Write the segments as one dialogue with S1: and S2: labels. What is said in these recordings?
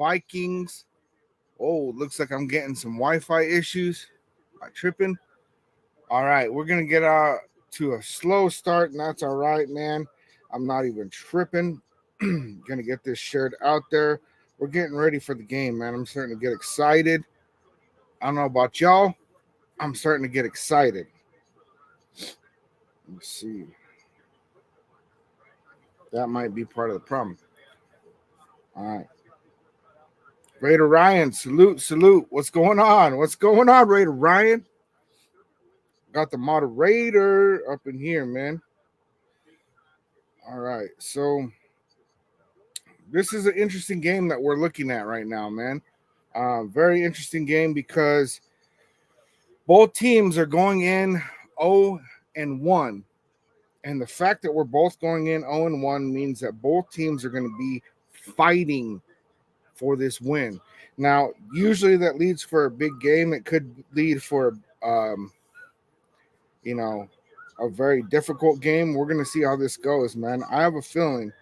S1: Vikings. Oh, looks like I'm getting some Wi-Fi issues. Am I tripping? All right, we're going to get to a slow start, and that's all right, man. I'm not even tripping. Going to get this shared out there. We're getting ready for the game, man. I'm starting to get excited. I don't know about y'all. I'm starting to get excited. Let's see. That might be part of the problem. All right. Raider Ryan, salute. What's going on? Raider Ryan? Got the moderator up in here, man. All right. So this is an interesting game that we're looking at right now, man. Very interesting game because both teams are going in 0-1. And the fact that we're both going in 0-1 means that both teams are going to be fighting for this win. Now, usually that leads for a big game. It could lead for, a very difficult game. We're going to see how this goes, man. I have a feeling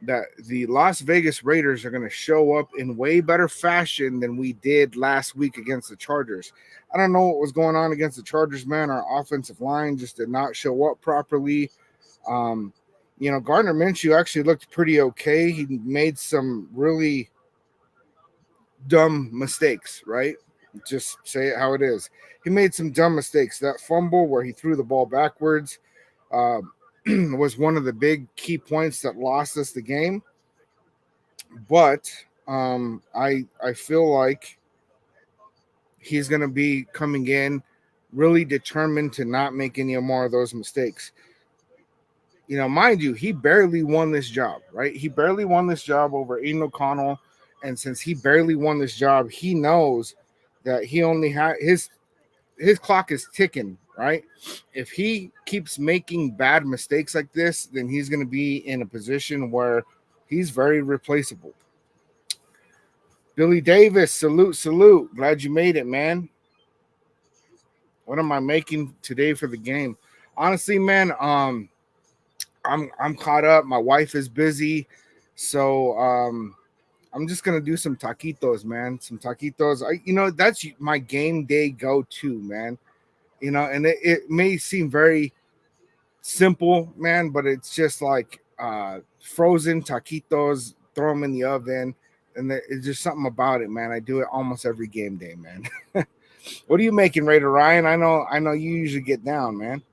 S1: that the Las Vegas Raiders are going to show up in way better fashion than we did last week against the Chargers. I don't know what was going on against the Chargers, man. Our offensive line just did not show up properly. Gardner Minshew actually looked pretty okay. He made some really dumb mistakes, right? Just say it how it is. He made some dumb mistakes. That fumble where he threw the ball backwards was one of the big key points that lost us the game. But I feel like he's going to be coming in really determined to not make any more of those mistakes. Mind you, he barely won this job, right? He barely won this job over Aiden O'Connell. And since he barely won this job, he knows that he only had his clock is ticking, right? If he keeps making bad mistakes like this, then he's going to be in a position where he's very replaceable. Billy Davis, salute. Glad you made it, man. What am I making today for the game? Honestly, man, I'm caught up. My wife is busy, so I'm just gonna do some taquitos, man. Some taquitos. That's my game day go-to, man. And it may seem very simple, man, but it's just like frozen taquitos. Throw them in the oven, and it's just something about it, man. I do it almost every game day, man. What are you making, Raider Ryan? I know you usually get down, man.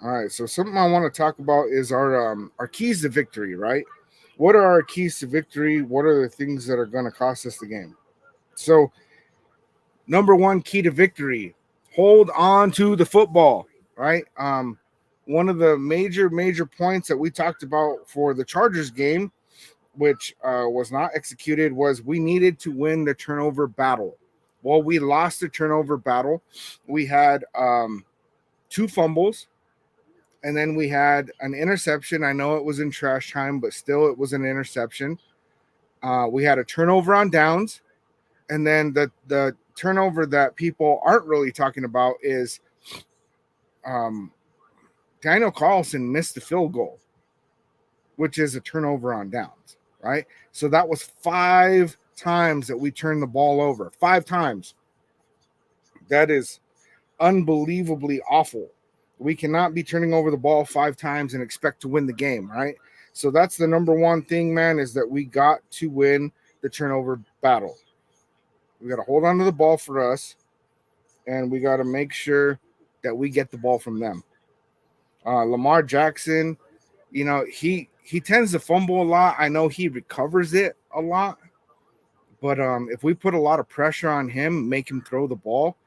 S1: All right, so something I want to talk about is our keys to victory, right? What are our keys to victory? What are the things that are going to cost us the game? So, number one key to victory, hold on to the football, right? One of the major points that we talked about for the Chargers game, which was not executed, was we needed to win the turnover battle. Well, we lost the turnover battle. We had 2 fumbles. And then we had an interception. I know it was in trash time, but still it was an interception. We had a turnover on downs. And then the turnover that people aren't really talking about is Daniel Carlson missed the field goal, which is a turnover on downs, right? So that was 5 times that we turned the ball over. 5 times. That is unbelievably awful. We cannot be turning over the ball 5 times and expect to win the game, right? So that's the number one thing, man, is that we got to win the turnover battle. We got to hold on to the ball for us, and we got to make sure that we get the ball from them. Lamar Jackson, he tends to fumble a lot. I know he recovers it a lot, but if we put a lot of pressure on him, make him throw the ball,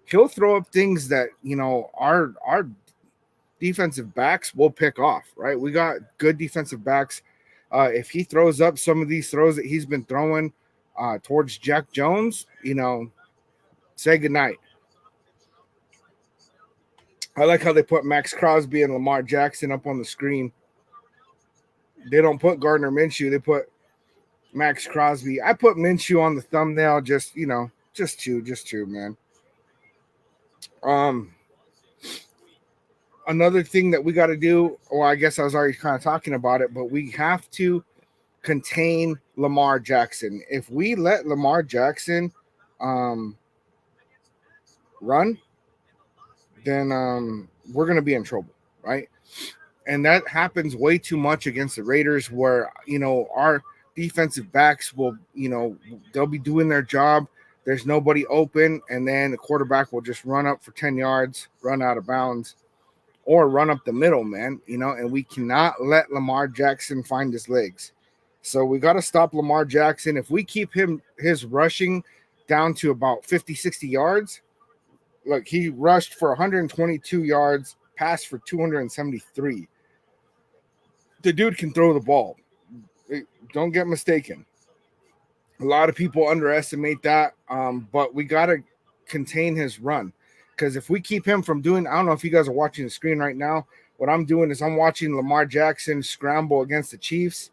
S1: he'll throw up things that, our defensive backs will pick off, right? We got good defensive backs. If he throws up some of these throws that he's been throwing towards Jack Jones, say goodnight. I like how they put Max Crosby and Lamar Jackson up on the screen. They don't put Gardner Minshew. They put Max Crosby. I put Minshew on the thumbnail just Just two, man. Um, another thing that we got to do, well, I guess I was already kind of talking about it, but we have to contain Lamar Jackson. If we let Lamar Jackson run, then we're going to be in trouble, right? And that happens way too much against the Raiders, where our defensive backs will, they'll be doing their job. There's nobody open, and then the quarterback will just run up for 10 yards, run out of bounds, or run up the middle, man. And we cannot let Lamar Jackson find his legs. So we got to stop Lamar Jackson. If we keep his rushing down to about 50, 60 yards, look, he rushed for 122 yards, passed for 273. The dude can throw the ball. Don't get mistaken. A lot of people underestimate that, but we got to contain his run. Because if we keep him from doing, I don't know if you guys are watching the screen right now. What I'm doing is I'm watching Lamar Jackson scramble against the Chiefs.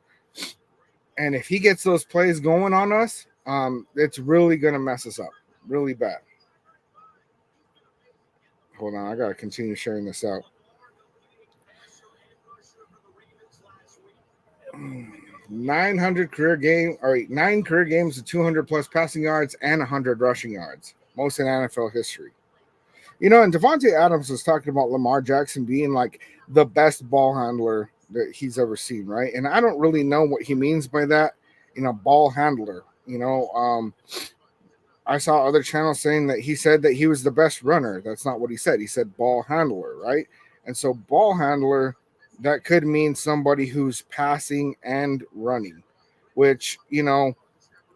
S1: And if he gets those plays going on us, it's really going to mess us up really bad. Hold on. I got to continue sharing this out. 9 career games with 200 plus passing yards and 100 rushing yards, most in NFL history. And Devontae Adams was talking about Lamar Jackson being like the best ball handler that he's ever seen, right? And I don't really know what he means by that, ball handler. I saw other channels saying that he said that he was the best runner. That's not what he said. He said ball handler, right? And so ball handler, that could mean somebody who's passing and running, which,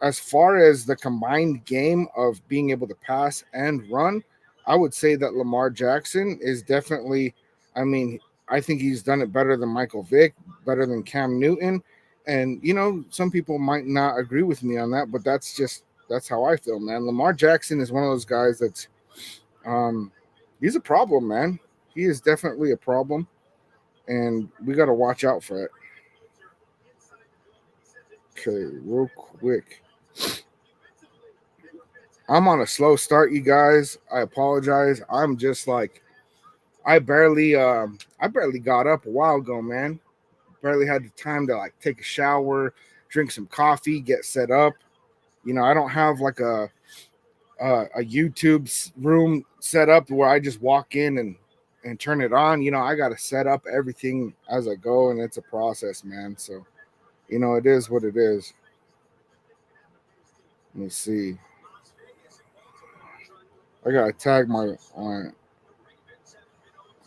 S1: as far as the combined game of being able to pass and run, I would say that Lamar Jackson is definitely, I think he's done it better than Michael Vick, better than Cam Newton. And, some people might not agree with me on that, but that's how I feel, man. Lamar Jackson is one of those guys that's, he's a problem, man. He is definitely a problem, and we got to watch out for it. Okay, real quick. I'm on a slow start, you guys. I apologize. I'm just like, I barely got up a while ago, man. Barely had the time to like take a shower, drink some coffee, get set up. I don't have like a YouTube room set up where I just walk in and turn it on. I got to set up everything as I go, and it's a process, man. So, it is what it is. Let me see. I gotta tag my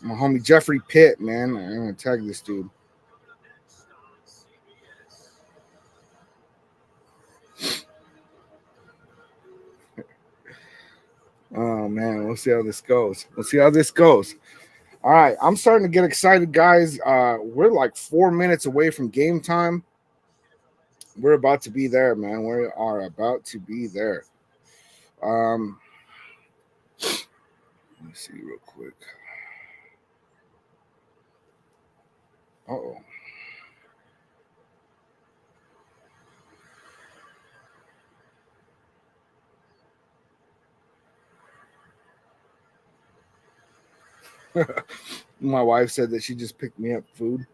S1: homie Jeffrey Pitt, man. I'm gonna tag this dude. Oh man, we'll see how this goes. All right, I'm starting to get excited, guys. We're like 4 minutes away from game time. We're about to be there, man. We are about to be there. Let me see real quick. Oh. My wife said that she just picked me up food.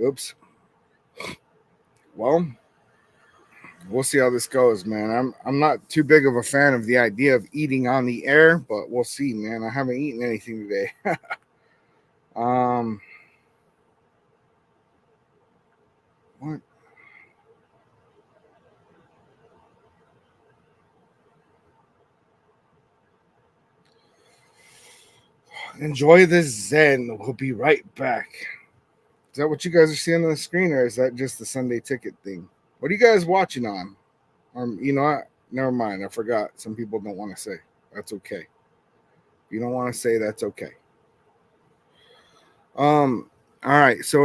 S1: Oops. Well, we'll see how this goes, man. I'm not too big of a fan of the idea of eating on the air, but we'll see, man. I haven't eaten anything today. What? Enjoy this Zen. We'll be right back. Is that what you guys are seeing on the screen, or is that just the Sunday ticket thing? What are you guys watching on? What? Never mind. I forgot. Some people don't want to say. That's okay. If you don't want to say, that's okay. All right. So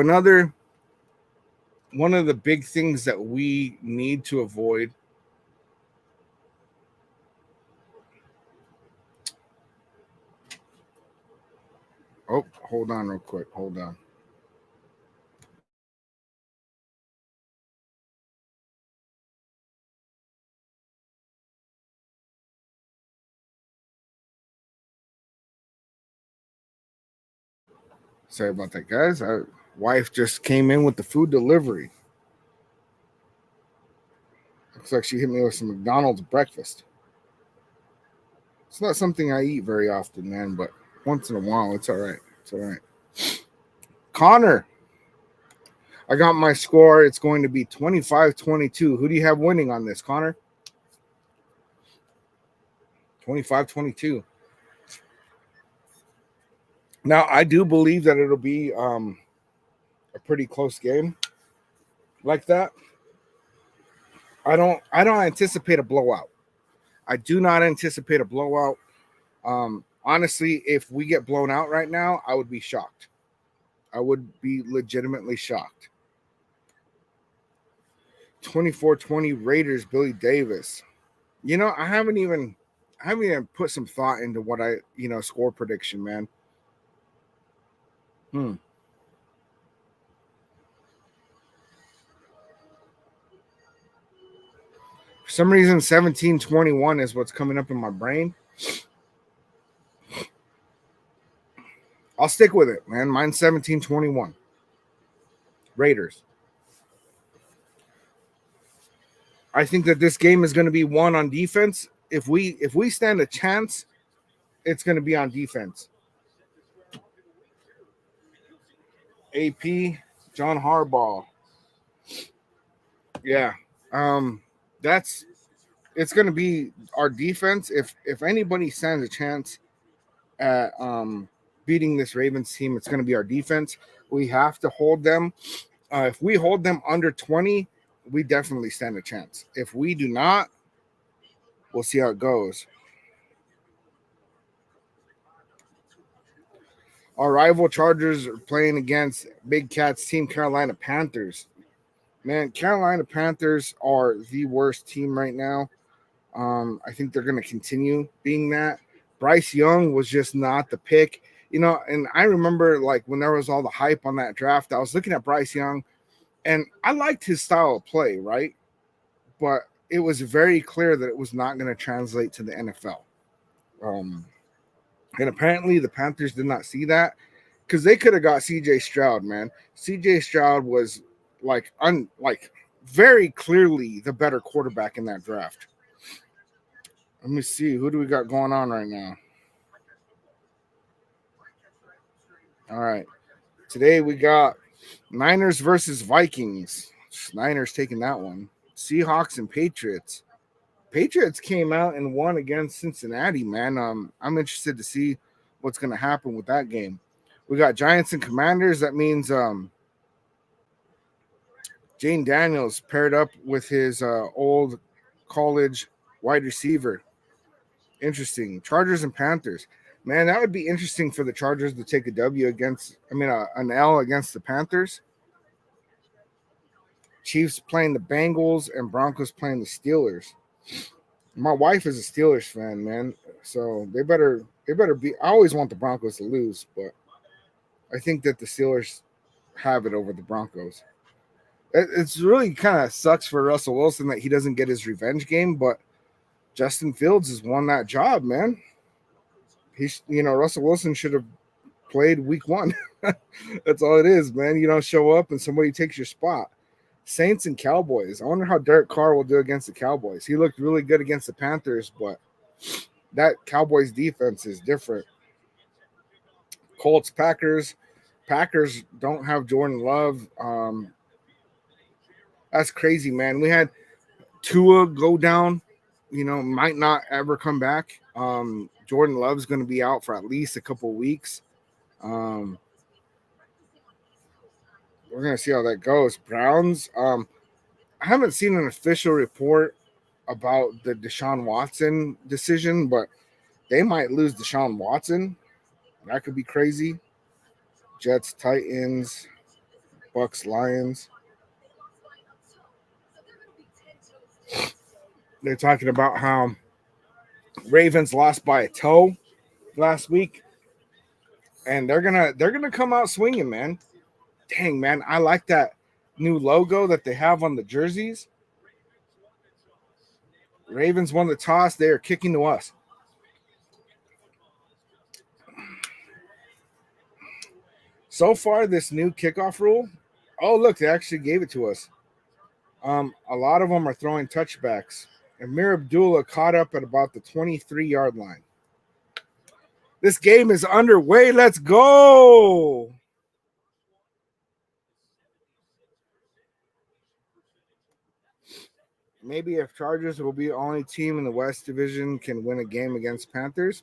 S1: one of the big things that we need to avoid. Oh, hold on real quick. Hold on. Sorry about that, guys. Wife just came in with the food delivery. Looks like she hit me with some McDonald's breakfast. It's not something I eat very often, man, but once in a while, it's all right. It's all right. Connor, I got my score. It's going to be 25-22. Who do you have winning on this, Connor? 25-22. Now, I do believe that it'll be a pretty close game like that. I don't anticipate a blowout. I do not anticipate a blowout. Honestly, if we get blown out right now, I would be shocked. I would be legitimately shocked. 24-20 Raiders, Billy Davis. You know, I haven't even put some thought into what score prediction, man. For some reason, 17-21 is what's coming up in my brain. I'll stick with it, man. Mine's 17-21. Raiders. I think that this game is going to be won on defense. If we stand a chance, it's going to be on defense. AP, John Harbaugh. Yeah. It's going to be our defense. If anybody stands a chance at beating this Ravens team, it's going to be our defense. We have to hold them. If we hold them under 20, we definitely stand a chance. If we do not, we'll see how it goes. Our rival Chargers are playing against Big Cat's team, Carolina Panthers. Man, Carolina Panthers are the worst team right now. I think they're going to continue being that. Bryce Young was just not the pick. And I remember like when there was all the hype on that draft, I was looking at Bryce Young, and I liked his style of play, right? But it was very clear that it was not going to translate to the NFL. And apparently the Panthers did not see that, because they could have got CJ Stroud, man. CJ Stroud was like very clearly the better quarterback in that draft. Let me see. Who do we got going on right now? All right. Today we got Niners versus Vikings. Niners taking that one. Seahawks and Patriots. Patriots came out and won against Cincinnati, man. I'm interested to see what's going to happen with that game. We got Giants and Commanders. That means Jane Daniels paired up with his old college wide receiver. Interesting. Chargers and Panthers. Man, that would be interesting for the Chargers to take an L against the Panthers. Chiefs playing the Bengals and Broncos playing the Steelers. My wife is a Steelers fan, man. So they better be. I always want the Broncos to lose, but I think that the Steelers have it over the Broncos. It's really kind of sucks for Russell Wilson that he doesn't get his revenge game, but Justin Fields has won that job, man. Russell Wilson should have played week 1. That's all it is, man. You don't show up and somebody takes your spot. Saints and Cowboys. I wonder how Derek Carr will do against the Cowboys. He looked really good against the Panthers, but that Cowboys defense is different. Colts, Packers. Packers don't have Jordan Love. That's crazy, man. We had Tua go down, might not ever come back. Jordan Love's going to be out for at least a couple of weeks. We're going to see how that goes. Browns, I haven't seen an official report about the Deshaun Watson decision, but they might lose Deshaun Watson. That could be crazy. Jets, Titans, Bucks, Lions. They're talking about how Ravens lost by a toe last week, and they're gonna come out swinging, man. Dang, man, I like that new logo that they have on the jerseys. Ravens won the toss. They are kicking to us. So far, this new kickoff rule. Oh, look, they actually gave it to us. A lot of them are throwing touchbacks. Amir Abdullah caught up at about the 23-yard line. This game is underway. Let's go. Maybe if Chargers will be the only team in the West Division can win a game against Panthers.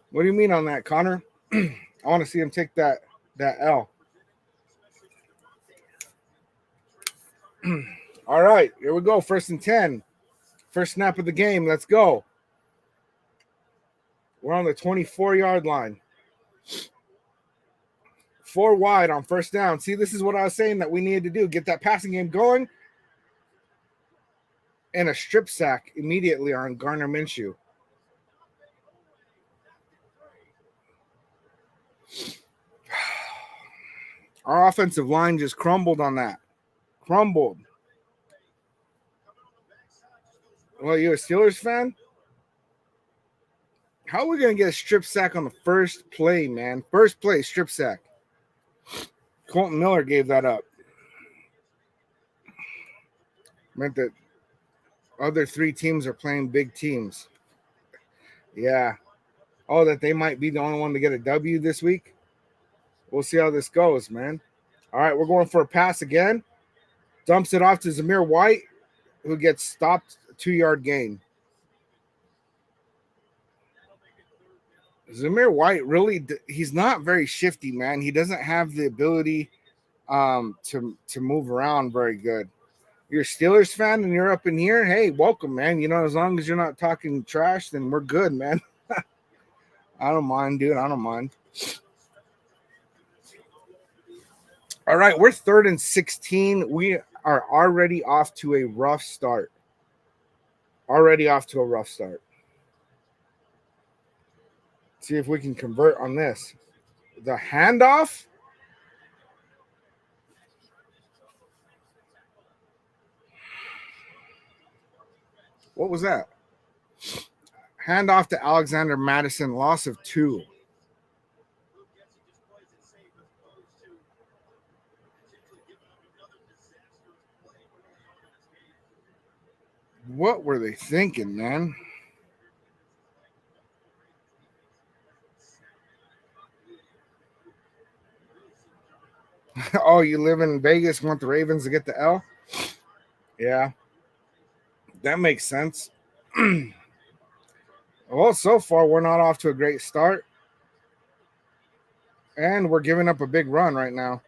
S1: What do you mean on that, Connor? I want to see him take that L. All right, here we go. 1st and 10. First snap of the game. Let's go. We're on the 24-yard line. 4 wide on 1st down. See, this is what I was saying that we needed to do. Get that passing game going. And a strip sack immediately on Gardner Minshew. Our offensive line just crumbled on that. Crumbled. Well, you a Steelers fan? How are we going to get a strip sack on the first play, man? First play, strip sack. Colton Miller gave that up. Meant that other 3 teams are playing big teams. Yeah. Oh, that they might be the only one to get a W this week? We'll see how this goes, man. All right, we're going for a pass again. Dumps it off to Zamir White, who gets stopped, 2-yard gain. Zamir White really, he's not very shifty, man. He doesn't have the ability to move around very good. You're a Steelers fan and you're up in here, hey, welcome, man. You know, as long as you're not talking trash, then we're good, man. I don't mind, dude. I don't mind. All right, we're 3rd and 16. We are already off to a rough start. See if we can convert on this. The handoff. What was that? Handoff to Alexander Madison, loss of 2. What were they thinking, man? Oh, you live in Vegas, want the Ravens to get the L? Yeah, that makes sense. Well, so far, we're not off to a great start. And we're giving up a big run right now.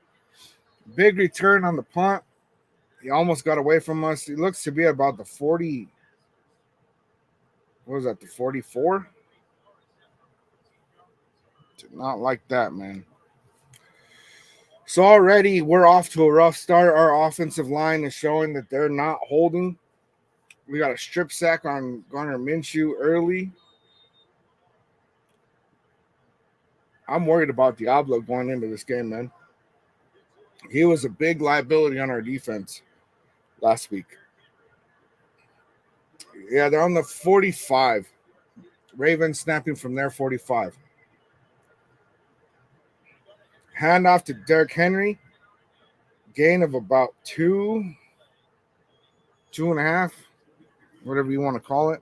S1: Big return on the punt. He almost got away from us. He looks to be about the 40. What was that, the 44? Did not like that, man. So already we're off to a rough start. Our offensive line is showing that they're not holding. We got a strip sack on Gardner Minshew early. I'm worried about Diablo going into this game, man. He was a big liability on our defense last week. Yeah, they're on the 45. Ravens snapping from their 45. Hand off to Derrick Henry. Gain of about 2.5, whatever you want to call it.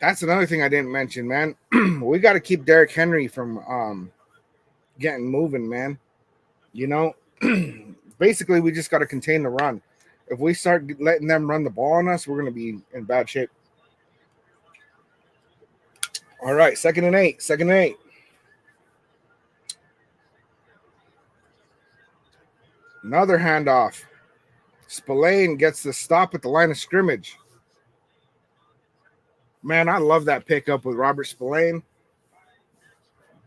S1: That's another thing I didn't mention, man. We got to keep Derrick Henry from getting moving, man. You know, basically we just got to contain the run. If we start letting them run the ball on us, we're going to be in bad shape. All right, 2nd and 8. 2nd and 8. Another handoff. Spillane gets the stop at the line of scrimmage. Man, I love that pickup with Robert Spillane.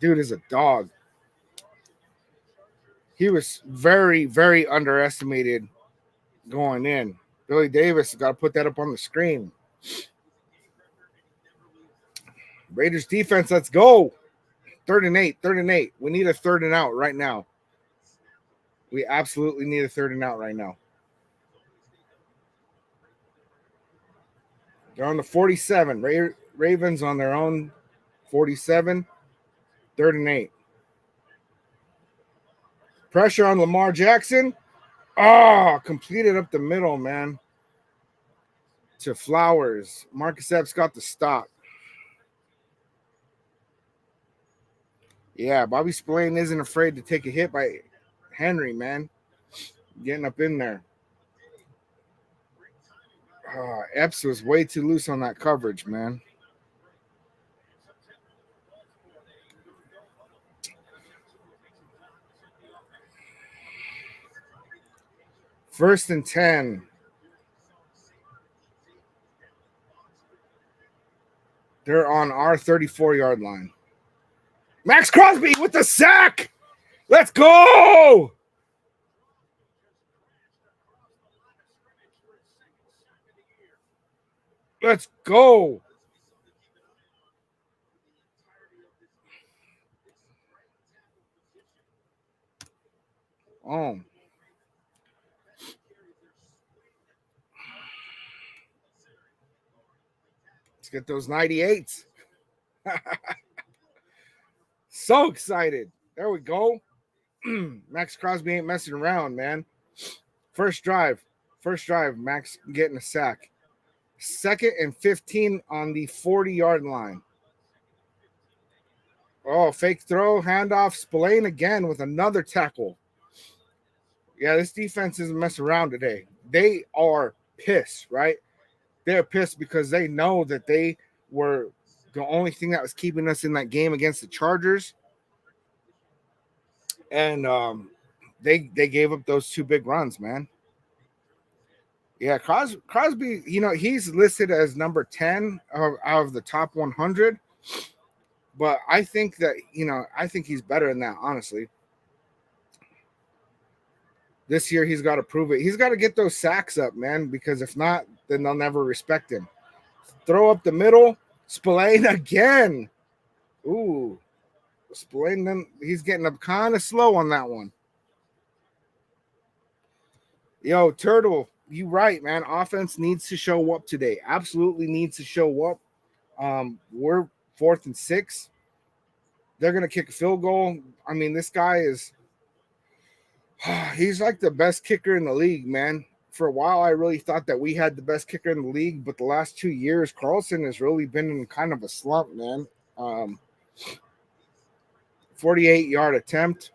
S1: Dude is a dog. He was very, very underestimated going in. Billy Davis got to put that up on the screen. Raiders defense, let's go. 3rd and 8. 3rd and 8. We need a 3rd and out right now. We absolutely need a 3rd and out right now. They're on the 47. Ravens on their own 47, 3rd and 8. Pressure on Lamar Jackson. Completed up the middle, man. To Flowers. Marcus Epps got the stop. Yeah, Bobby Spillane isn't afraid to take a hit by Henry, man. Getting up in there. Epps was way too loose on that coverage, man. First and 10. They're on our 34-yard line. Max Crosby with the sack. Let's go. Let's go. Oh. Let's get those 98s. So excited. There we go. Max Crosby ain't messing around, man. First drive, Max getting a sack. 2nd and 15 on the 40-yard line. Oh, fake throw, handoff, Spillane again with another tackle. Yeah, this defense isn't messing around today. They are pissed, right? They're pissed because they know that they were the only thing that was keeping us in that game against the Chargers. And they gave up those 2 big runs, man. Yeah, Crosby, he's listed as number 10 out of the top 100. But I think that, I think he's better than that, honestly. This year, he's got to prove it. He's got to get those sacks up, man, because if not, then they'll never respect him. Throw up the middle. Spillane again. Ooh. Spillane, then he's getting up kind of slow on that one. Yo, Turtle, you right, man. Offense needs to show up today. Absolutely needs to show up. We're 4th and 6. They're going to kick a field goal. I mean, this guy is he's like the best kicker in the league, man. For a while, I really thought that we had the best kicker in the league, but the last 2 years, Carlson has really been in kind of a slump, man. 48-yard attempt.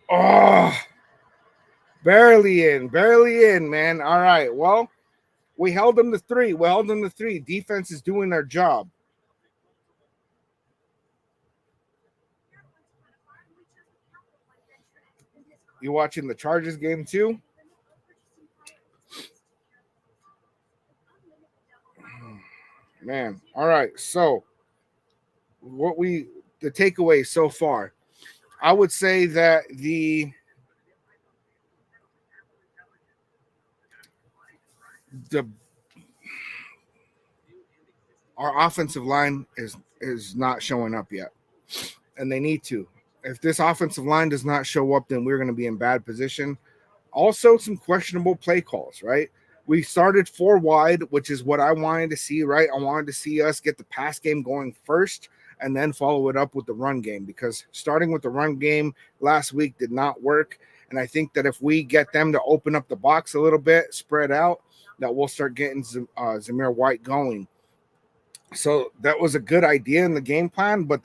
S1: Oh, barely in, man. All right, well, we held them to 3. Defense is doing their job. You watching the Chargers game too? Man, all right. So, the takeaway so far, I would say that our offensive line is not showing up yet, and they need to. If this offensive line does not show up, then we're going to be in bad position. Also, some questionable play calls, right? We started 4 wide, which is what I wanted to see, right? I wanted to see us get the pass game going first and then follow it up with the run game, because starting with the run game last week did not work. And I think that if we get them to open up the box a little bit, spread out, that we'll start getting Zamir White going. So that was a good idea in the game plan, but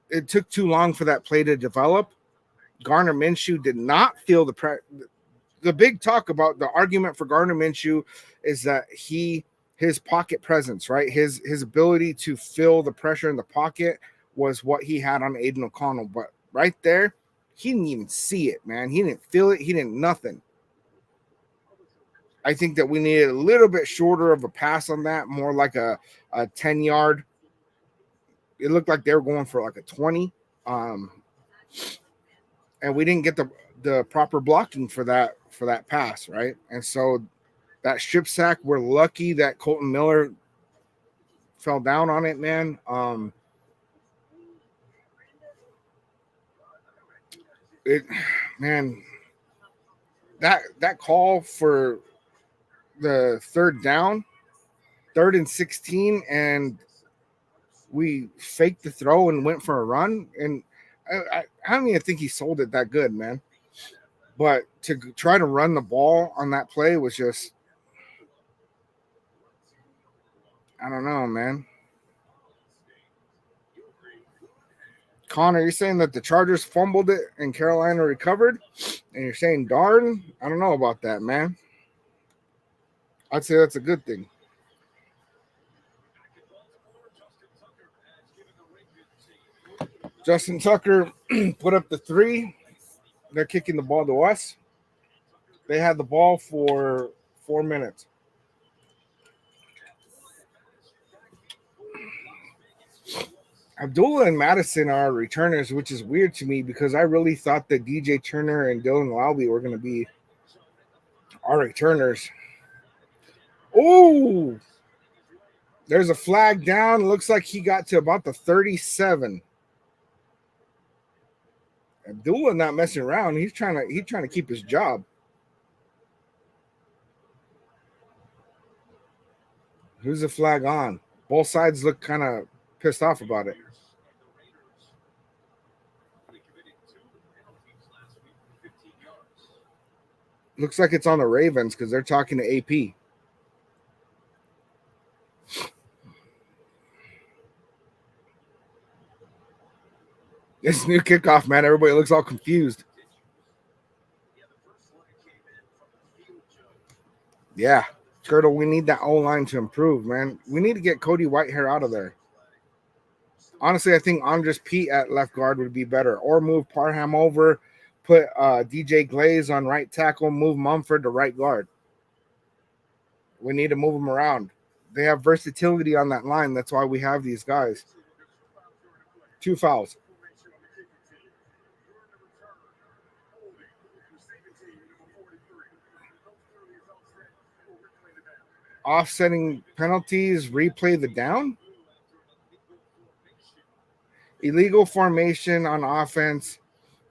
S1: it took too long for that play to develop. Gardner Minshew did not feel the big talk about the argument for Gardner Minshew is that his pocket presence, right? His ability to feel the pressure in the pocket was what he had on Aiden O'Connell. But right there, he didn't even see it, man. He didn't feel it. He didn't nothing. I think that we needed a little bit shorter of a pass on that, more like a 10-yard. It looked like they were going for like a 20. And we didn't get the proper blocking for that pass, right? And so that strip sack, we're lucky that Colton Miller fell down on it, man. That call for the third down, 3rd and 16, and we faked the throw and went for a run. And I don't even think he sold it that good, man. But to try to run the ball on that play was just, I don't know, man. Connor, you're saying that the Chargers fumbled it and Carolina recovered, and you're saying darn? I don't know about that, man. I'd say that's a good thing. Justin Tucker put up the 3. They're kicking the ball to us. They had the ball for 4 minutes. Abdullah and Madison are returners, which is weird to me because I really thought that DJ Turner and Dylan Lowry were going to be our returners. Oh, there's a flag down. Looks like he got to about the 37. Abdullah not messing around. He's trying to keep his job. Who's the flag on? Both sides look kind of pissed off about it. Looks like it's on the Ravens because they're talking to AP. This new kickoff, man. Everybody looks all confused. Yeah. Turtle, we need that O-line to improve, man. We need to get Cody Whitehair out of there. Honestly, I think Andres Pete at left guard would be better. Or move Parham over, put DJ Glaze on right tackle, move Mumford to right guard. We need to move them around. They have versatility on that line. That's why we have these guys. 2 fouls. Offsetting penalties, replay the down. Illegal formation on offense,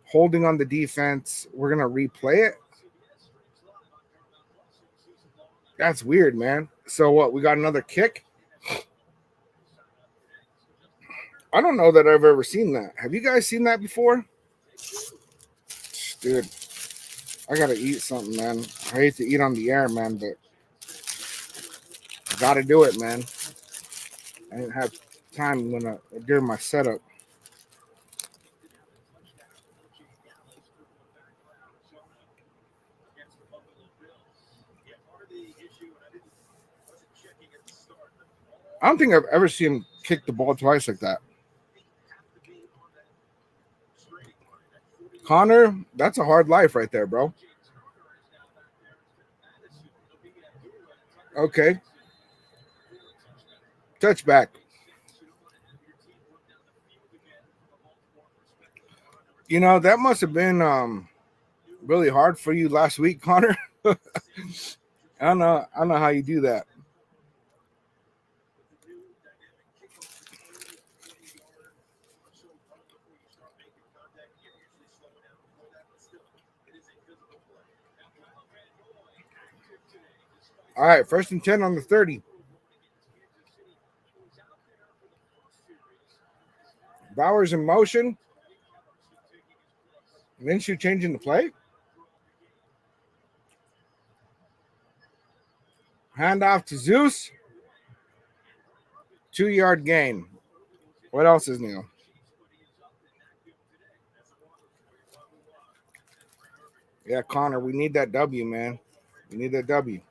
S1: holding on the defense. We're going to replay it. That's weird, man. So what? We got another kick? I don't know that I've ever seen that. Have you guys seen that before? Dude, I got to eat something, man. I hate to eat on the air, man, but I got to do it, man. I didn't have time during my setup. I don't think I've ever seen him kick the ball twice like that. Connor, that's a hard life right there, bro. Okay. Touchback. You know, that must have been really hard for you last week, Connor. I don't know how you do that. All right, 1st and 10 on the 30. Bowers in motion. Minshew changing the play. Handoff to Zeus. 2-yard gain. What else is new? Yeah, Connor, we need that W, man. We need that W.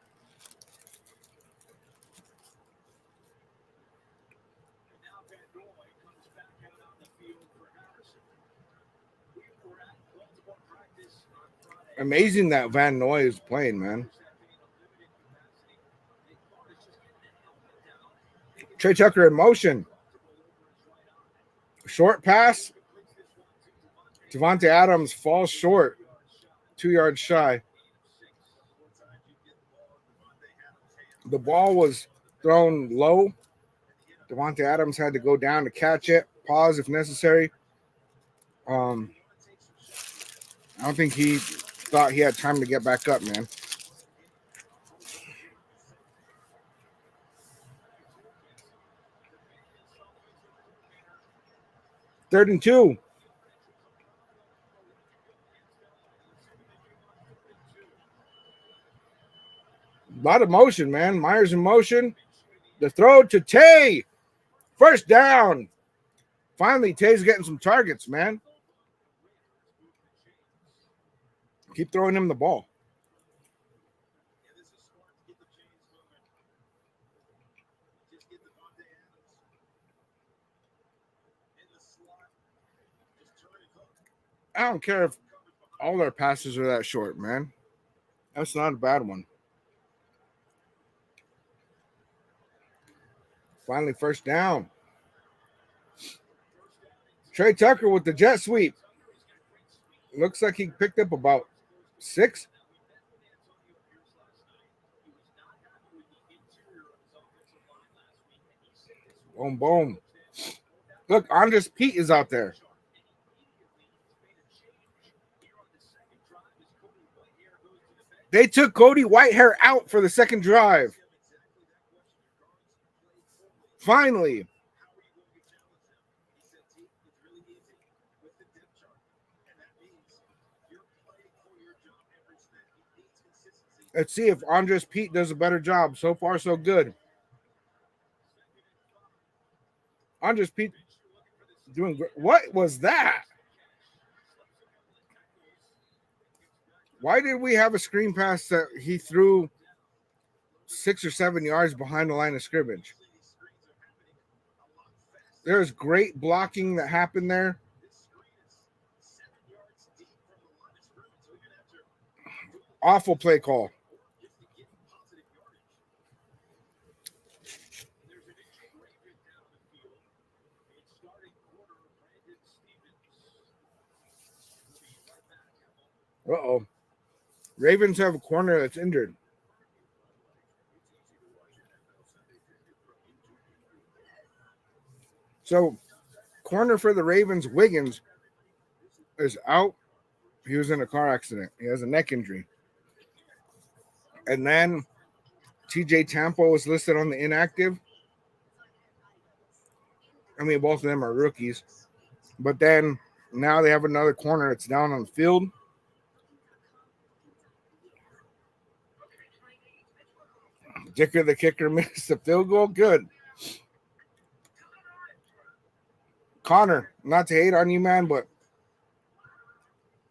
S1: Amazing that Van Noy is playing, man. Trey Tucker in motion. Short pass. Devontae Adams falls short. 2 yards shy. The ball was thrown low. Devontae Adams had to go down to catch it. Pause if necessary. I don't think he thought he had time to get back up, man. 3rd and 2. A lot of motion, man. Myers in motion. The throw to Tay. First down. Finally, Tay's getting some targets, man. Keep throwing him the ball. I don't care if all their passes are that short, man. That's not a bad one. Finally, first down. Trey Tucker with the jet sweep. Looks like he picked up about 6. Boom, boom. Look, Andres Pete is out there. They took Cody Whitehair out for the second drive. Finally. Let's see if Andres Pete does a better job. So far, so good. Andres Pete doing great. What was that? Why did we have a screen pass that he threw 6 or 7 yards behind the line of scrimmage? There's great blocking that happened there. Awful play call. Uh-oh. Ravens have a corner that's injured. So, corner for the Ravens, Wiggins, is out. He was in a car accident. He has a neck injury. And then TJ Tampo is listed on the inactive. I mean, both of them are rookies. But then now they have another corner that's down on the field. Dicker the kicker missed the field goal. Good. Connor, not to hate on you, man, but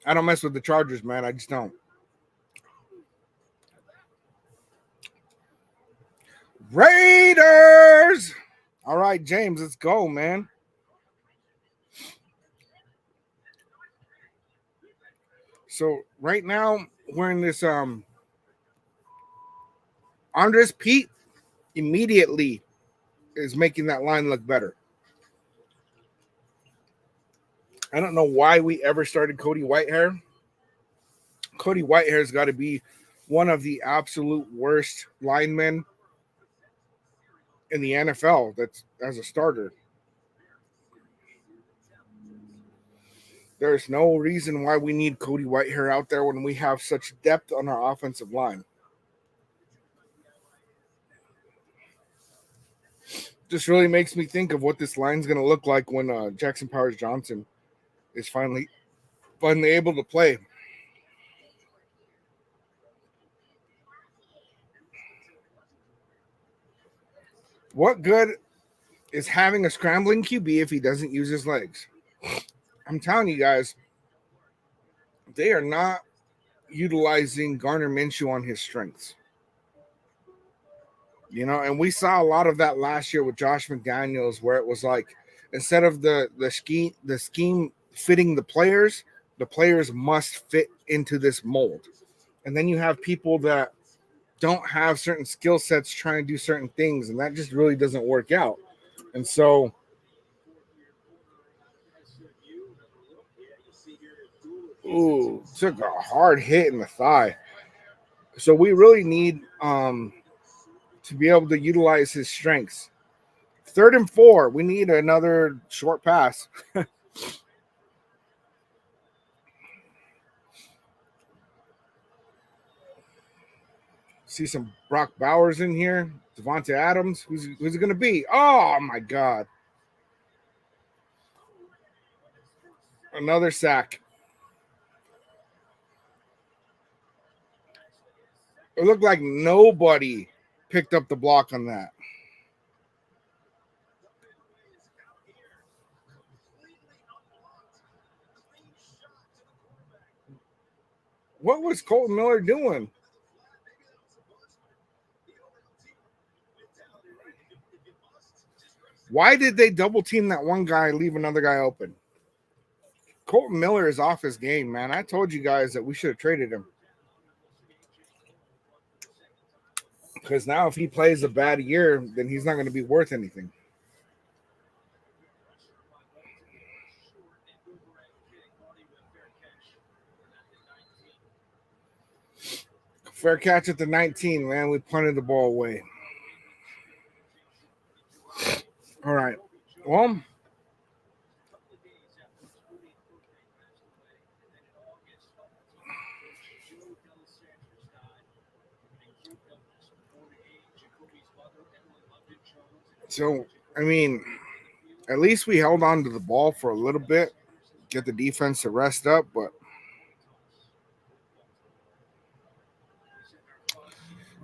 S1: I don't mess with the Chargers, man. I just don't. Raiders! All right, James, let's go, man. So right now we're in this Andres Pete immediately is making that line look better. I don't know why we ever started Cody Whitehair. Cody Whitehair's got to be one of the absolute worst linemen in the NFL that's as a starter. There's no reason why we need Cody Whitehair out there when we have such depth on our offensive line. Just really makes me think of what this line's going to look like when Jackson Powers Johnson is finally able to play. What good is having a scrambling QB if he doesn't use his legs? I'm telling you guys, they are not utilizing Gardner Minshew on his strengths. You know, and we saw a lot of that last year with Josh McDaniels, where it was like instead of the scheme fitting the players must fit into this mold. And then you have people that don't have certain skill sets trying to do certain things, and that just really doesn't work out. And so took a hard hit in the thigh. So we really need to be able to utilize his strengths. 3rd and 4, we need another short pass. See some Brock Bowers in here. Devontae Adams. Who's it going to be? Oh, my God. Another sack. It looked like nobody picked up the block on that. What was Colton Miller doing? Why did they double team that one guy, leave another guy open? Colton Miller is off his game, man. I told you guys that we should have traded him. Because now if he plays a bad year, then he's not going to be worth anything. Fair catch at the 19, man. We punted the ball away. All right. Well, so, I mean, at least we held on to the ball for a little bit, get the defense to rest up, but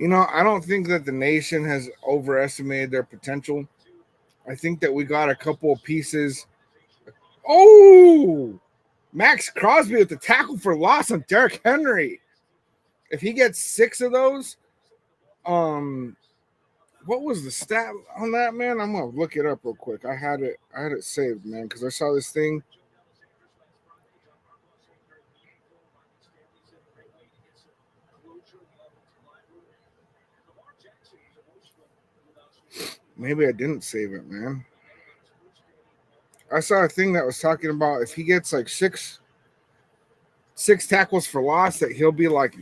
S1: I don't think that the nation has overestimated their potential. I think that we got a couple of pieces. Oh, Max Crosby with the tackle for loss on Derrick Henry. If he gets 6 of those, what was the stat on that, man? I'm gonna look it up real quick. I had it saved, man, because I saw this thing. Maybe I didn't save it, man. I saw a thing that was talking about if he gets like six tackles for loss, that he'll be like,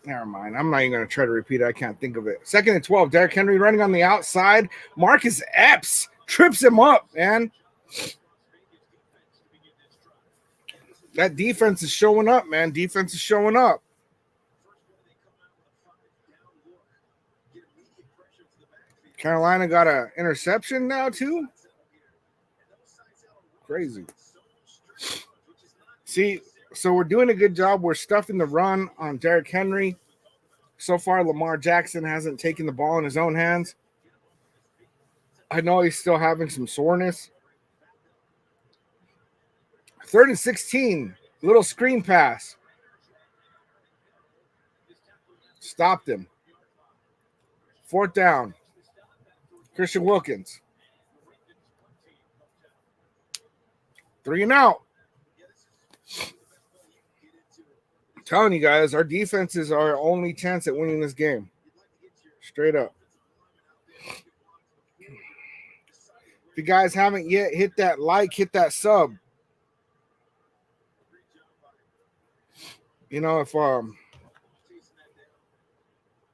S1: never mind. I'm not even going to try to repeat it. I can't think of it. 2nd and 12. Derrick Henry running on the outside. Marcus Epps trips him up, man. That defense is showing up, man. Defense is showing up. Carolina got an interception now, too. Crazy. See, so we're doing a good job. We're stuffing the run on Derrick Henry. So far, Lamar Jackson hasn't taken the ball in his own hands. I know he's still having some soreness. 3rd and 16. Little screen pass. Stopped him. 4th down. Christian Wilkins. 3 and out. I'm telling you guys, our defense is our only chance at winning this game. Straight up. If you guys haven't yet, hit that like, hit that sub. If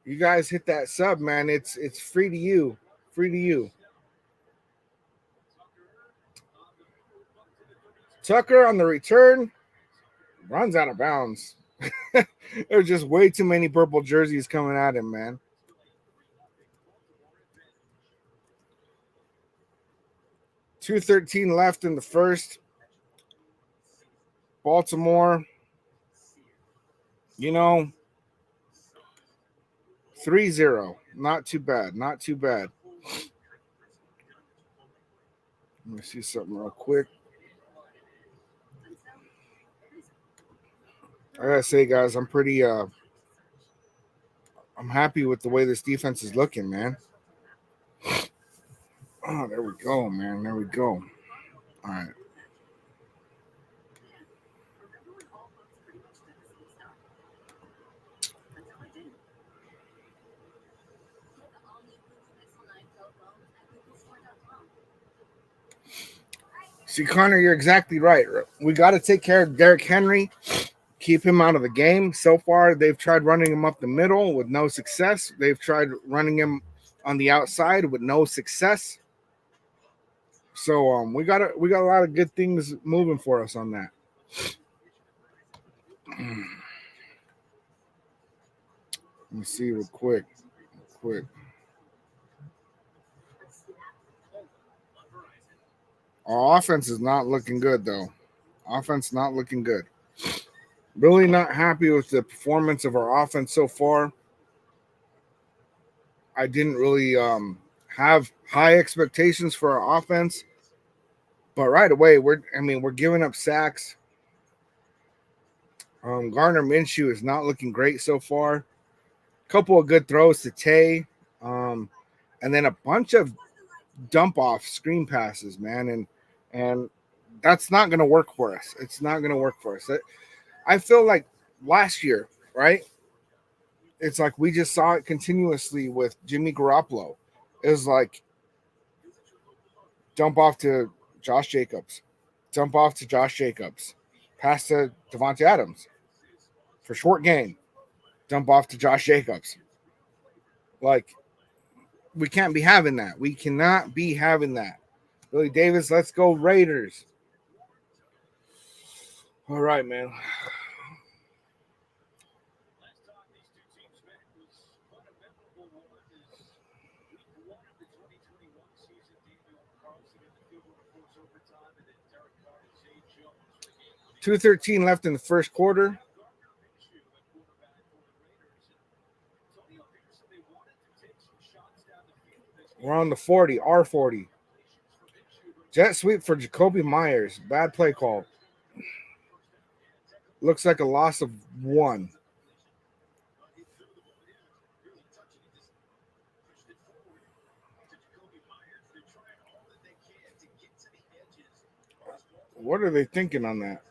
S1: you guys hit that sub, man, it's free to you. Free to you. Tucker on the return runs out of bounds. There's just way too many purple jerseys coming at him, man. .213 left in the first. Baltimore, 3-0. Not too bad. Not too bad. Let me see something real quick. I gotta say, guys, I'm pretty I'm happy with the way this defense is looking, man. Oh, there we go, man. There we go. All right. See, Connor, you're exactly right. We got to take care of Derrick Henry, keep him out of the game. So far, they've tried running him up the middle with no success. They've tried running him on the outside with no success. So we got a lot of good things moving for us on that. Let me see real quick. Our offense is not looking good, though. Offense not looking good. Really not happy with the performance of our offense so far. I didn't really have high expectations for our offense, but right away we're giving up sacks. Gardner Minshew is not looking great so far. Couple of good throws to Tay, and then a bunch of dump off screen passes, man, and that's not going to work for us. It's not going to work for us. I feel like last year, right? It's like we just saw it continuously with Jimmy Garoppolo. It was like dump off to Josh Jacobs, dump off to Josh Jacobs, pass to Devontae Adams for short gain, dump off to Josh Jacobs. Like, we can't be having that. We cannot be having that. Billy Davis, let's go Raiders. All right, man. .213 left in the first quarter. We're on the 40, R40. Jet sweep for Jacoby Myers. Bad play call. Looks like a loss of 1. What are they thinking on that?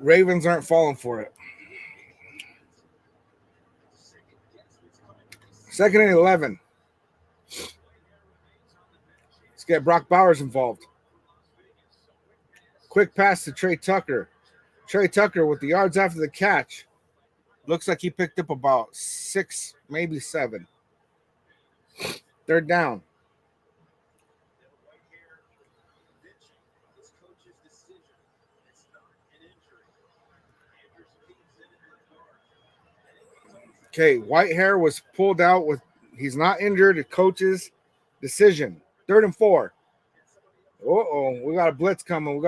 S1: Ravens aren't falling for it. 2nd and 11. Let's get Brock Bowers involved. Quick pass to Trey Tucker. Trey Tucker with the yards after the catch. Looks like he picked up about 6, maybe 7. 3rd down. Okay, Whitehair was pulled out with, he's not injured. The coach's decision. 3rd and 4. Uh-oh, we got a blitz coming.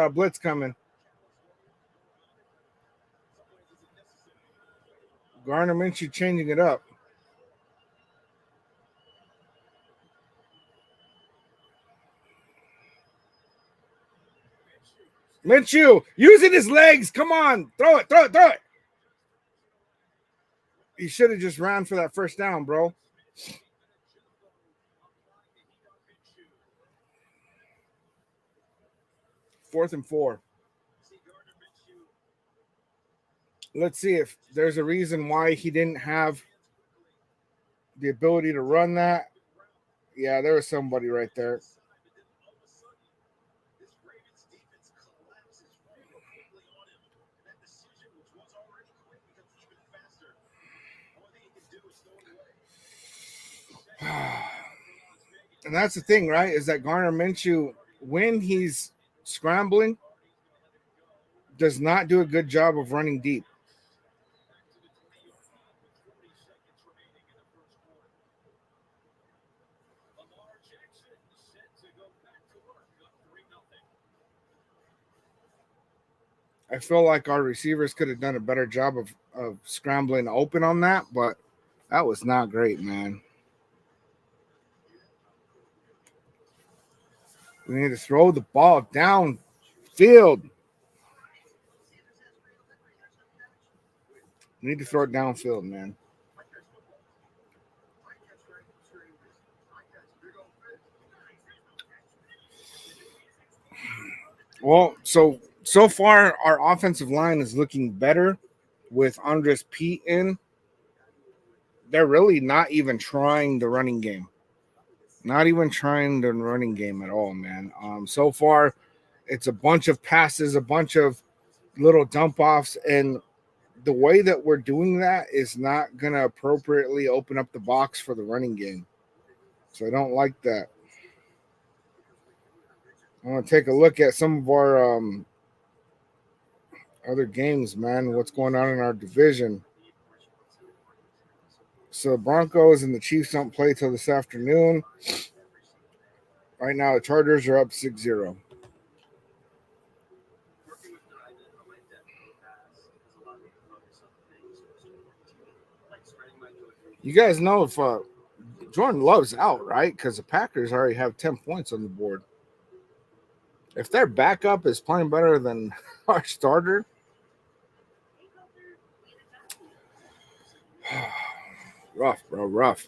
S1: Gardner Minshew changing it up. Minshew using his legs. Come on. Throw it. He should have just ran for that 1st down, bro. 4th and 4. Let's see if there's a reason why he didn't have the ability to run that. Yeah, there was somebody right there. And that's the thing, right? Is that Gardner Minshew, when he's scrambling, does not do a good job of running deep. I feel like our receivers could have done a better job of scrambling open on that, but that was not great, man. We need to throw the ball downfield. We need to throw it downfield, man. Well, so far our offensive line is looking better with Andres Pete in. They're really not even trying the running game. Not even trying the running game at all, man. So far, it's a bunch of passes, a bunch of little dump offs, and the way that we're doing that is not going to appropriately open up the box for the running game. So I don't like that. I want to take a look at some of our other games, man. What's going on in our division? So Broncos and the Chiefs don't play till this afternoon. Right now, the Chargers are up 6-0. You guys know if Jordan Love's out, right? Because the Packers already have 10 points on the board. If their backup is playing better than our starter, rough, bro, rough.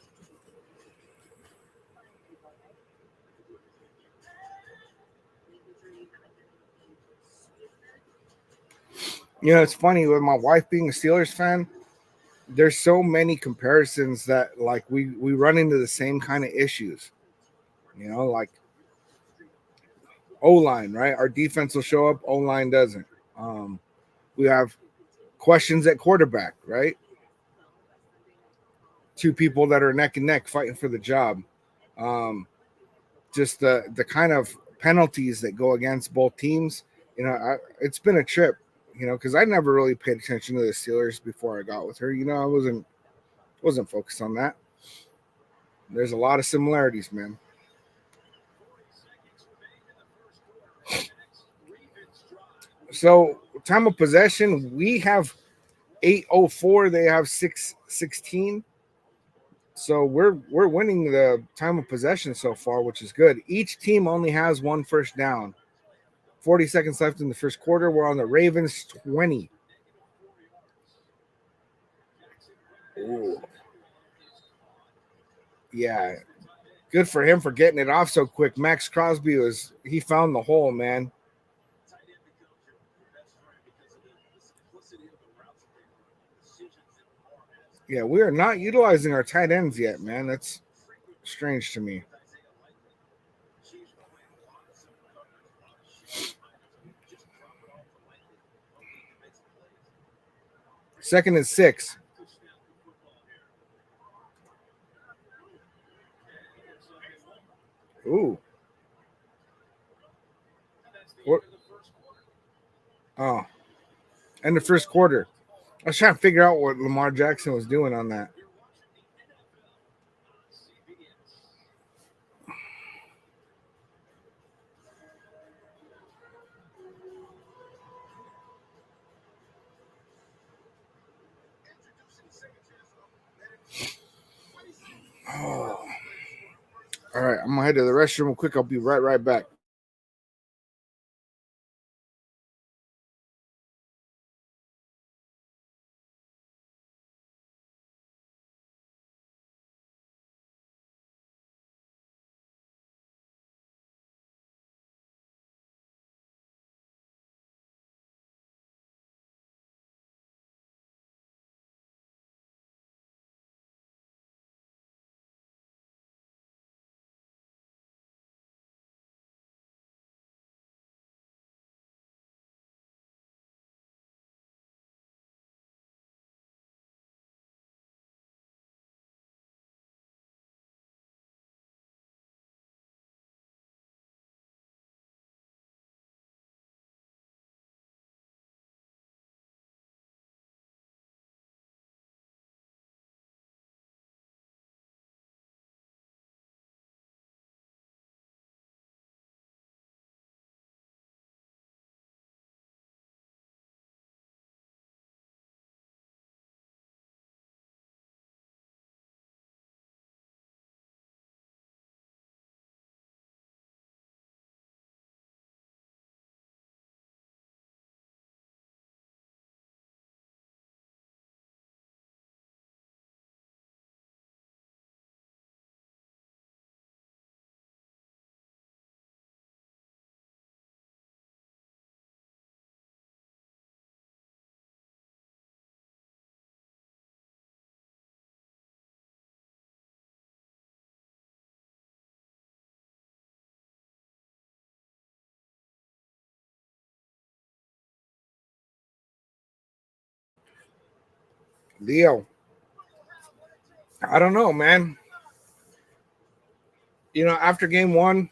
S1: You know, it's funny with my wife being a Steelers fan. There's so many comparisons that like we run into the same kind of issues. You know, like O line, right? Our defense will show up, O line doesn't. We have questions at quarterback, right? Two people that are neck and neck fighting for the job. Just the kind of penalties that go against both teams. You know, it's been a trip. You know, because I never really paid attention to the Steelers before I got with her. You know, I wasn't focused on that. There's a lot of similarities, man. So time of possession, we have 8:04. They have 6:16. So we're winning the time of possession so far, which is good. Each team only has one first down. 40 seconds left in the first quarter. We're on the Ravens 20. Ooh. Yeah. Good for him for getting it off so quick. Max Crosby he found the hole, man. Yeah, we are not utilizing our tight ends yet, man. That's strange to me. Second and 6. Ooh. What? Oh. And the first quarter. I was trying to figure out what Lamar Jackson was doing on that. Oh. All right, I'm gonna head to the restroom real quick. I'll be right back. Leo, I don't know, man. You know, after game one,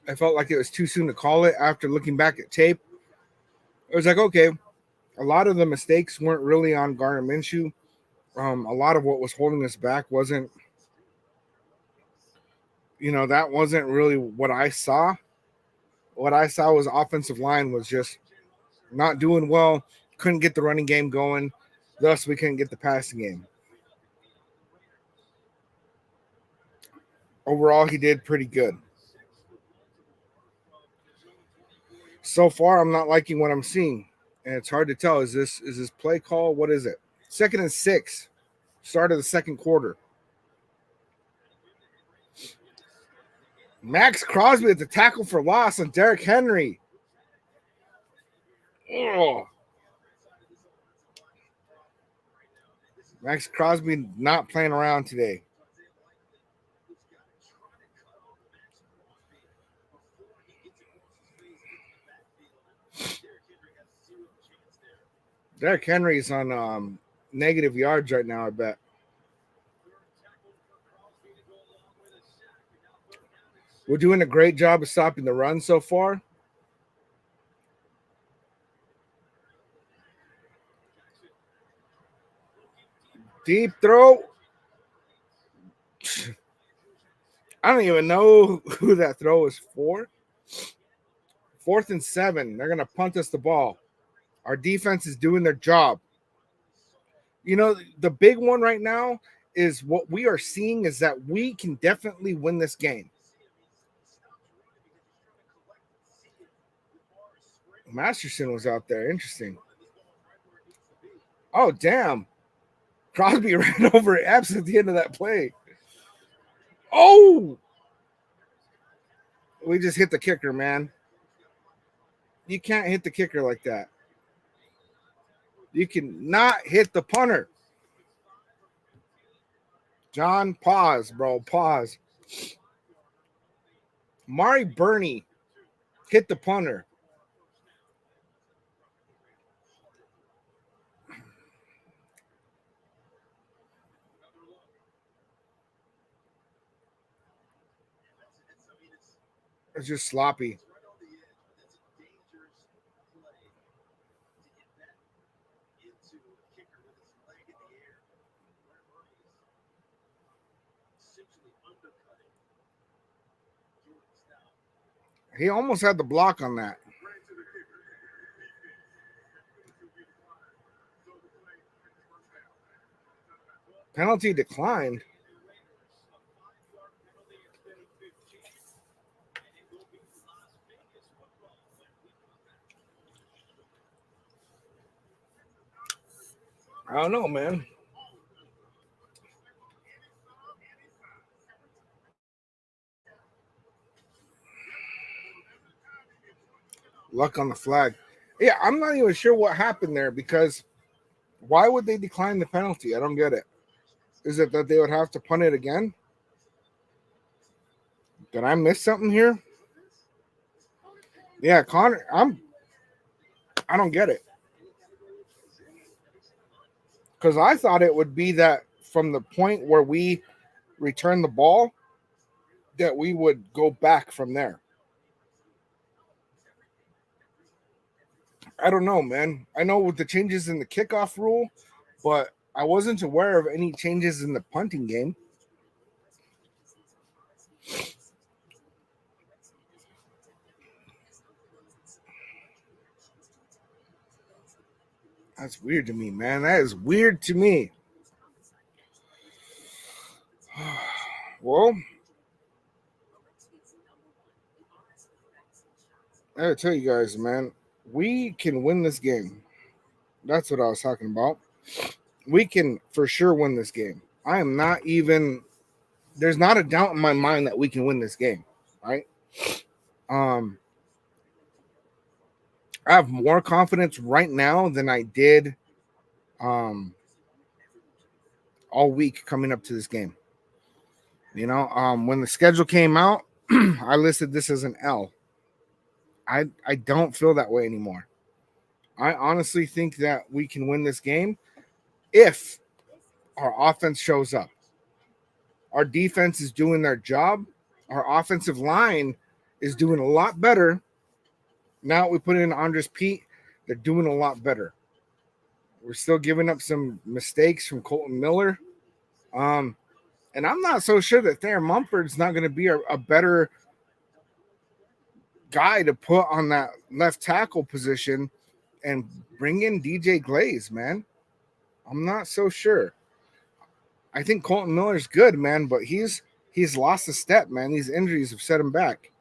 S1: I felt like it was too soon to call it. After looking back at tape, it was like, okay, a lot of the mistakes weren't really on Gardner Minshew. A lot of what was holding us back wasn't, that wasn't really what I saw. What I saw was offensive line was just not doing well, couldn't get the running game going, thus we couldn't get the passing game. Overall, he did pretty good. So far, I'm not liking what I'm seeing, and it's hard to tell. Is this play call? What is it? 2nd and 6, start of the second quarter. Max Crosby at the tackle for loss on Derrick Henry. Oh. Max Crosby not playing around today. Derrick Henry's on negative yards right now, I bet. We're doing a great job of stopping the run so far. Deep throw. I don't even know who that throw is for. 4th and 7. They're going to punt us the ball. Our defense is doing their job. The big one right now is what we are seeing is that we can definitely win this game. Masterson was out there. Interesting. Oh, damn. Crosby ran over Epps at the end of that play. Oh! We just hit the kicker, man. You can't hit the kicker like that. You cannot hit the punter. John, pause, bro. Pause. Mari Burney hit the punter. It's just sloppy. He almost had the block on that. Penalty declined. I don't know, man. Luck on the flag. Yeah, I'm not even sure what happened there because why would they decline the penalty? I don't get it. Is it that they would have to punt it again? Did I miss something here? Yeah, Connor, I don't get it. Because I thought it would be that from the point where we return the ball, that we would go back from there. I don't know, man. I know with the changes in the kickoff rule, but I wasn't aware of any changes in the punting game. That's weird to me, man. That is weird to me. Well, I gotta tell you guys, man, we can win this game. That's what I was talking about. We can for sure win this game. I am not even, there's not a doubt in my mind that we can win this game, right? I have more confidence right now than I did all week coming up to this game. When the schedule came out, I listed this as an L. I don't feel that way anymore. I honestly think that we can win this game if our offense shows up. Our defense is doing their job. Our offensive line is doing a lot better. Now we put in Andres Pete, they're doing a lot better. We're still giving up some mistakes from Colton Miller. And I'm not so sure that Thayer Mumford's not going to be a better guy to put on that left tackle position and bring in DJ Glaze, man. I'm not so sure. I think Colton Miller's good, man, but he's lost a step, man. These injuries have set him back.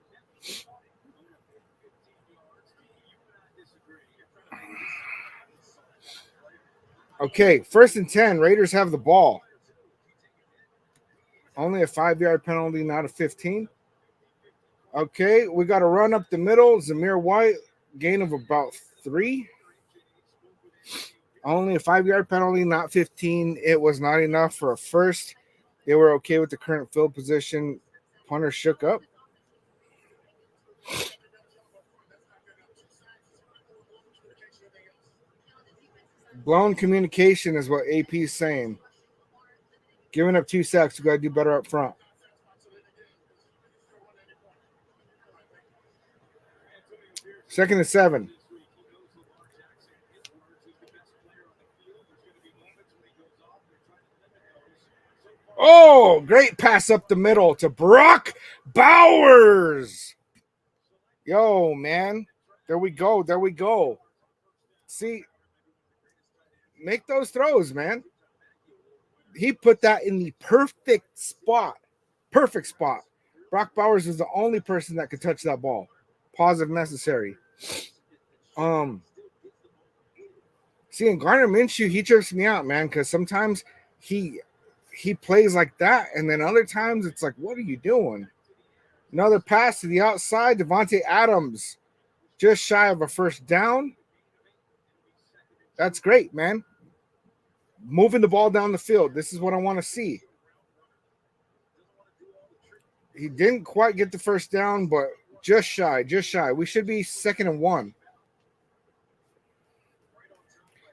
S1: Okay, 1st and 10. Raiders have the ball. Only a 5-yard penalty, not a 15. Okay, we got to run up the middle. Zamir White, gain of about 3. Only a 5-yard penalty, not 15. It was not enough for a first. They were okay with the current field position. Punter shook up. Blown communication is what AP is saying. Giving up 2 sacks, we got to do better up front. Second and 7. Oh, great pass up the middle to Brock Bowers. Yo, man. There we go. There we go. See, make those throws, man. He put that in the perfect spot. Perfect spot. Brock Bowers is the only person that could touch that ball. Pause if necessary. Seeing Gardner Minshew, he trips me out, man, because sometimes he plays like that, and then other times it's like, what are you doing? Another pass to the outside. Devontae Adams, just shy of a first down. That's great, man. Moving the ball down the field. This is what I want to see. He didn't quite get the first down, but just shy. We should be 2nd and 1.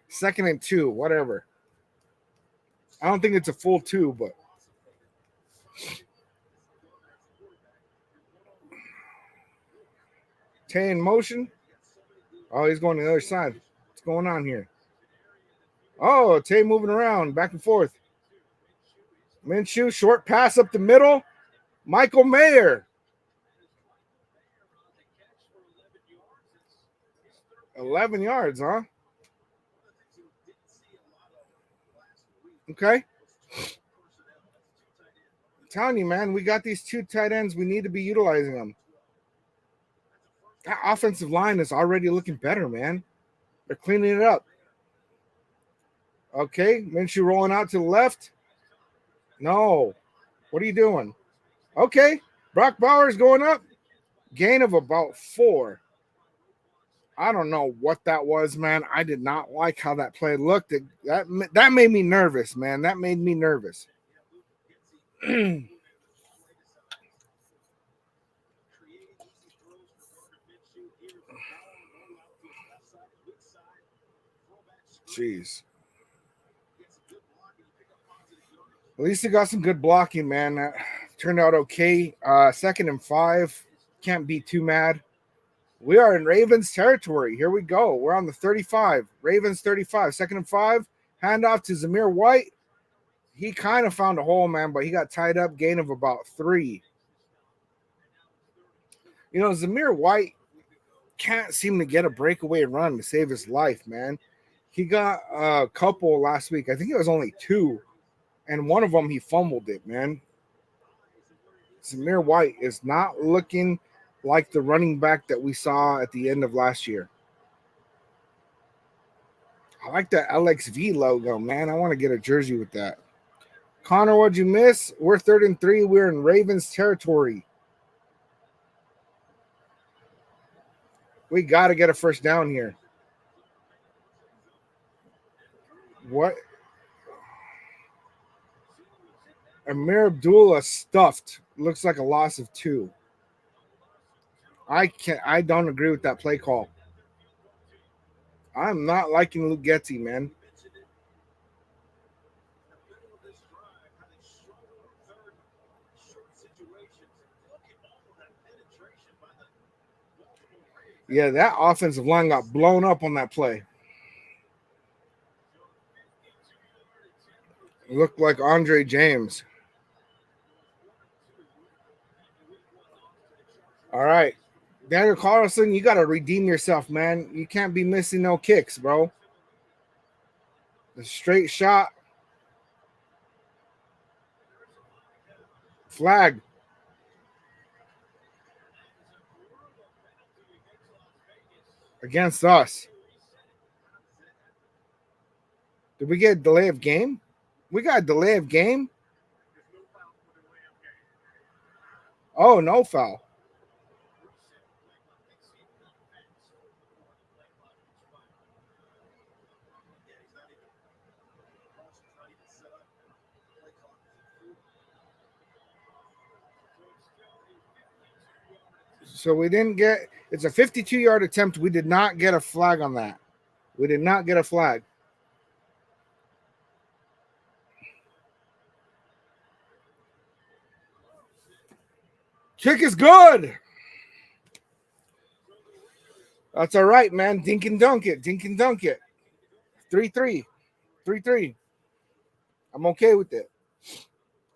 S1: 2nd and 2, whatever. I don't think it's a full 2, but Tay in motion. Oh, he's going to the other side. What's going on here? Oh, Tay moving around, back and forth. Minshew, short pass up the middle. Michael Mayer. 11 yards, huh? Okay. I'm telling you, man, we got these 2 tight ends. We need to be utilizing them. That offensive line is already looking better, man. They're cleaning it up. Okay, Minshew rolling out to the left. No. What are you doing? Okay, Brock Bowers going up. Gain of about 4. I don't know what that was, man. I did not like how that play looked. That made me nervous, man. That made me nervous. Jeez. At least he got some good blocking, man. That turned out okay. 2nd and 5. Can't be too mad. We are in Ravens territory. Here we go. We're on the 35. Ravens 35. 2nd and 5. Handoff to Zamir White. He kind of found a hole, man, but he got tied up. Gain of about 3. You know, Zamir White can't seem to get a breakaway run to save his life, man. He got a couple last week. I think it was only 2. And one of them, he fumbled it, man. Zamir White is not looking like the running back that we saw at the end of last year. I like that LXV logo, man. I want to get a jersey with that. Connor, what'd you miss? We're 3rd and 3. We're in Ravens territory. We got to get a first down here. What? Amir Abdullah stuffed. Looks like a loss of 2. I don't agree with that play call. I'm not liking Luke Getsy, man. Yeah, that offensive line got blown up on that play. Looked like Andre James. All right. Daniel Carlson, you got to redeem yourself, man. You can't be missing no kicks, bro. The straight shot. Flag. Against us. Did we get a delay of game? We got a delay of game? Oh, no foul. So we didn't get, it's a 52-yard attempt. We did not get a flag on that. We did not get a flag. Kick is good. That's all right, man. Dink and dunk it. Dink and dunk it. 3-3. 3-3. I'm okay with it.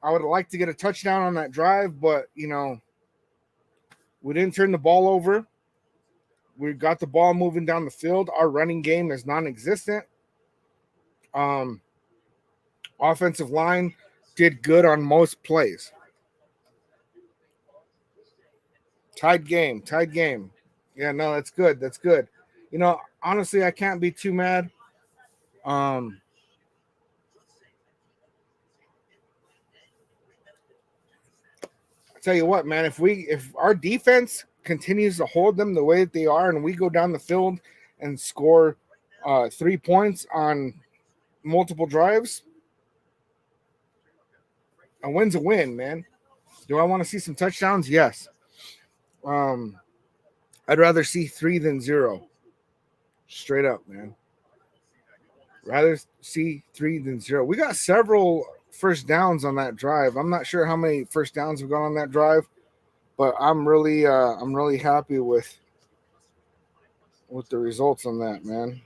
S1: I would have liked to get a touchdown on that drive, but, you know, we didn't turn the ball over. We got the ball moving down the field. Our running game is non-existent. Offensive line did good on most plays. Tied game. Yeah, no, that's good. That's good. You know, honestly, I can't be too mad. I tell you what, man, if our defense continues to hold them the way that they are, and we go down the field and score 3 points on multiple drives, a win's a win, man. Do I want to see some touchdowns? Yes. I'd rather see 3 than 0. Straight up, man. Rather see 3 than 0. We got several first downs on that drive. I'm not sure how many first downs we've got on that drive, but I'm really happy with the results on that, man.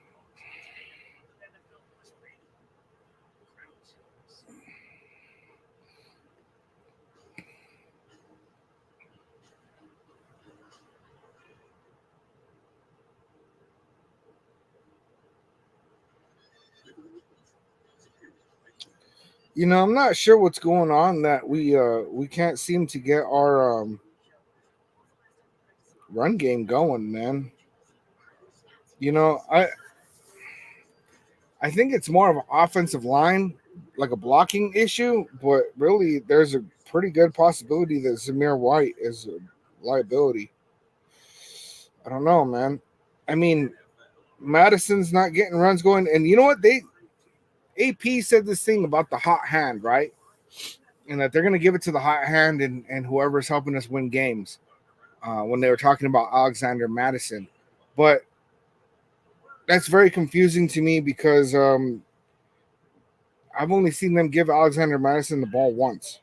S1: You know, I'm not sure what's going on that we can't seem to get our run game going, man. You know, I think it's more of an offensive line, like a blocking issue, but really there's a pretty good possibility that Zamir White is a liability. I don't know, man. I mean, Madison's not getting runs going, and you know what? AP said this thing about the hot hand, right? And that they're going to give it to the hot hand and whoever's helping us win games. When they were talking about Alexander Madison, but that's very confusing to me because I've only seen them give Alexander Madison the ball once.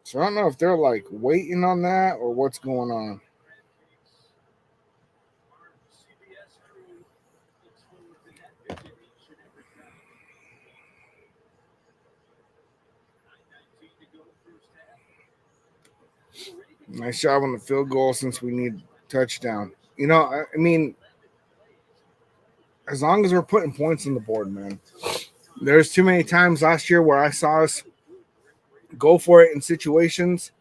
S1: So I don't know if they're like waiting on that or what's going on. Nice job on the field goal since we need touchdown. You know, I mean, as long as we're putting points on the board, man. There's too many times last year where I saw us go for it in situations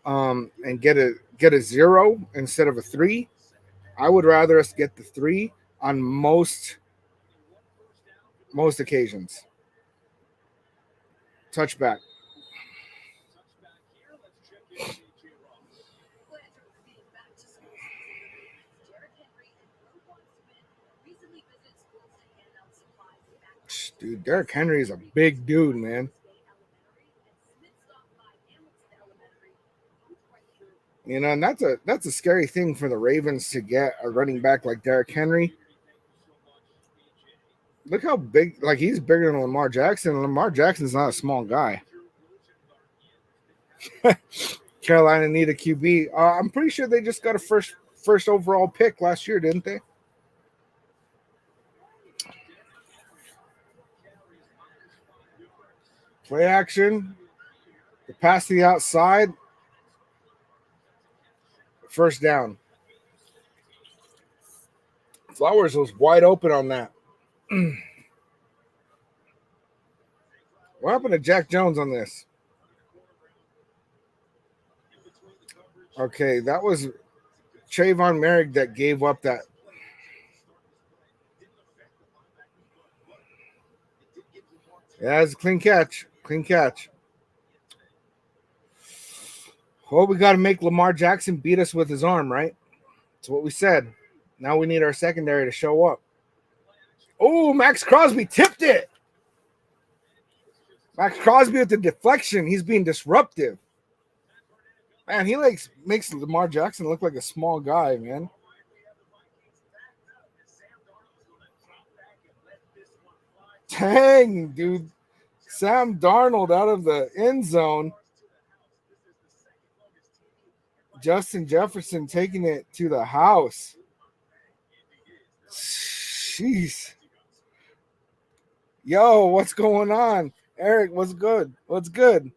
S1: and get a 0 instead of a 3. I would rather us get the 3 on most occasions. Touchback. Dude, Derrick Henry is a big dude, man. You know, and that's a scary thing for the Ravens to get a running back like Derrick Henry. Look how big, like he's bigger than Lamar Jackson. Lamar Jackson's not a small guy. Carolina need a QB. I'm pretty sure they just got a first overall pick last year, didn't they? Play action. The pass to the outside. First down. Flowers was wide open on that. What happened to Jack Jones on this? Okay, that was Trayvon Merrick that gave up that. Yeah, it's a clean catch. Clean catch. Well, we got to make Lamar Jackson beat us with his arm, right? That's what we said. Now we need our secondary to show up. Oh, Max Crosby tipped it. Max Crosby with the deflection. He's being disruptive. Man, he makes Lamar Jackson look like a small guy, man. Dang, dude. Sam Darnold out of the end zone. Justin Jefferson taking it to the house. Jeez. Yo, what's going on? Eric, what's good? What's good?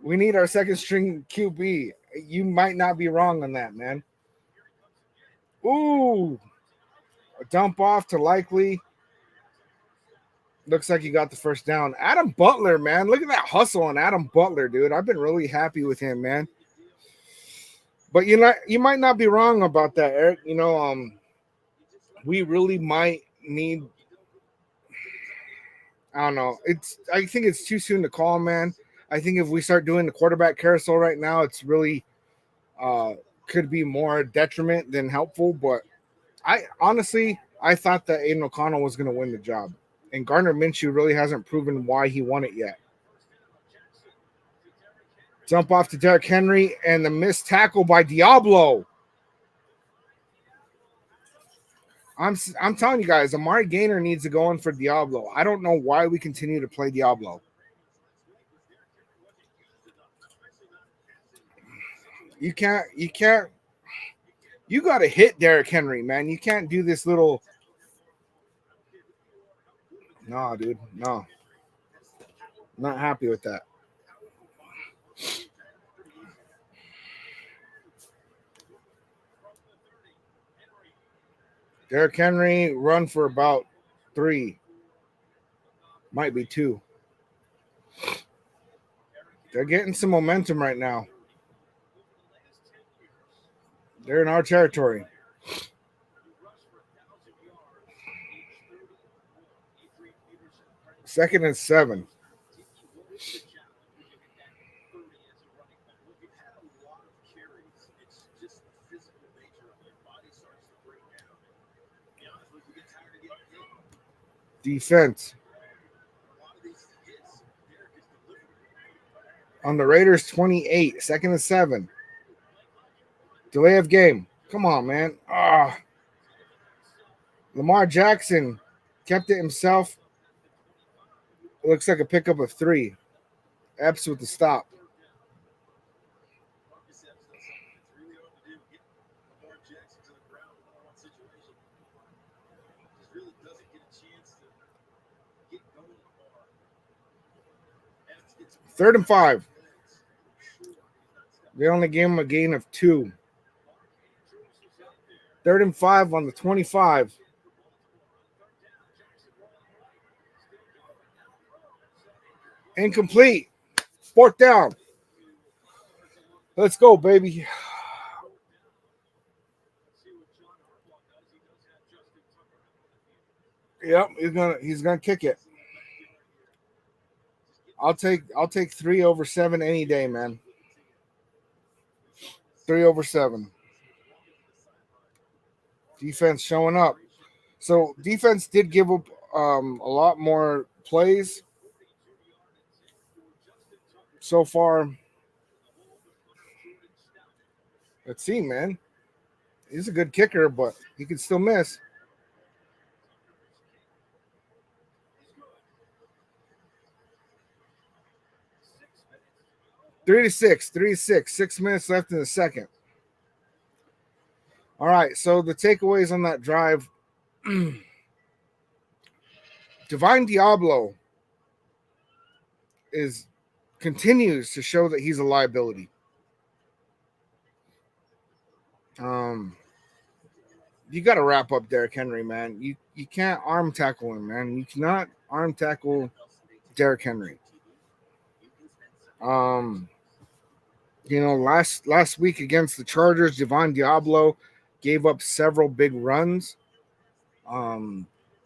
S1: We need our second string QB. You might not be wrong on that, man. Ooh. A dump off to Likely. Looks like he got the first down. Adam Butler, man. Look at that hustle on Adam Butler, dude. I've been really happy with him, man. But you might not be wrong about that, Eric. We really might need. I don't know. I think it's too soon to call, man. I think if we start doing the quarterback carousel right now, it's really could be more detriment than helpful. But I thought that Aiden O'Connell was going to win the job. And Gardner Minshew really hasn't proven why he won it yet. Jump off to Derrick Henry and the missed tackle by Diablo. I'm telling you guys, Amari Gaynor needs to go in for Diablo. I don't know why we continue to play Diablo. You got to hit Derrick Henry, man. You can't do this little. No, dude, no. Not happy with that. Derrick Henry run for about 3. Might be 2. They're getting some momentum right now. They're in our territory. Second and 7. Defense. On the Raiders, 28. Second and 7. Delay of game. Come on, man. Lamar Jackson kept it himself. It looks like a pickup of 3. Epps with the stop. Third and 5. They only gave him a gain of 2. 3rd and 5 on the 25. Incomplete. 4th down. Let's go, baby. Yep, he's gonna kick it. I'll take 3 over 7 any day, man. 3 over 7. Defense showing up. So defense did give up a lot more plays so far. Let's see, man. He's a good kicker, but he can still miss. Three to six. 6 minutes left in the second. All right, so the takeaways on that drive. Divine Diablo continues to show that he's a liability. You got to wrap up Derrick Henry, man. You can't arm tackle him, man. You cannot arm tackle Derrick Henry. Last week against the Chargers, Javon Diablo gave up several big runs. And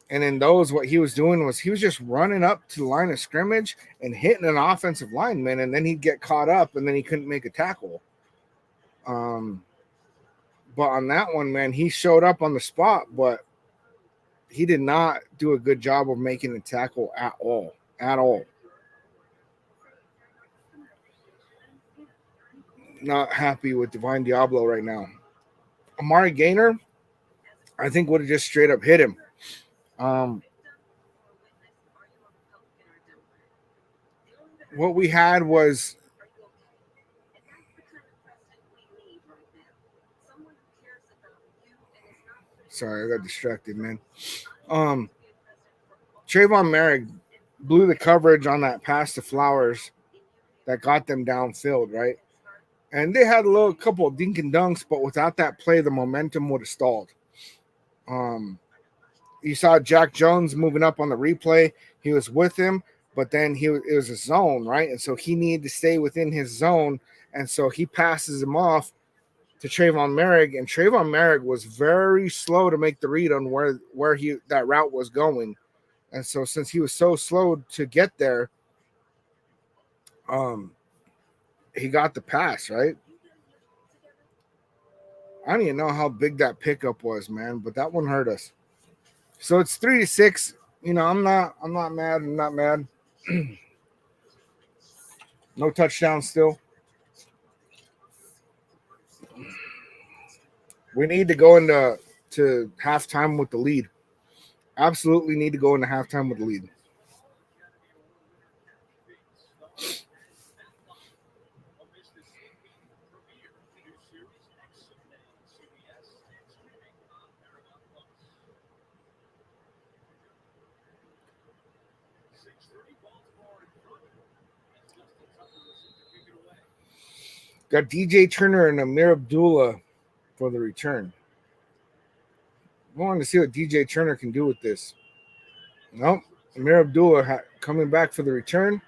S1: in those, what he was doing was he was just running up to the line of scrimmage and hitting an offensive lineman, and then he'd get caught up, and then he couldn't make a tackle. But on that one, man, he showed up on the spot, but he did not do a good job of making a tackle at all. At all. Not happy with Divine Diablo right now. Amari Gaynor, I think, would have just straight up hit him. What we had was sorry, I got distracted, man. Trayvon Merrick blew the coverage on that pass to Flowers that got them downfield, right? And they had a couple of dink and dunks, but without that play, the momentum would have stalled. You saw Jack Jones moving up on the replay. He was with him, but then it was a zone, right? And so he needed to stay within his zone, and so he passes him off to Trayvon Merrick, and Trayvon Merrick was very slow to make the read on where that route was going. And so since he was so slow to get there, he got the pass, right? I don't even know how big that pickup was, man, but that one hurt us. So it's 3-6. You know, I'm not mad. I'm not mad. No touchdown still. We need to go into halftime with the lead. Absolutely need to go into halftime with the lead. Got DJ Turner and Amir Abdullah for the return. I wanted to see what DJ Turner can do with this. Nope. Amir Abdullah coming back for the return.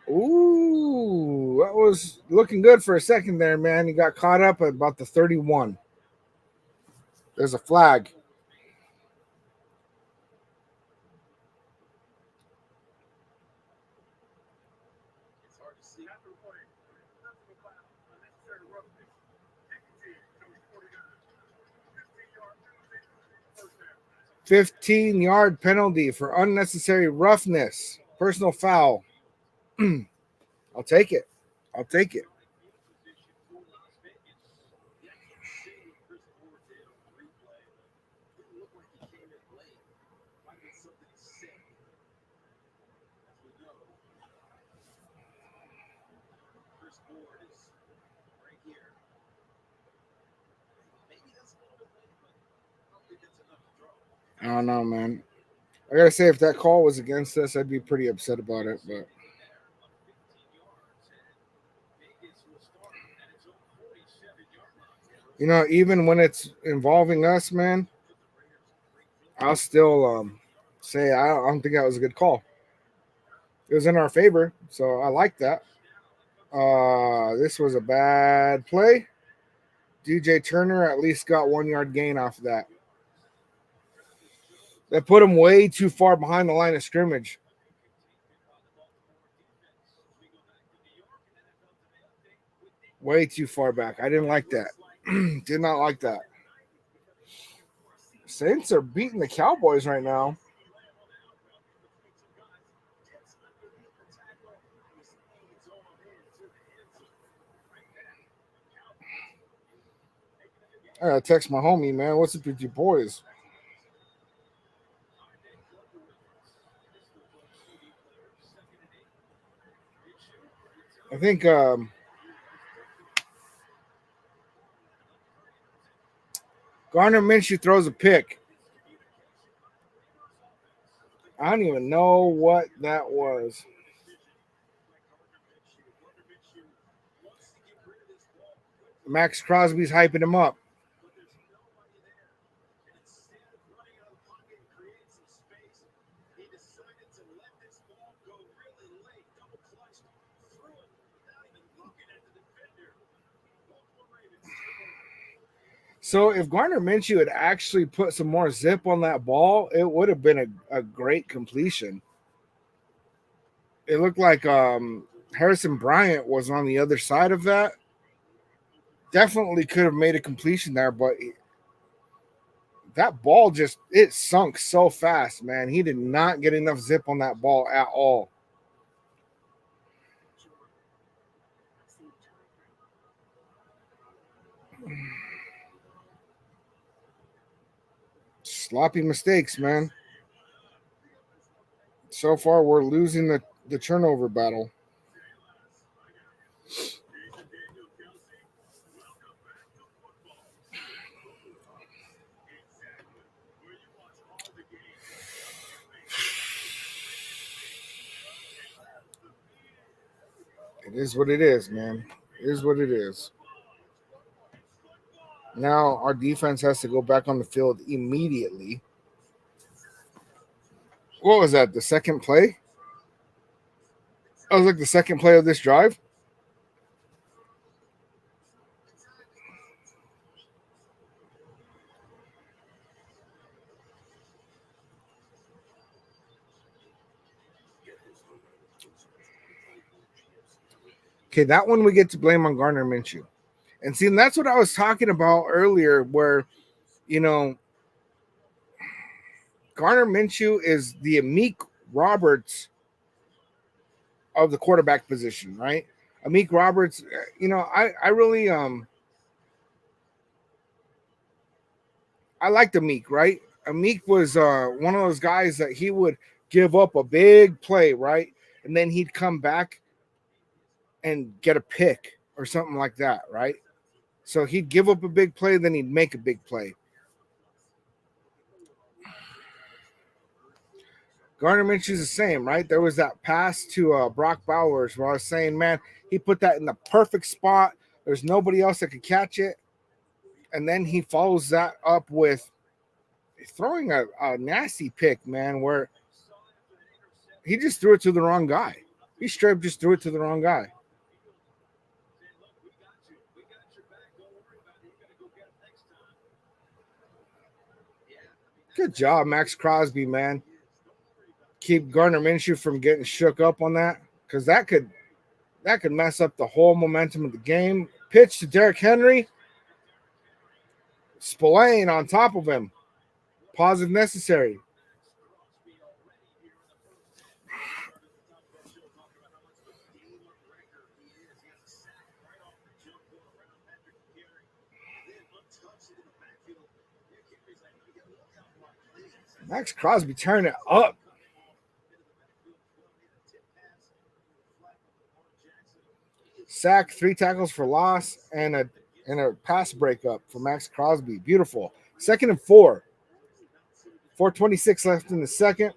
S1: Ooh, that was looking good for a second there, man. He got caught up at about the 31. There's a flag. $15-yard penalty for unnecessary roughness. Personal foul. I'll take it. I'll take it. I don't know, man. I gotta say, if that call was against us, I'd be pretty upset about it. But you know, even when it's involving us, man, I'll still say I don't think that was a good call. It was in our favor, so I like that. This was a bad play. DJ Turner at least got 1 yard gain off of that. That put him way too far behind the line of scrimmage. Way too far back. I didn't like that. Did not like that. Saints are beating the Cowboys right now. I gotta text my homie, man. What's up with you boys? I think Garner Minshew throws a pick. I don't even know what that was. Max Crosby's hyping him up. So if Gardner Minshew had actually put some more zip on that ball, it would have been a great completion. It looked like Harrison Bryant was on the other side of that. Definitely could have made a completion there, but that ball just it sunk so fast, man. He did not get enough zip on that ball at all. Sloppy mistakes, man. So far, we're losing the turnover battle. It is what it is, man. It is what it is. Now our defense has to go back on the field immediately. What was that? The second play? That was like the second play of this drive. Okay, that one we get to blame on Gardner Minshew. And see, and that's what I was talking about earlier, where, you know, Gardner Minshew is the Amik Roberts of the quarterback position, right? Amik Roberts, I really I liked Amik, right? Amik was one of those guys that he would give up a big play, right? And then he'd come back and get a pick or something like that, right? So he'd give up a big play, then he'd make a big play. Gardner Minshew's the same, right? There was that pass to Brock Bowers where I was saying, man, he put that in the perfect spot. There's nobody else that could catch it. And then he follows that up with throwing a nasty pick, man, where he just threw it to the wrong guy. He straight up just threw it to the wrong guy. Good job, Max Crosby, man. Keep Gardner Minshew from getting shook up on that, because that could mess up the whole momentum of the game. Pitch to Derrick Henry. Spillane on top of him. Pause if necessary. Max Crosby turning it up. Sack, 3 tackles for loss, and a pass breakup for Max Crosby. Beautiful. 2nd and 4. 4:26 left in the second.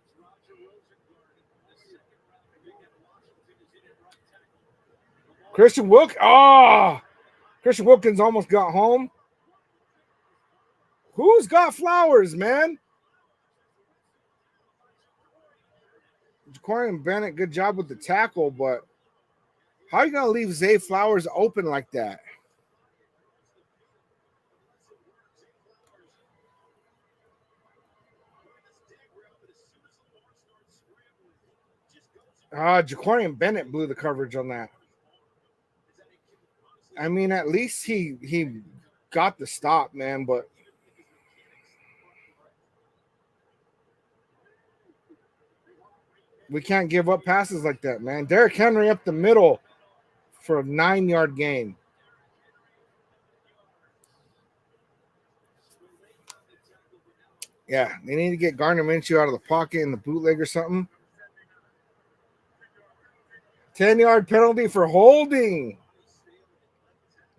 S1: Christian Wilkins almost got home. Who's got Flowers, man? Jaquarian Bennett, good job with the tackle, but how are you going to leave Zay Flowers open like that? Jaquarian Bennett blew the coverage on that. I mean, at least he got the stop, man, but we can't give up passes like that, man. Derrick Henry up the middle for a 9-yard gain. Yeah, they need to get Gardner Minshew out of the pocket in the bootleg or something. 10-yard penalty for holding.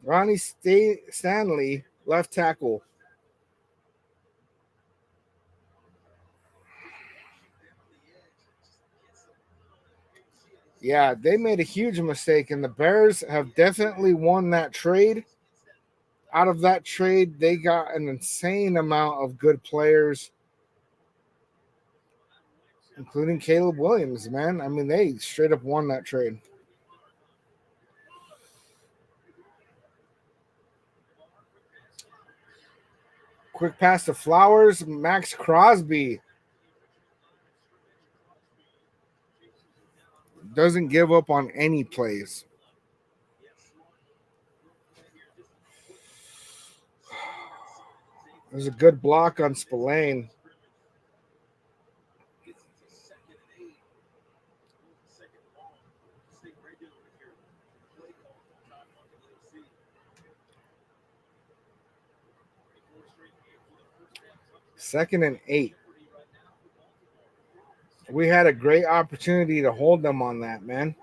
S1: Ronnie Stanley, left tackle. Yeah, they made a huge mistake, and the Bears have definitely won that trade. Out of that trade, they got an insane amount of good players, including Caleb Williams, man. I mean, they straight up won that trade. Quick pass to Flowers, Max Crosby doesn't give up on any plays. There's a good block on Spillane. Second and 8. We had a great opportunity to hold them on that, man.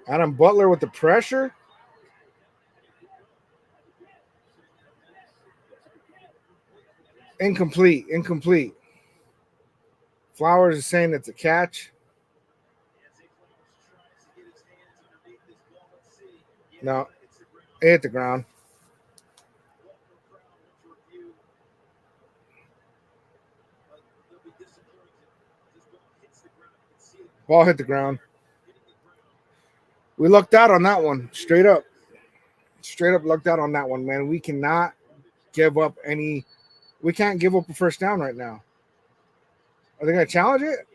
S1: Adam Butler with the pressure. Incomplete. Incomplete. Flowers is saying it's a catch. No, it hit the ground. Ball hit the ground. We lucked out on that one. Straight up. Straight up lucked out on that one, man. We cannot give up any. We can't give up a first down right now. Are they going to challenge it?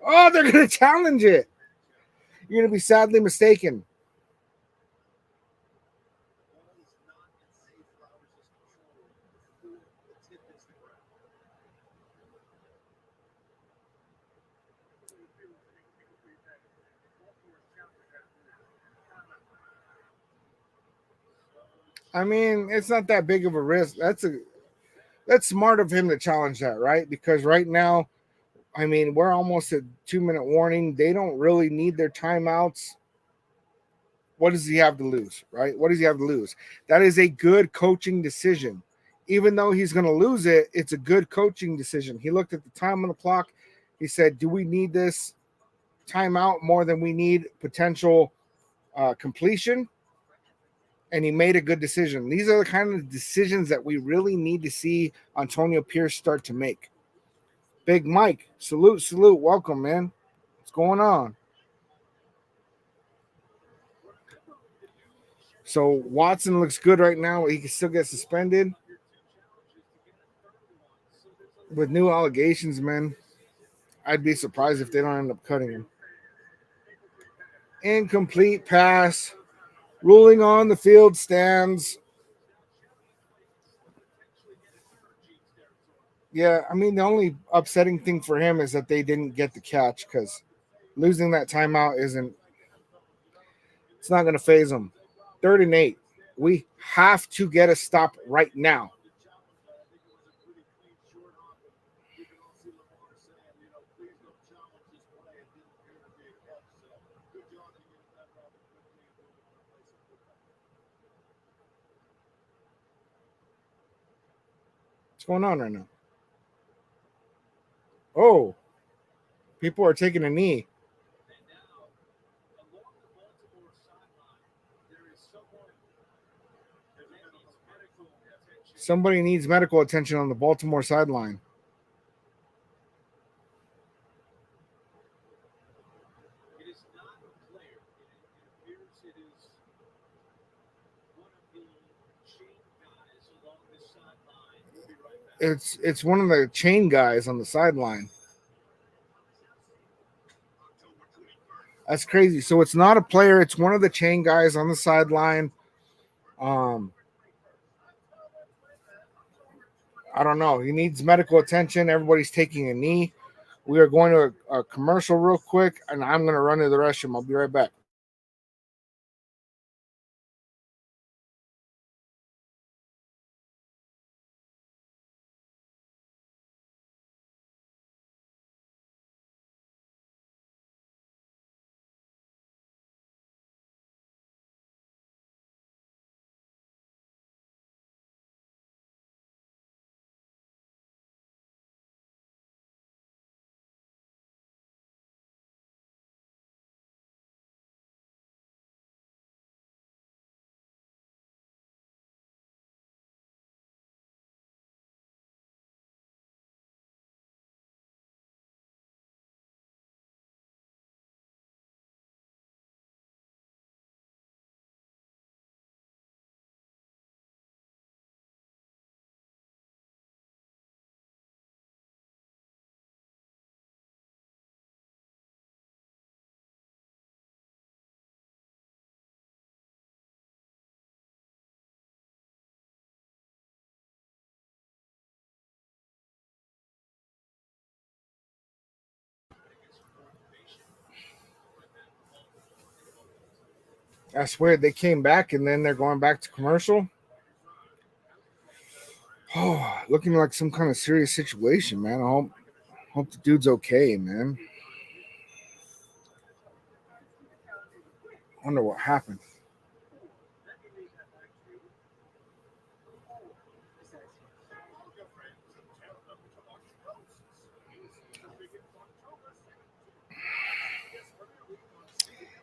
S1: Oh, they're going to challenge it. You're going to be sadly mistaken. I mean, it's not that big of a risk. That's smart of him to challenge that, right? Because right now, I mean, we're almost at 2 minute warning. They don't really need their timeouts. What does he have to lose, right? What does he have to lose? That is a good coaching decision. Even though he's going to lose it, it's a good coaching decision. He looked at the time on the clock. He said, do we need this timeout more than we need potential completion? And he made a good decision. These are the kind of decisions that we really need to see Antonio Pierce start to make. Big Mike, salute, salute. Welcome, man. What's going on? So Watson looks good right now. He can still get suspended with new allegations, man. I'd be surprised if they don't end up cutting him. Incomplete pass. Ruling on the field stands. Yeah, I mean, the only upsetting thing for him is that they didn't get the catch because losing that timeout isn't, it's not going to phase them. 3rd and 8. We have to get a stop right now. What's going on right now? Oh, people are taking a knee. Somebody needs medical attention on the Baltimore sideline. It's one of the chain guys on the sideline. That's crazy. So it's not a player, it's one of the chain guys on the sideline. Um, I don't know. He needs medical attention. Everybody's taking a knee. We are going to a commercial real quick, and I'm going to run to the restroom. I'll be right back. That's weird. They came back and then they're going back to commercial. Oh, looking like some kind of serious situation, man. I hope the dude's okay, man. I wonder what happened.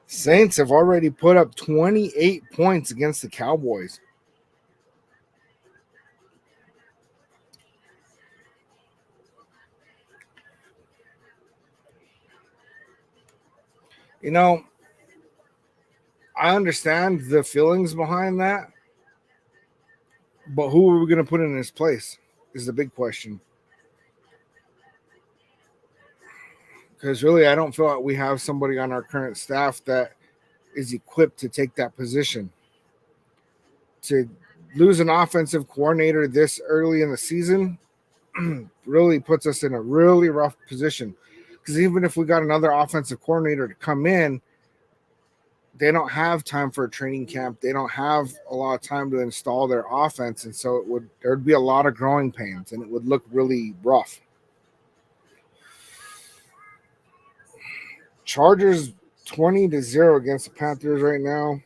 S1: Saints have already put up 28 points against the Cowboys. You know, I understand the feelings behind that, but who are we going to put in his place is the big question. Because really, I don't feel like we have somebody on our current staff that is equipped to take that position. To lose an offensive coordinator this early in the season really puts us in a really rough position. Because even if we got another offensive coordinator to come in, they don't have time for a training camp. They don't have a lot of time to install their offense, and so there'd be a lot of growing pains, and it would look really rough. Chargers 20-0 against the Panthers right now.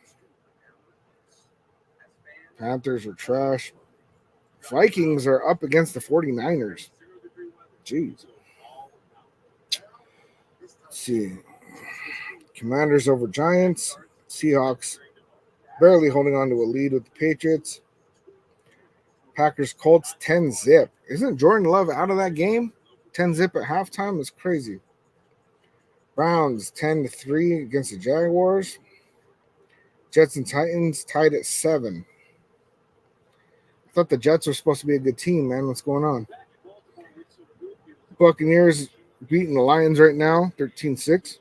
S1: Panthers are trash. Vikings are up against the 49ers. Jeez. Let's see. Commanders over Giants. Seahawks barely holding on to a lead with the Patriots. Packers Colts 10-0. Isn't Jordan Love out of that game? 10-0 at halftime is crazy. Browns 10-3 against the Jaguars. Jets and Titans tied at 7. I thought the Jets were supposed to be a good team, man. What's going on? Buccaneers beating the Lions right now, 13-6.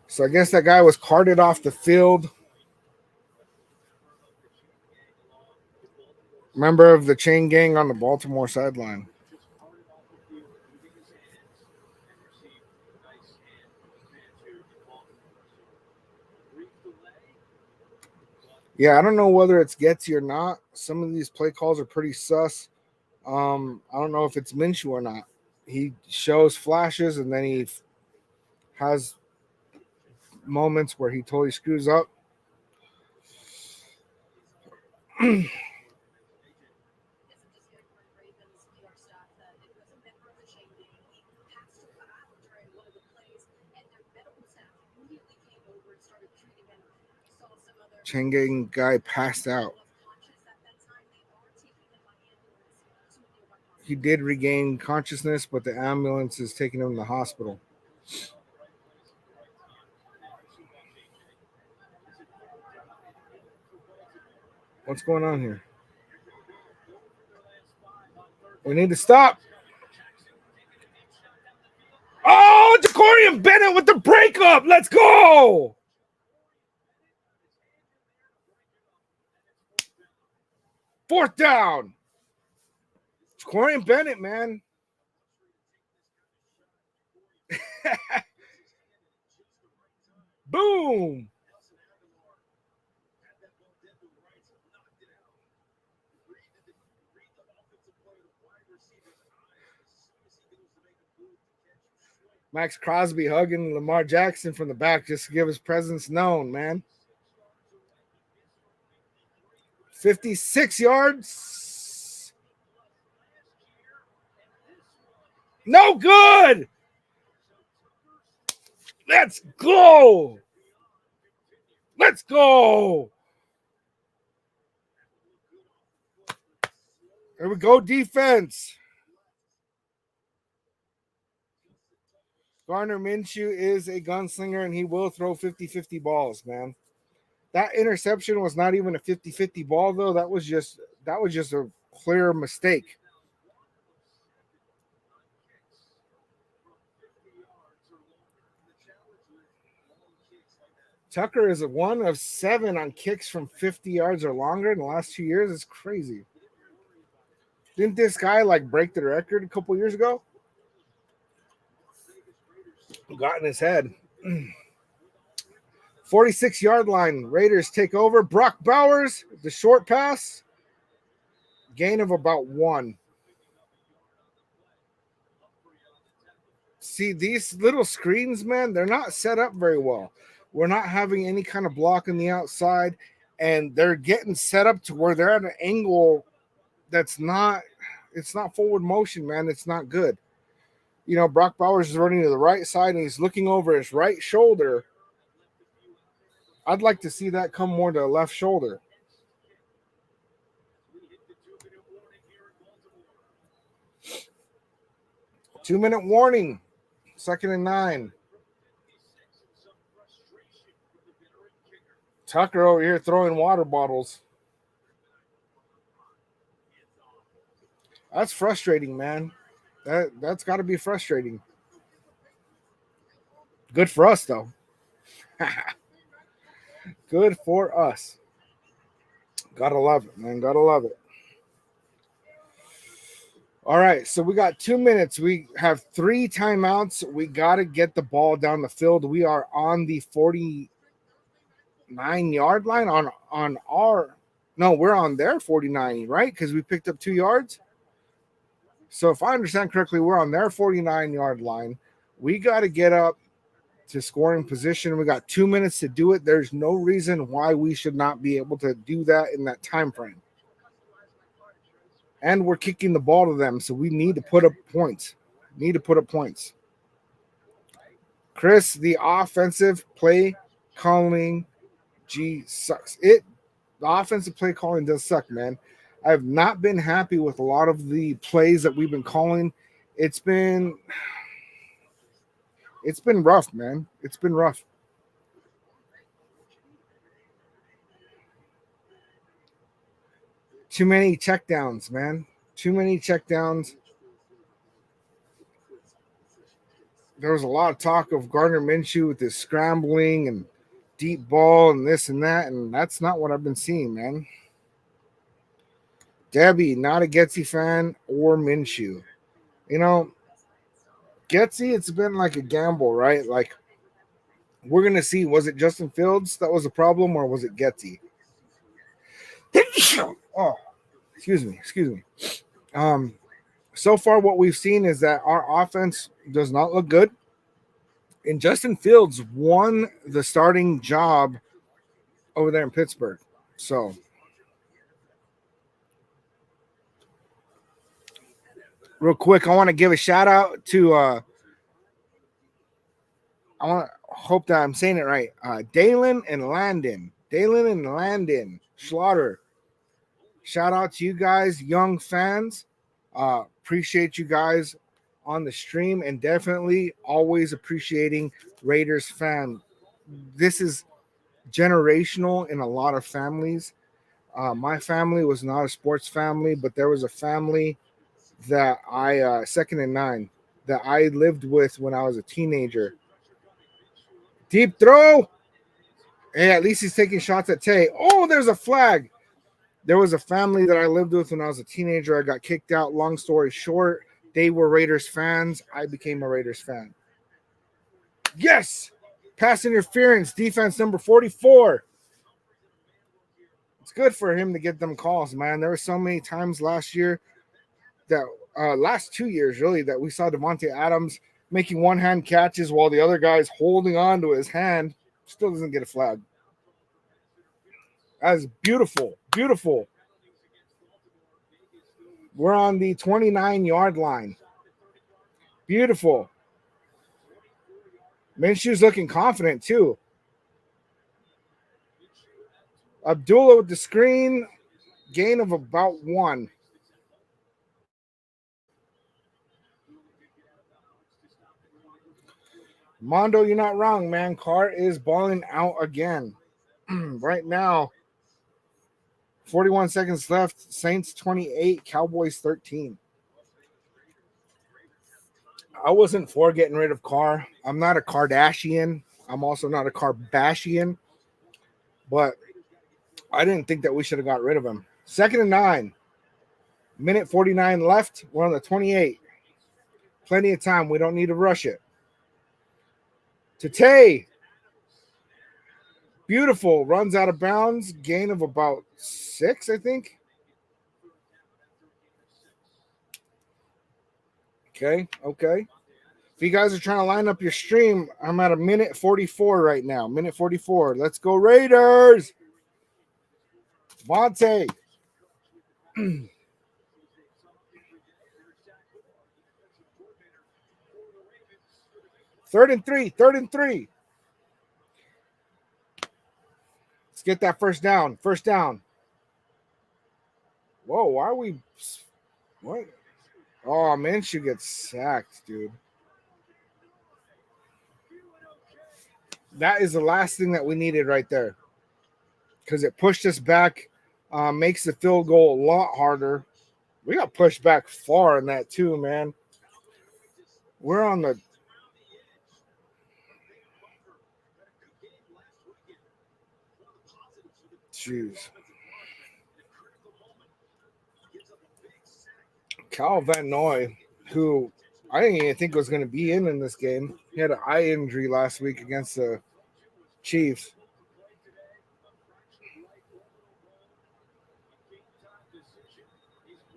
S1: So I guess that guy was carted off the field. Member of the chain gang on the Baltimore sideline. Yeah, I don't know whether it's Getsy or not. Some of these play calls are pretty sus. I don't know if it's Minshew or not. He shows flashes and then he has moments where he totally screws up. Changing guy passed out. He did regain consciousness, but the ambulance is taking him to the hospital. What's going on here? We need to stop. Oh, Jacorian Bennett with the breakup. Let's go. Fourth down. Jacorian Bennett, man. Boom. Max Crosby hugging Lamar Jackson from the back just to give his presence known, man. 56 yards. No good. Let's go. Let's go. Here we go, defense. Gardner Minshew is a gunslinger, and he will throw 50-50 balls, man. That interception was not even a 50-50 ball, though. That was just a clear mistake. Tucker is one of 7 on kicks from 50 yards or longer in the last 2 years. It's crazy. Didn't this guy break the record a couple years ago? got in his head. 46-yard line. Raiders take over. Brock Bowers, the short pass. Gain of about 1. See, these little screens, man, they're not set up very well. We're not having any kind of block on the outside, and they're getting set up to where they're at an angle that's not, it's not forward motion, man. It's not good. You know, Brock Bowers is running to the right side, and he's looking over his right shoulder. I'd like to see that come more to the left shoulder. Two-minute warning. 2nd and 9. Tucker over here throwing water bottles. That's frustrating, man. That's got to be frustrating. Good for us, though. Good for us. Gotta love it, man. Gotta love it. All right, so we got 2 minutes. We have 3 timeouts. We got to get the ball down the field. We are on the 49-yard line on our – no, we're on their 49, right? Because we picked up 2 yards. So if I understand correctly, we're on their 49-yard line. We got to get up to scoring position. We got 2 minutes to do it. There's no reason why we should not be able to do that in that time frame. And we're kicking the ball to them, so we need to put up points. Chris, the offensive play calling sucks. The offensive play calling does suck, man. I have not been happy with a lot of the plays that we've been calling. It's been rough, man. It's been rough. Too many checkdowns, man. Too many checkdowns. There was a lot of talk of Gardner Minshew with his scrambling and deep ball and this and that, and that's not what I've been seeing, man. Debbie, not a Getsy fan or Minshew. You know, Getsy, it's been like a gamble, right? Like, we're going to see, was it Justin Fields that was the problem, or was it Getsy? Oh, excuse me. So far what we've seen is that our offense does not look good. And Justin Fields won the starting job over there in Pittsburgh. So real quick, I want to give a shout out to I want to hope that I'm saying it right. Dalen and Landon Slaughter. Shout out to you guys, young fans. Appreciate you guys on the stream, and definitely always appreciating Raiders fan. This is generational in a lot of families. My family was not a sports family, but there was a family that I 2nd and 9 that I lived with when I was a teenager. Deep throw. Hey, at least he's taking shots at Tay. Oh, there's a flag. There was a family that I lived with when I was a teenager. I got kicked out. Long story short, they were Raiders fans. I became a Raiders fan. Yes! Pass interference, defense number 44. It's good for him to get them calls, man. There were so many times last year that last 2 years, really, that we saw Devontae Adams making one-hand catches while the other guy's holding on to his hand. Still doesn't get a flag. That is beautiful. Beautiful. We're on the 29-yard line. Beautiful. Minshew's looking confident, too. Abdullah with the screen. Gain of about 1. Mondo, you're not wrong, man. Carr is balling out again. Right now, 41 seconds left. Saints 28, Cowboys 13. I wasn't for getting rid of Carr. I'm not a Kardashian. I'm also not a Kardashian. But I didn't think that we should have got rid of him. 2nd and 9. Minute 49 left. We're on the 28. Plenty of time. We don't need to rush it. Tay. Beautiful. Runs out of bounds. Gain of about 6, I think. Okay. If you guys are trying to line up your stream, I'm at a minute 44 right now. Minute 44. Let's go, Raiders. Monte. Third and three. Let's get that first down. Whoa, why are we... What? Oh, Minshew gets sacked, dude. That is the last thing that we needed right there. Because it pushed us back, makes the field goal a lot harder. We got pushed back far in that too, man. We're on the... Jeez. Cal Van Noy, who I didn't even think was going to be in this game. He had an eye injury last week against the Chiefs.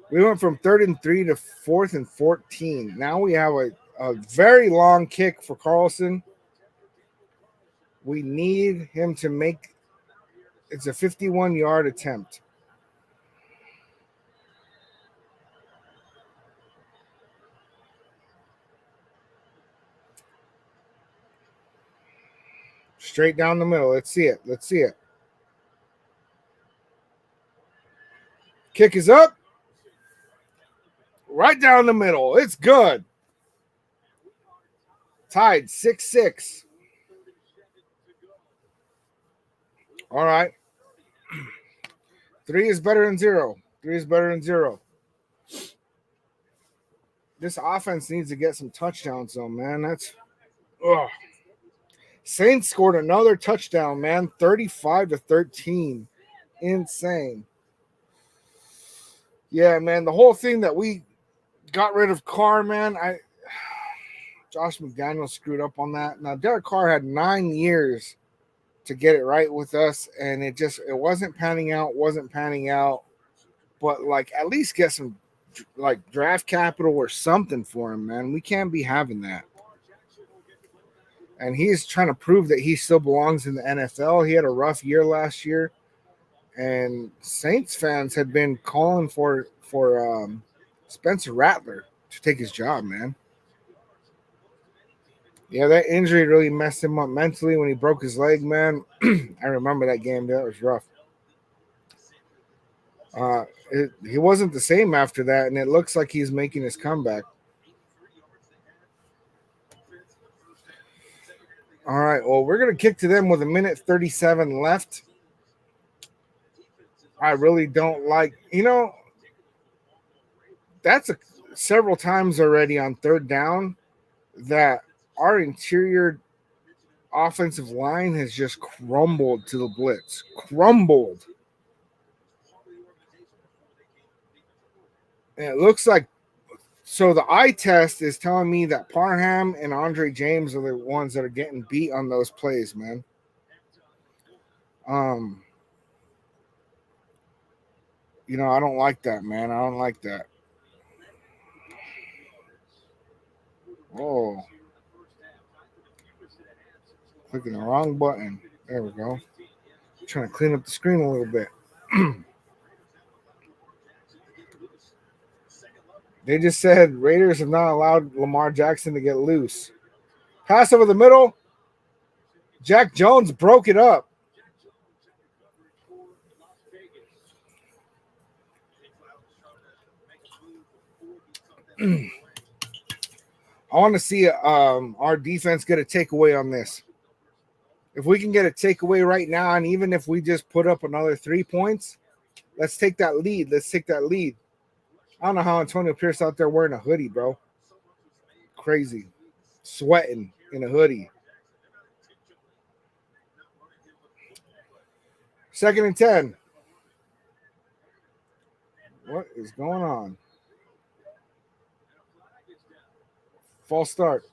S1: We went from 3rd and 3 to 4th and 14. Now we have a very long kick for Carlson. We need him to make... It's a 51-yard attempt. Straight down the middle. Let's see it. Kick is up. Right down the middle. It's good. Tied 6-6. All right. 3 is better than 0. This offense needs to get some touchdowns, though, man. That's... Ugh. Saints scored another touchdown, man. 35-13. Insane. Yeah, man. The whole thing that we got rid of Carr, man. Josh McDaniels screwed up on that. Now, Derek Carr had 9 years to get it right with us, and it wasn't panning out. But like, at least get some like draft capital or something for him, man. We can't be having that. And he's trying to prove that he still belongs in the NFL. He had a rough year last year, and Saints fans had been calling for Spencer Rattler to take his job, man. Yeah, that injury really messed him up mentally when he broke his leg, man. I remember that game. That was rough. He wasn't the same after that, and it looks like he's making his comeback. All right, well, we're going to kick to them with a minute 37 left. I really don't like, that's several times already on 3rd down that our interior offensive line has just crumbled to the blitz. Crumbled. And it looks like, so the eye test is telling me that Parham and Andre James are the ones that are getting beat on those plays, man. I don't like that, man. I don't like that. Oh. Clicking the wrong button. There we go. Trying to clean up the screen a little bit. They just said Raiders have not allowed Lamar Jackson to get loose. Pass over the middle. Jack Jones broke it up. I want to see our defense get a takeaway on this. If we can get a takeaway right now, and even if we just put up another 3 points, let's take that lead. I don't know how Antonio Pierce out there wearing a hoodie, bro. Crazy. Sweating in a hoodie. 2nd and 10. What is going on? False start.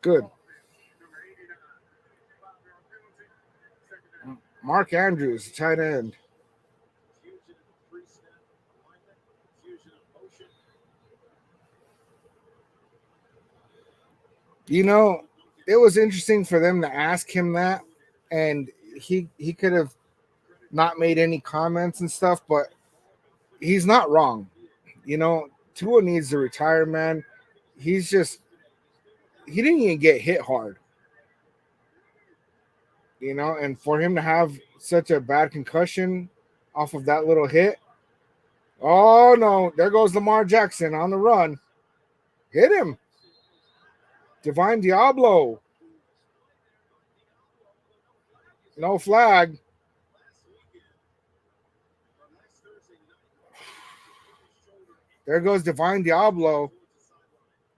S1: Good. Mark Andrews, tight end. You know, it was interesting for them to ask him that, and he could have not made any comments and stuff, but he's not wrong. You know, Tua needs to retire, man. He's just he didn't even get hit hard, you know, and for him to have such a bad concussion off of that little hit. Oh no, there goes Lamar Jackson on the run. Hit him. Divine Diablo. No flag. There goes Divine Diablo.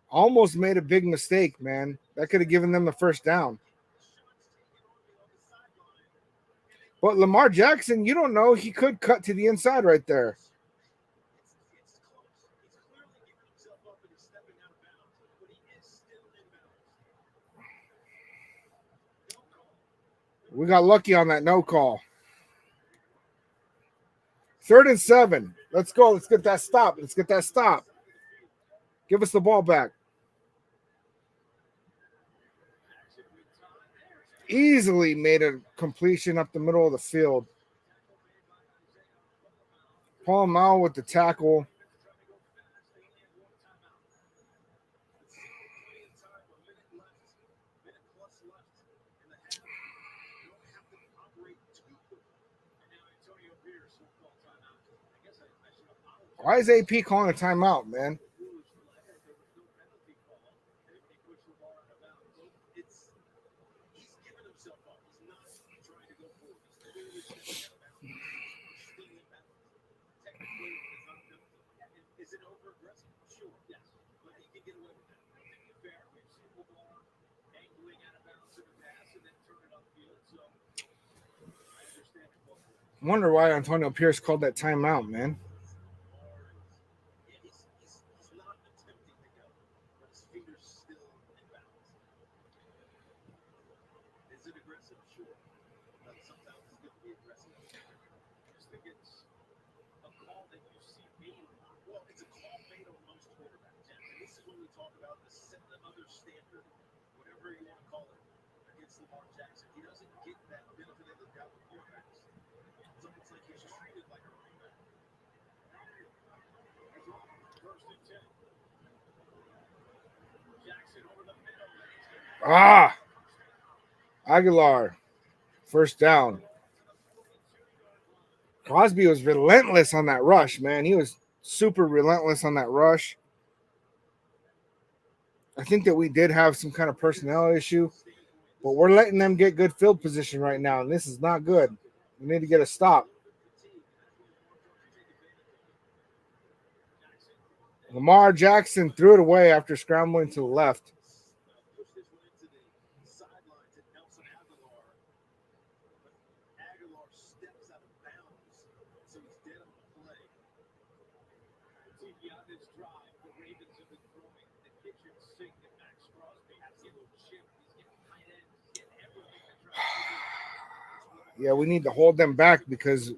S1: Almost made a big mistake, man. That could have given them the first down. But Lamar Jackson, you don't know. He could cut to the inside right there. We got lucky on that no call. 3rd and 7. Let's go. Let's get that stop. Let's get that stop. Give us the ball back. Easily made a completion up the middle of the field. Paul Mao with the tackle. Why is AP calling a timeout, man? Wonder why Antonio Pierce called that timeout, man. Aguilar. First down. Crosby was relentless on that rush, man. He was super relentless on that rush. I think that we did have some kind of personnel issue, but we're letting them get good field position right now, and this is not good. We need to get a stop. Lamar Jackson threw it away after scrambling to the left. Yeah, we need to hold them back because,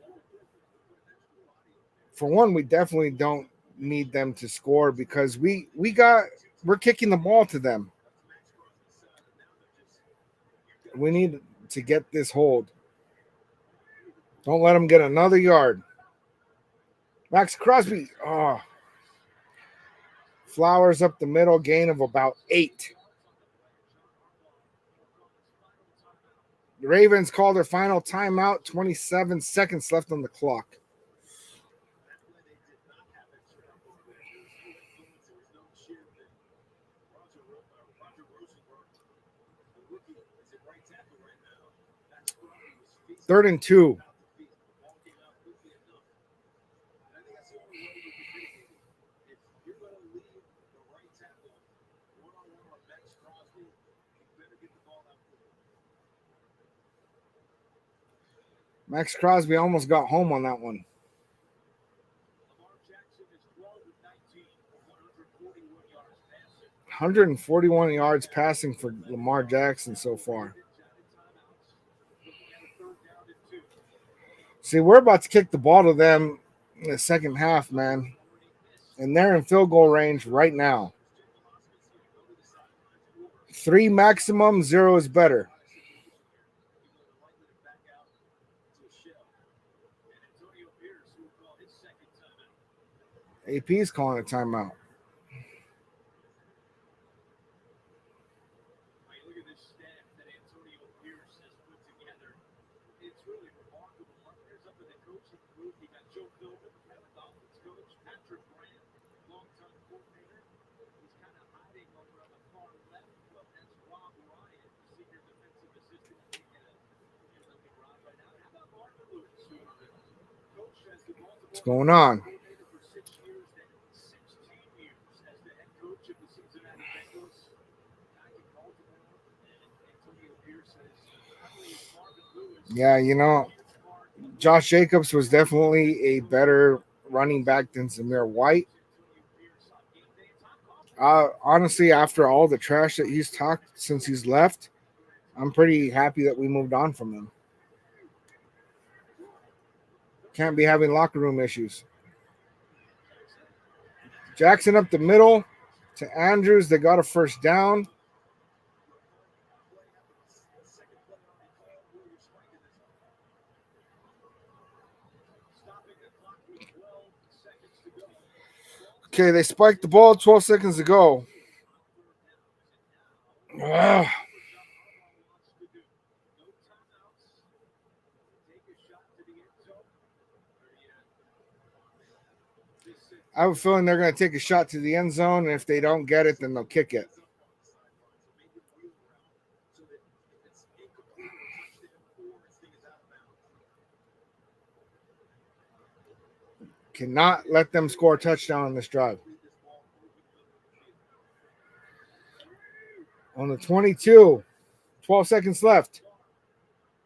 S1: for one, we definitely don't need them to score because we're kicking the ball to them. We need to get this hold. Don't let them get another yard. Max Crosby. Oh. Flowers up the middle, gain of about 8. The Ravens call their final timeout, 27 seconds left on the clock. Third and 2. Max Crosby almost got home on that one. 141 yards passing for Lamar Jackson so far. See, we're about to kick the ball to them in the second half, man. And they're in field goal range right now. 3 maximum, 0 is better. AP is calling a timeout. What's going on? Yeah, Josh Jacobs was definitely a better running back than Zamir White. Honestly, after all the trash that he's talked since he's left, I'm pretty happy that we moved on from him. Can't be having locker room issues. Jackson up the middle to Andrews. They got a first down. Okay, they spiked the ball 12 seconds to go. Ugh. I have a feeling they're going to take a shot to the end zone, and if they don't get it, then they'll kick it. Cannot let them score a touchdown on this drive. On the 22, 12 seconds left.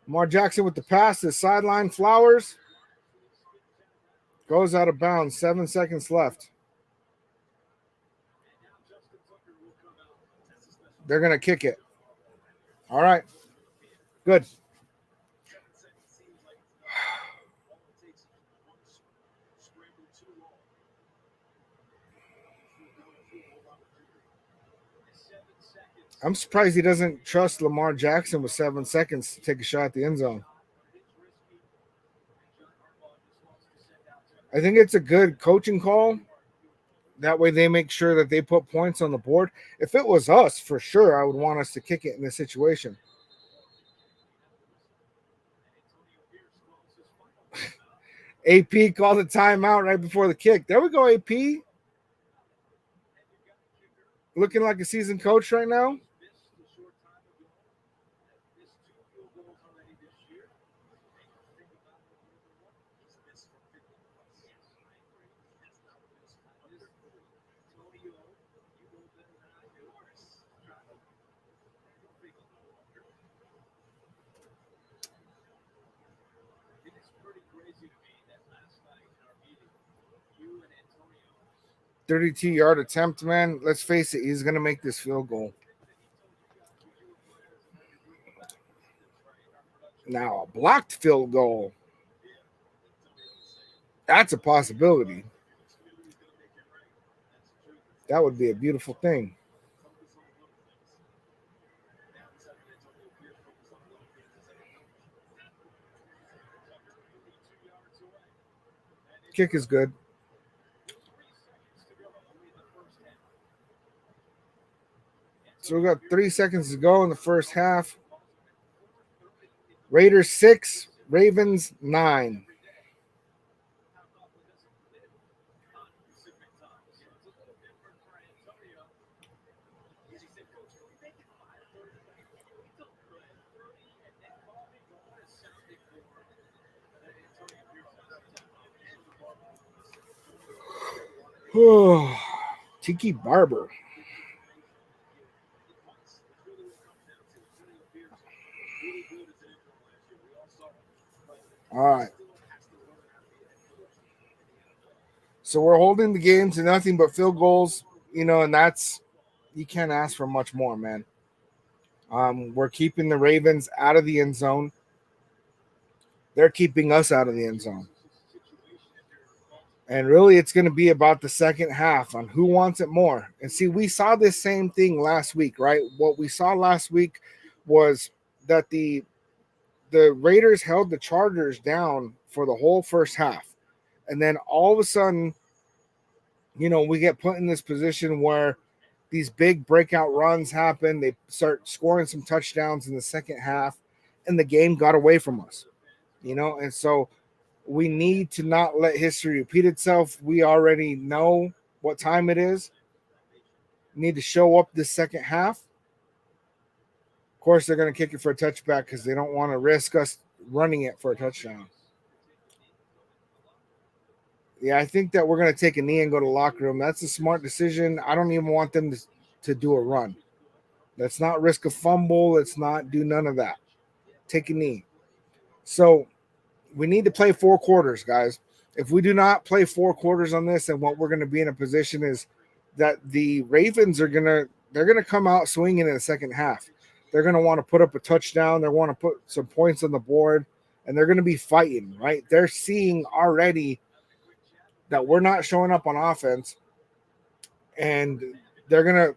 S1: Lamar Jackson with the pass to sideline. Flowers goes out of bounds. 7 seconds left. They're going to kick it. All right. Good. I'm surprised he doesn't trust Lamar Jackson with 7 seconds to take a shot at the end zone. I think it's a good coaching call. That way they make sure that they put points on the board. If it was us, for sure, I would want us to kick it in this situation. AP called a timeout right before the kick. There we go, AP. Looking like a seasoned coach right now. .32-yard attempt, man. Let's face it, he's going to make this field goal. Now, a blocked field goal. That's a possibility. That would be a beautiful thing. Kick is good. So we got 3 seconds to go in the first half. Raiders 6, Ravens 9. Tiki Barber. All right. So we're holding the game to nothing but field goals, and that's, You can't ask for much more, man. We're keeping the Ravens out of the end zone. They're keeping us out of the end zone. And really, it's going to be about the second half on who wants it more. And see, we saw this same thing last week, right? What we saw last week was that the Raiders held the Chargers down for the whole first half. And then all of a sudden, we get put in this position where these big breakout runs happen. They start scoring some touchdowns in the second half, and the game got away from us, And so we need to not let history repeat itself. We already know what time it is. We need to show up this second half. Of course, they're going to kick it for a touchback because they don't want to risk us running it for a touchdown. Yeah, I think that we're going to take a knee and go to the locker room. That's a smart decision. I don't even want them to do a run. Let's not risk a fumble. Let's not do none of that. Take a knee. So we need to play 4 quarters, guys. If we do not play 4 quarters on this, then what we're going to be in a position is that the Ravens they're going to come out swinging in the second half. They're going to want to put up a touchdown. They want to put some points on the board, and they're going to be fighting, right? They're seeing already that we're not showing up on offense, and they're going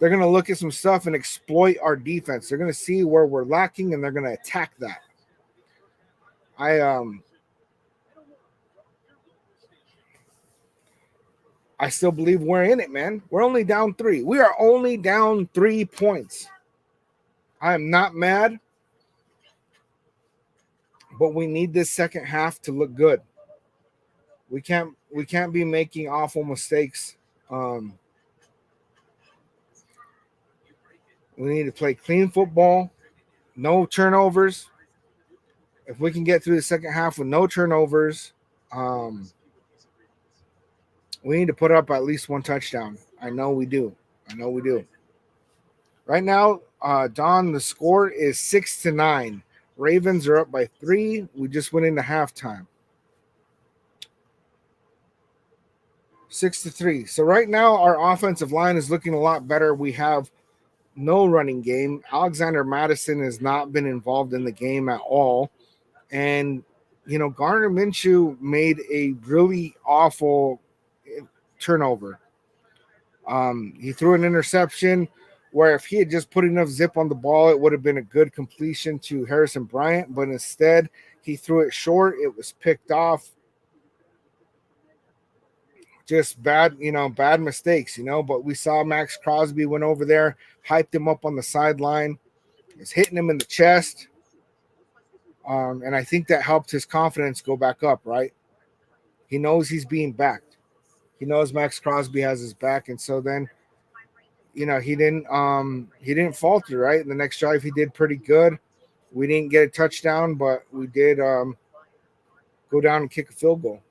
S1: to look at some stuff and exploit our defense. They're going to see where we're lacking, and they're going to attack that. I still believe we're in it, man. We're only down 3. We are only down 3 points. I am not mad, but we need this second half to look good. We can't be making awful mistakes. We need to play clean football, no turnovers. If we can get through the second half with no turnovers, we need to put up at least 1 touchdown. I know we do. Right now, Don, the score is 6-9. Ravens are up by 3. We just went into halftime. 6-3. So right now, our offensive line is looking a lot better. We have no running game. Alexander Madison has not been involved in the game at all. And, Gardner Minshew made a really awful turnover. He threw an interception where if he had just put enough zip on the ball, it would have been a good completion to Harrison Bryant. But instead, he threw it short. It was picked off. Just bad mistakes, But we saw Max Crosby went over there, hyped him up on the sideline. He's hitting him in the chest. And I think that helped his confidence go back up, right? He knows he's being backed. He knows Max Crosby has his back. And so then, he didn't falter, right? In the next drive, he did pretty good. We didn't get a touchdown, but we did go down and kick a field goal.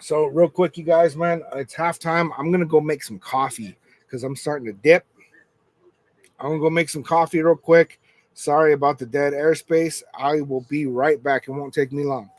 S1: So real quick, you guys, man, it's halftime. I'm going to go make some coffee because I'm starting to dip. I'm going to go make some coffee real quick. Sorry about the dead airspace. I will be right back. It won't take me long.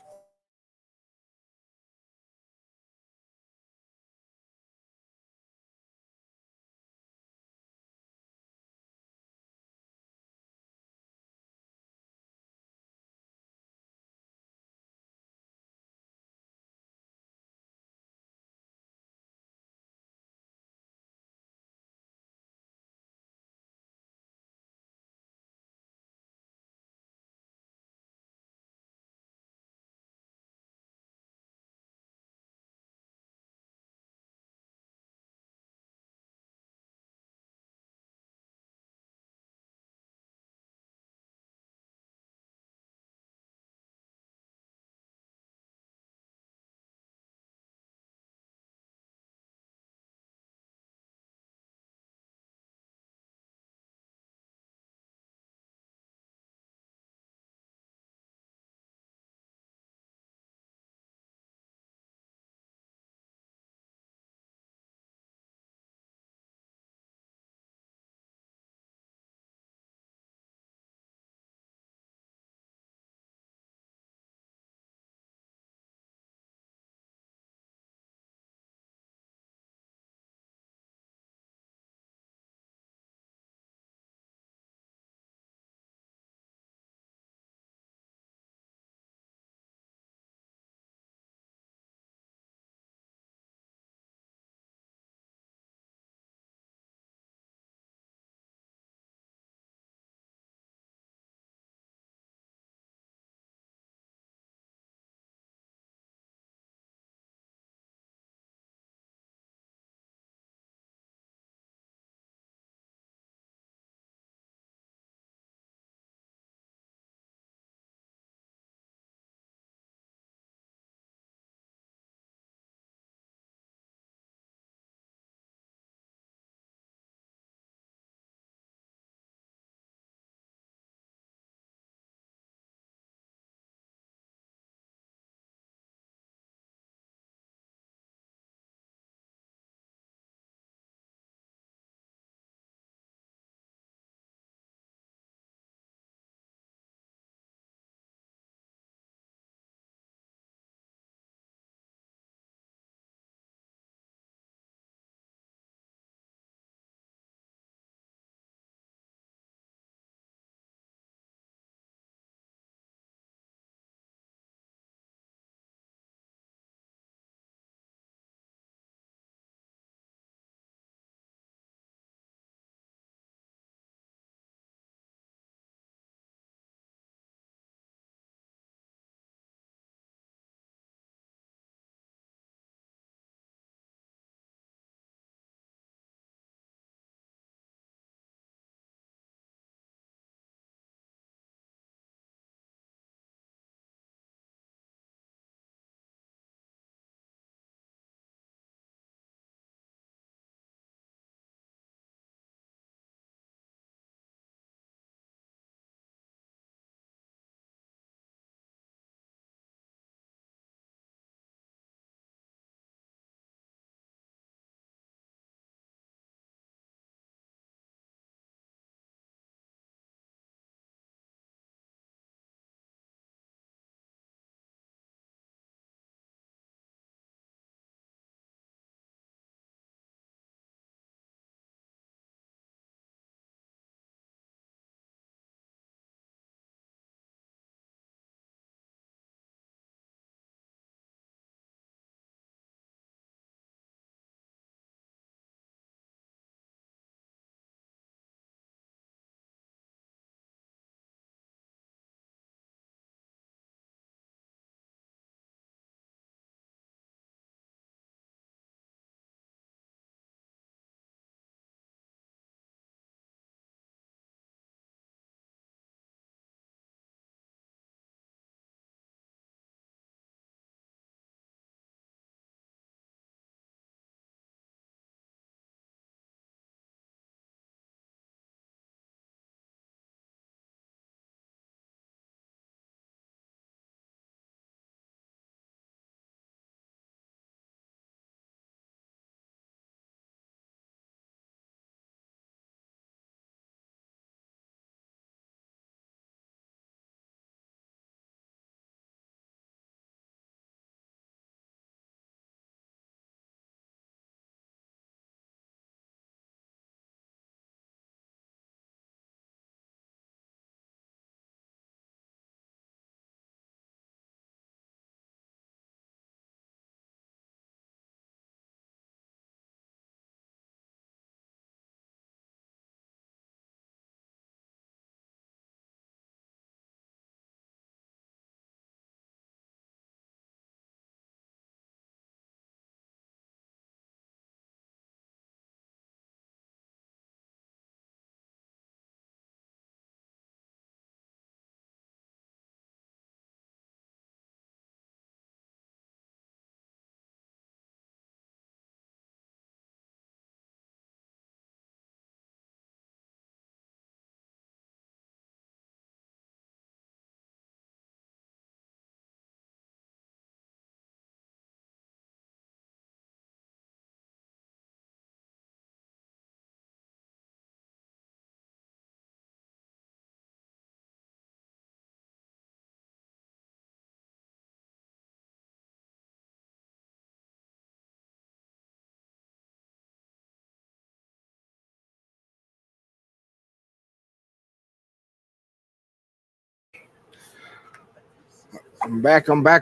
S1: I'm back. My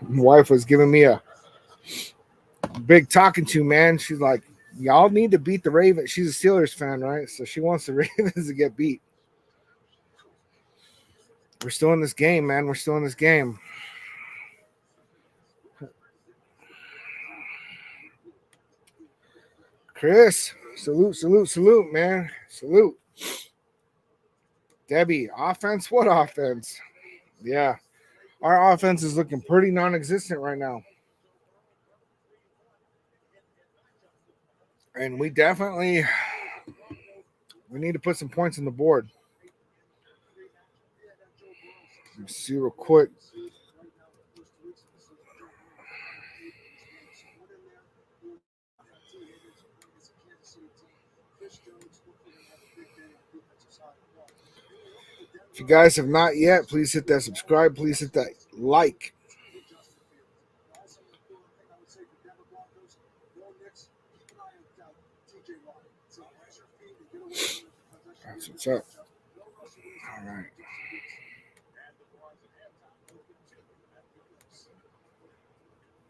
S1: wife was giving me a big talking to, man. She's like, y'all need to beat the Ravens. She's a Steelers fan, right? So she wants the Ravens to get beat. We're still in this game, man. We're still in this game. Chris, salute, man. Salute. Debbie, offense? What offense? Yeah. Our offense is looking pretty non-existent right now. And we need to put some points on the board. Let's see real quick. If you guys have not yet, please hit that subscribe. Please hit that like. That's what's up. All right.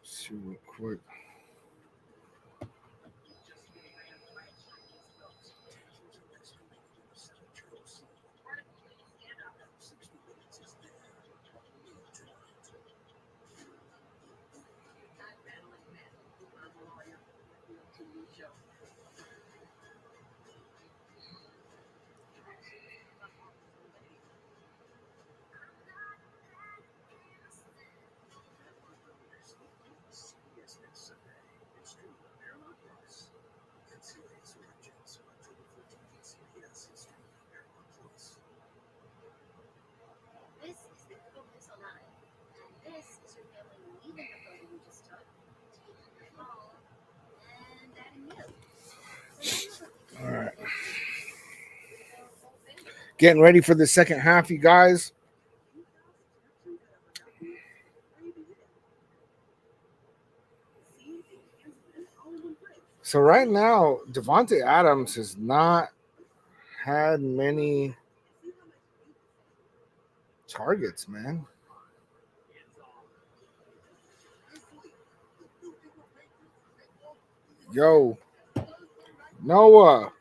S1: Let's see real quick. All right. Getting ready for the second half, you guys. So right now, Devontae Adams has not had many targets, man. Yo, Noah,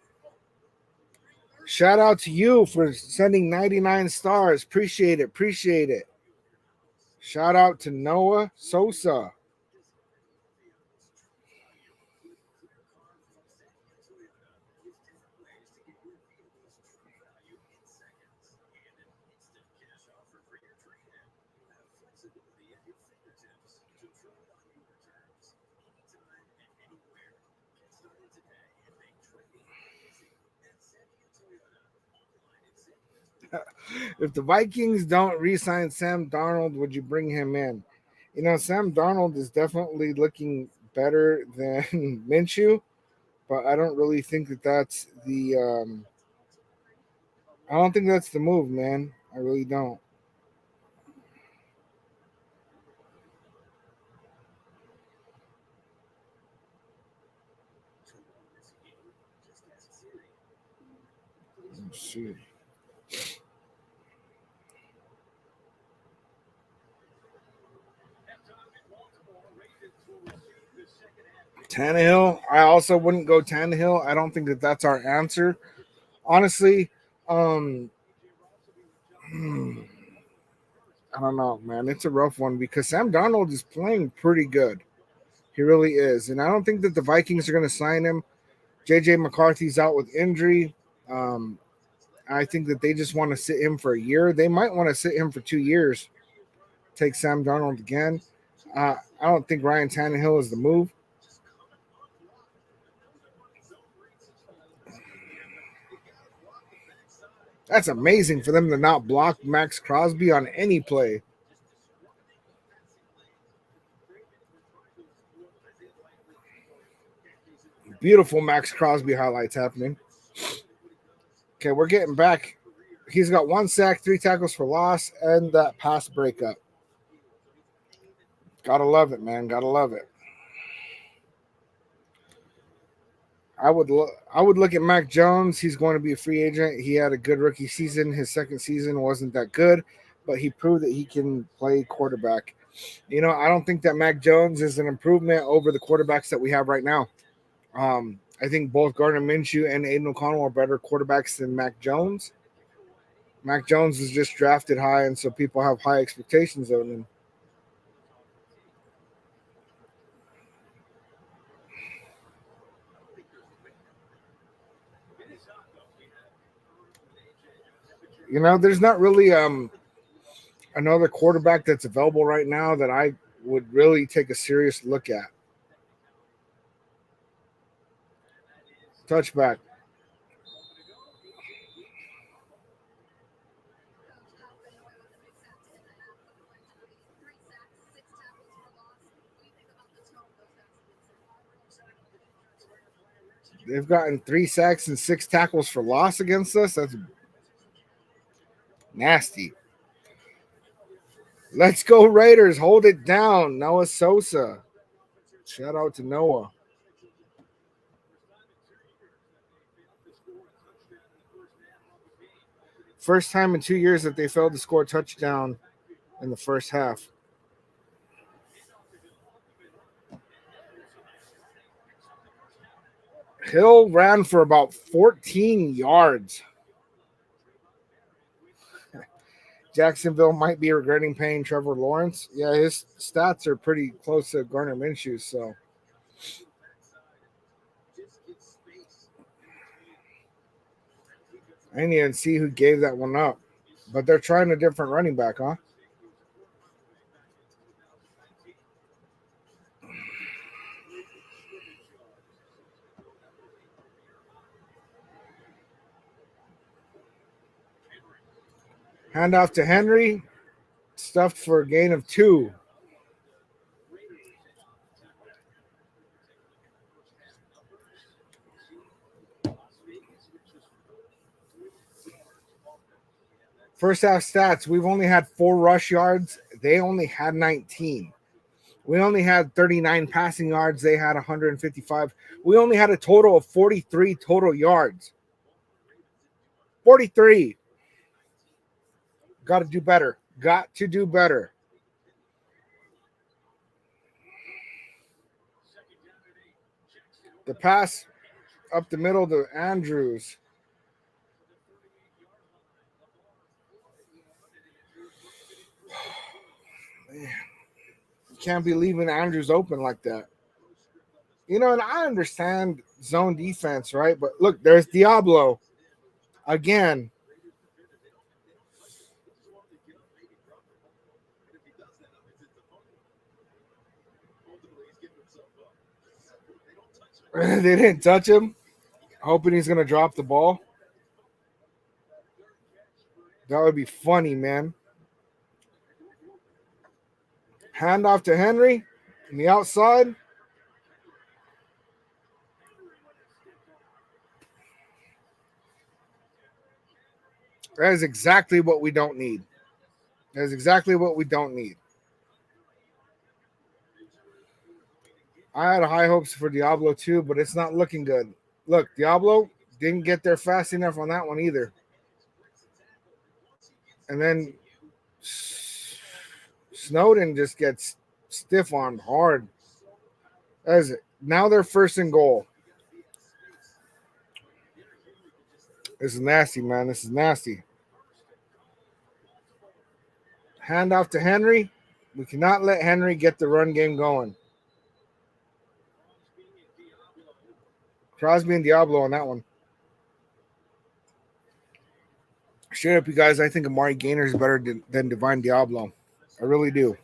S1: shout out to you for sending 99 stars. Appreciate it. Shout out to Noah Sosa. If the Vikings don't re-sign Sam Darnold, would you bring him in? You know, Sam Darnold is definitely looking better than Minshew, but I don't really think that that's the. I don't think that's the move, man. I really don't. Let's see. Tannehill. I also wouldn't go Tannehill. I don't think that that's our answer. Honestly, um, I don't know, man. It's a rough one because Sam Darnold is playing pretty good. He really is, and I don't think that the Vikings are going to sign him. JJ McCarthy's out with injury. Um, I think that they just want to sit him for a year. They might want to sit him for 2 years. Take Sam Darnold again. I don't think Ryan Tannehill is the move. That's amazing for them to not block Max Crosby on any play. Beautiful Max Crosby highlights happening. Okay, we're getting back. He's got 1 sack, 3 tackles for loss, and that pass breakup. Gotta love it, man. Gotta love it. I would look at Mac Jones. He's going to be a free agent. He had a good rookie season. His second season wasn't that good, but he proved that he can play quarterback. I don't think that Mac Jones is an improvement over the quarterbacks that we have right now. I think both Gardner Minshew and Aiden O'Connell are better quarterbacks than Mac Jones. Mac Jones was just drafted high, and so people have high expectations of him. There's not really another quarterback that's available right now that I would really take a serious look at. Touchback. They've gotten 3 sacks and 6 tackles for loss against us. That's nasty. Let's go Raiders. Hold it down. Noah Sosa. Shout out to Noah. First time in 2 years that they failed to score a touchdown in the first half. Hill ran for about 14 yards. Jacksonville might be regretting paying Trevor Lawrence. Yeah, his stats are pretty close to Gardner Minshew, so. I didn't even see who gave that one up. But they're trying a different running back, huh? Handoff to Henry. Stuffed for a gain of 2. First half stats, we've only had 4 rush yards. They only had 19. We only had 39 passing yards. They had 155. We only had a total of 43 total yards. 43. Got to do better. Got to do better. The pass up the middle to Andrews. Man. You can't be leaving Andrews open like that. And I understand zone defense, right? But look, there's Diablo. Again. They didn't touch him. Hoping he's going to drop the ball. That would be funny, man. Handoff to Henry on the outside. That is exactly what we don't need. That is exactly what we don't need. I had high hopes for Diablo too, but it's not looking good. Look, Diablo didn't get there fast enough on that one either. And then Snowden just gets stiff-armed hard. As now they're first and goal. This is nasty, man. This is nasty. Handoff to Henry. We cannot let Henry get the run game going. Crosby and Diablo on that one. Straight up, you guys, I think Amari Gainer is better than Divine Diablo. I really do.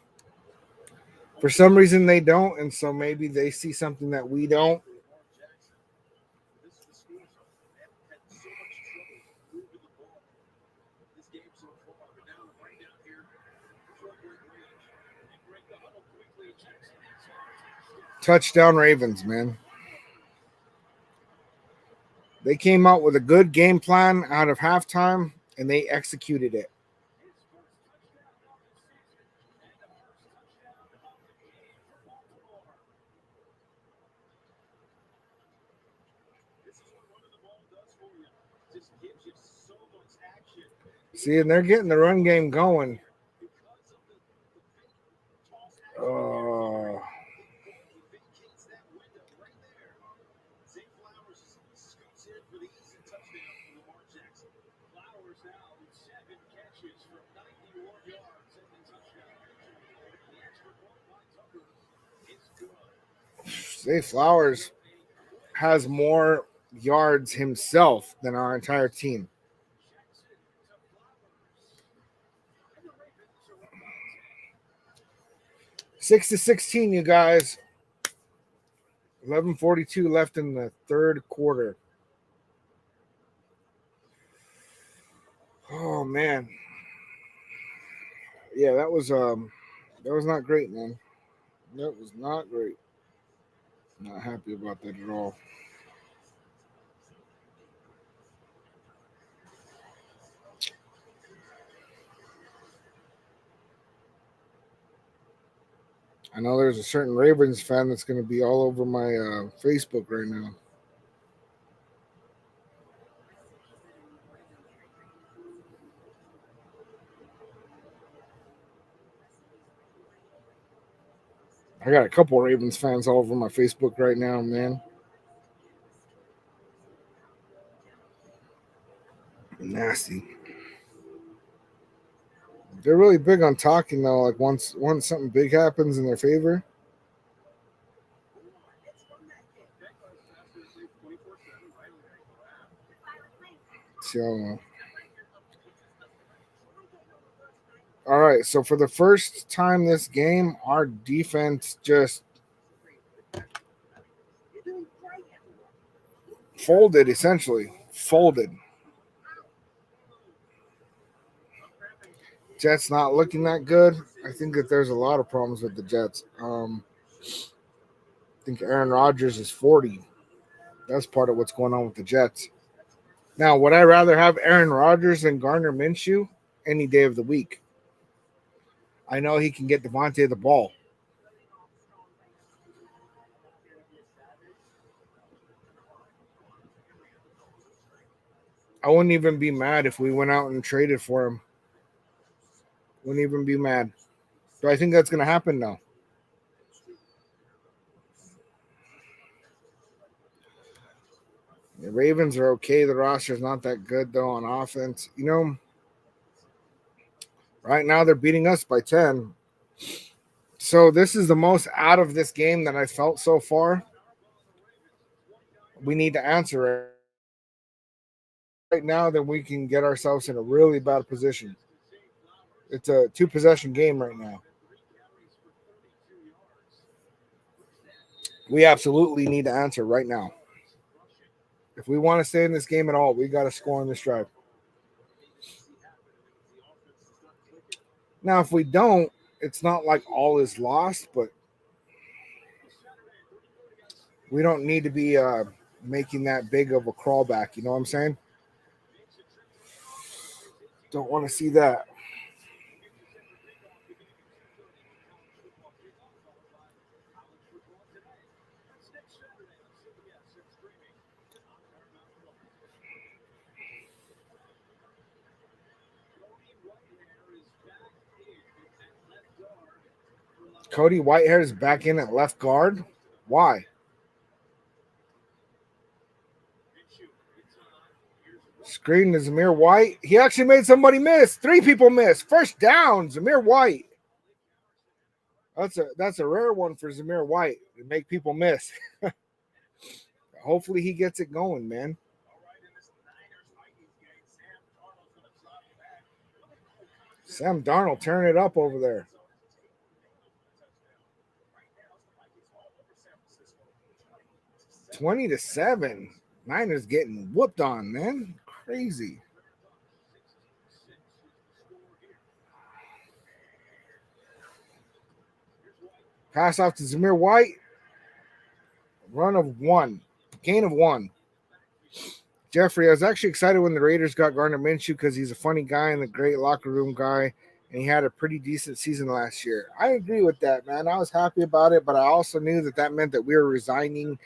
S1: For some reason, they don't, and so maybe they see something that we don't. Touchdown Ravens, man. They came out with a good game plan out of halftime, and they executed it. See, and they're getting the run game going. Zay Flowers has more yards himself than our entire team. Six to 16, you guys. 11:42 left in the third quarter. Oh man, yeah, that was not great, man. That was not great. Not happy about that at all. I know there's a certain Ravens fan that's going to be all over my Facebook right now. I got a couple Ravens fans all over my Facebook right now, man. Nasty. They're really big on talking though. Like once something big happens in their favor. So, all right. So for the first time this game, our defense just folded. Essentially, folded. Jets not looking that good. I think that there's a lot of problems with the Jets. I think Aaron Rodgers is 40. That's part of what's going on with the Jets. Now, would I rather have Aaron Rodgers than Gardner Minshew any day of the week? I know he can get Devontae the ball. I wouldn't even be mad if we went out and traded for him. Wouldn't even be mad. Do I think that's going to happen? No. The Ravens are okay. The roster's not that good, though, on offense. You know, right now they're beating us by 10. So this is the most out of this game that I felt so far. We need to answer it right now, then we can get ourselves in a really bad position. It's a 2-possession game right now. We absolutely need to answer right now. If we want to stay in this game at all, we got to score on this drive. Now, if we don't, it's not like all is lost, but we don't need to be making that big of a crawlback. You know what I'm saying? Don't want to see that. Cody Whitehair is back in at left guard. Why? Screen to Zamir White. He actually made somebody miss. 3 people miss. First down, Zamir White. That's a rare one for Zamir White to make people miss. Hopefully he gets it going, man. Sam Darnold, turn it up over there. 20-7. Niners getting whooped on, man. Crazy. Pass off to Zamir White. Run of 1. Gain of 1. Jeffrey, I was actually excited when the Raiders got Gardner Minshew because he's a funny guy and a great locker room guy, and he had a pretty decent season last year. I agree with that, man. I was happy about it, but I also knew that meant that we were resigning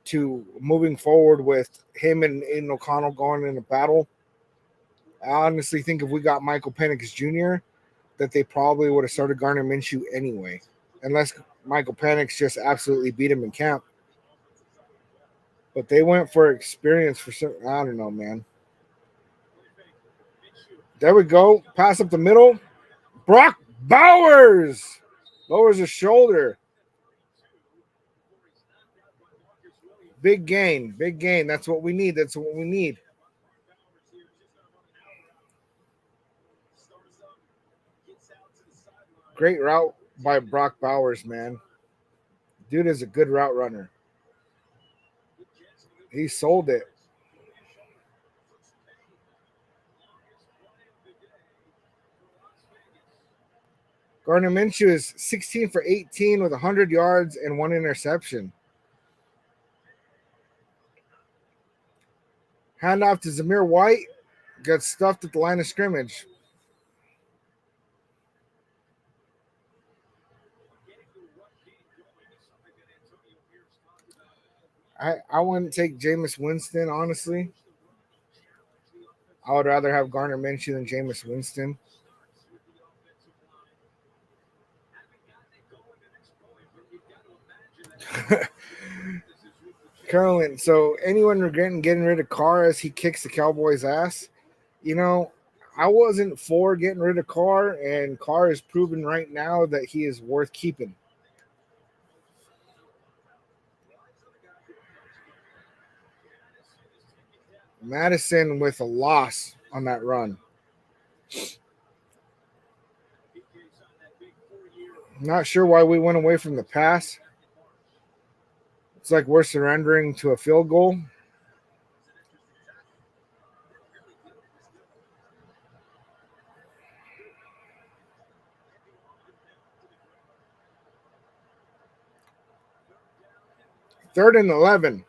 S1: to moving forward with him and Aiden O'Connell going in a battle. I honestly think if we got Michael Penix Jr., that they probably would have started Gardner Minshew anyway, unless Michael Penix just absolutely beat him in camp. But they went for experience for some. I don't know, man. There we go. Pass up the middle. Brock Bowers lowers his shoulder. Big gain, big gain. That's what we need. That's what we need. Great route by Brock Bowers, man. Dude is a good route runner. He sold it. Gardner Minshew is 16 for 18 with 100 yards and one interception. Handoff to Zamir White. Gets stuffed at the line of scrimmage. I wouldn't take Jameis Winston, honestly. I would rather have Gardner Minshew than Jameis Winston. Carolyn, so anyone regretting getting rid of Carr as he kicks the Cowboys' ass? You know, I wasn't for getting rid of Carr, and Carr is proven right now that he is worth keeping. Madison with a loss on that run. Not sure why we went away from the pass. It's like we're surrendering to a field goal. Third and 11.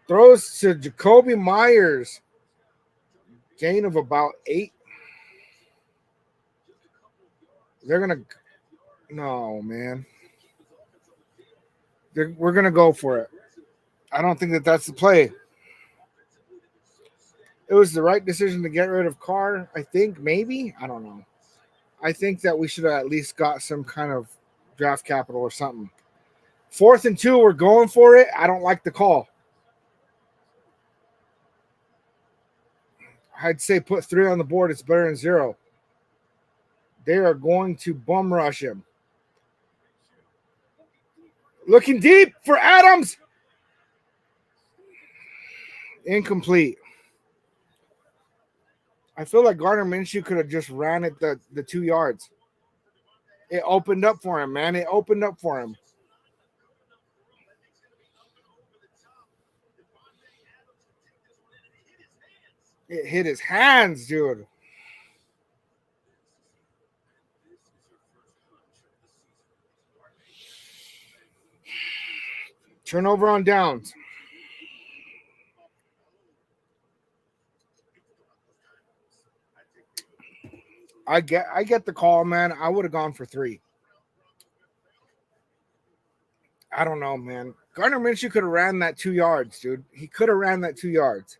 S1: Throws to Jacoby Myers. Gain of about 8. They're going to. No, man. We're going to go for it. I don't think that that's the play. It was the right decision to get rid of Carr. I think maybe. I don't know. I think that we should have at least got some kind of draft capital or something. 4th and 2, we're going for it. I don't like the call. I'd say put 3 on the board. It's better than 0. They are going to bum rush him. Looking deep for Adams. Incomplete. I feel like Gardner Minshew could have just ran it the 2 yards. It opened up for him, man. It opened up for him. It hit his hands, dude. Turnover on downs. I get the call, man. I would have gone for 3. I don't know, man. Gardner Minshew could have ran that 2 yards, dude. He could have ran that 2 yards.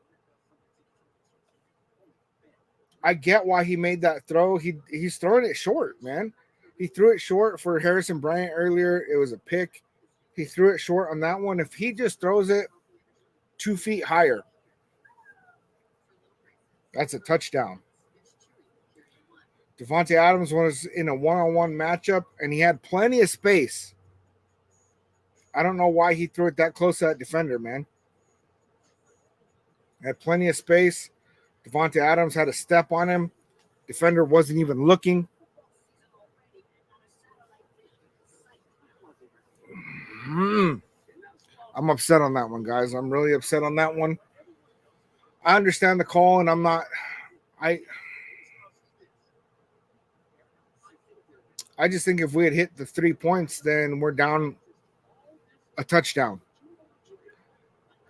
S1: I get why he made that throw. He's throwing it short, man. He threw it short for Harrison Bryant earlier. It was a pick. He threw it short on that one. If he just throws it 2 feet higher, that's a touchdown. Devontae Adams was in a one-on-one matchup, and he had plenty of space. I don't know why he threw it that close to that defender, man. Had plenty of space. Devontae Adams had a step on him. Defender wasn't even looking. I'm upset on that one, guys. I'm really upset on that one. I understand the call, and I'm not. I just think if we had hit the 3 points, then we're down a touchdown.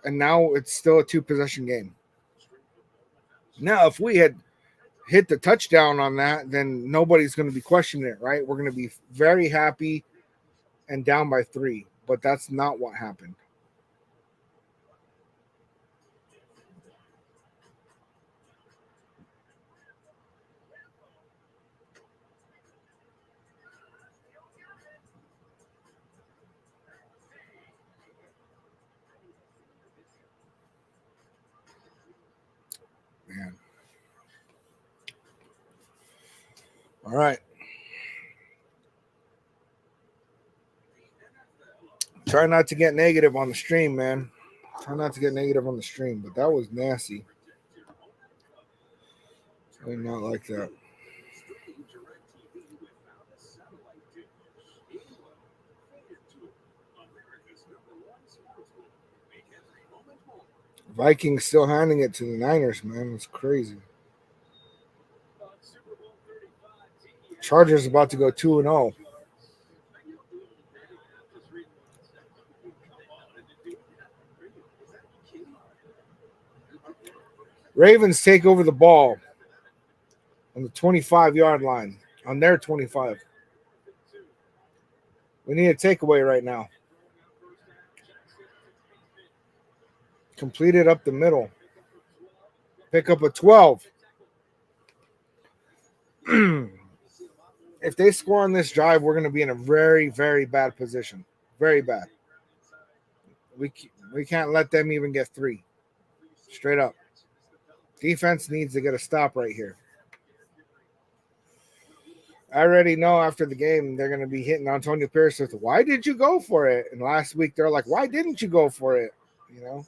S1: And now it's still a 2-possession game. Now, if we had hit the touchdown on that, then nobody's going to be questioning it, right? We're going to be very happy and down by 3. But that's not what happened. Man. All right. Try not to get negative on the stream, man. Try not to get negative on the stream, but that was nasty. I did not like that. Vikings still handing it to the Niners, man. It's crazy. Chargers about to go 2-0. Ravens take over the ball on the 25-yard line, on their 25. We need a takeaway right now. Complete it up the middle. Pick up a 12. If they score on this drive, we're going to be in a very, very bad position. Very bad. We can't let them even get 3. Straight up. Defense needs to get a stop right here. I already know after the game they're going to be hitting Antonio Pierce with, why did you go for it? And last week they're like, why didn't you go for it? You know?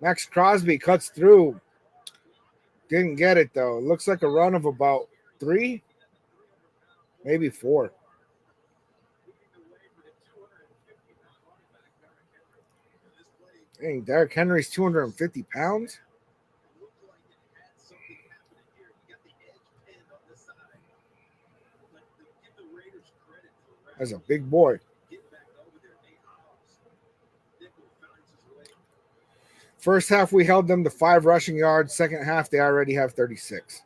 S1: Max Crosby cuts through. Didn't get it, though. It looks like a run of about 3, maybe 4. Dang, Derrick Henry's 250 pounds? That's a big boy. First half, we held them to 5 rushing yards. Second half, they already have 36.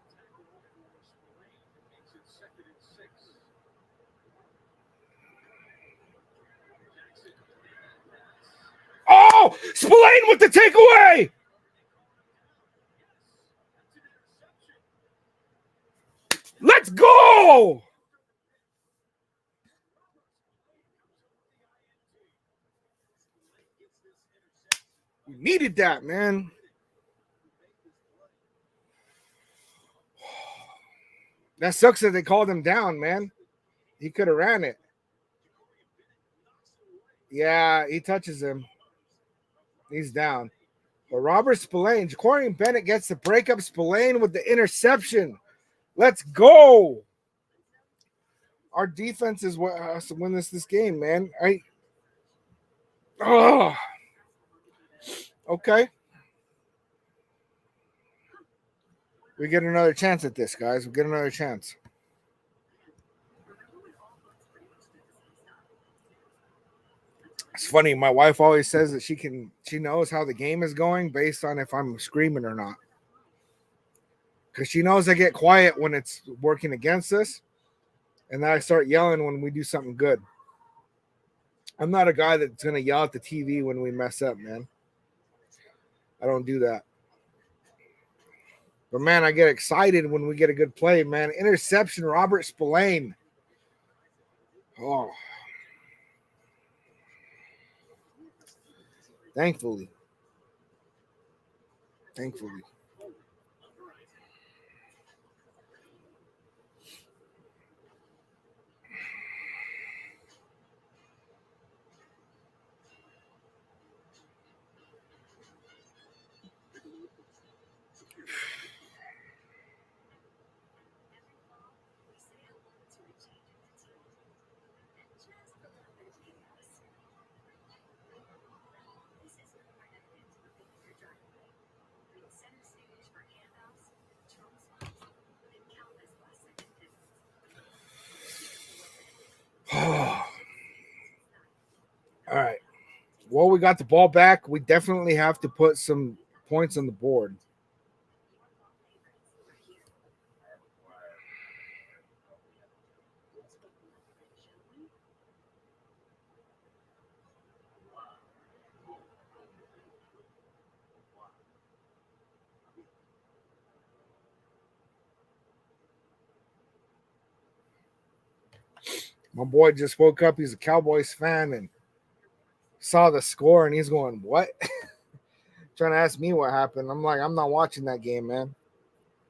S1: Oh, Spillane with the takeaway. Let's go. We needed that, man. That sucks that they called him down, man. He could have ran it. Yeah, he touches him. He's down. But Robert Spillane, Jacorian Bennett gets the breakup. Spillane with the interception. Let's go. Our defense is what has to win this game, man. Okay. We get another chance at this, guys. We get another chance. It's funny. My wife always says that she knows how the game is going based on if I'm screaming or not. Because she knows I get quiet when it's working against us. And then I start yelling when we do something good. I'm not a guy that's going to yell at the TV when we mess up, man. I don't do that. But, man, I get excited when we get a good play, man. Interception, Robert Spillane. Oh. Thankfully. All right. Well, we got the ball back. We definitely have to put some points on the board. My boy just woke up. He's a Cowboys fan, and saw the score and he's going, what? Trying to ask me what happened. I'm like, I'm not watching that game, man.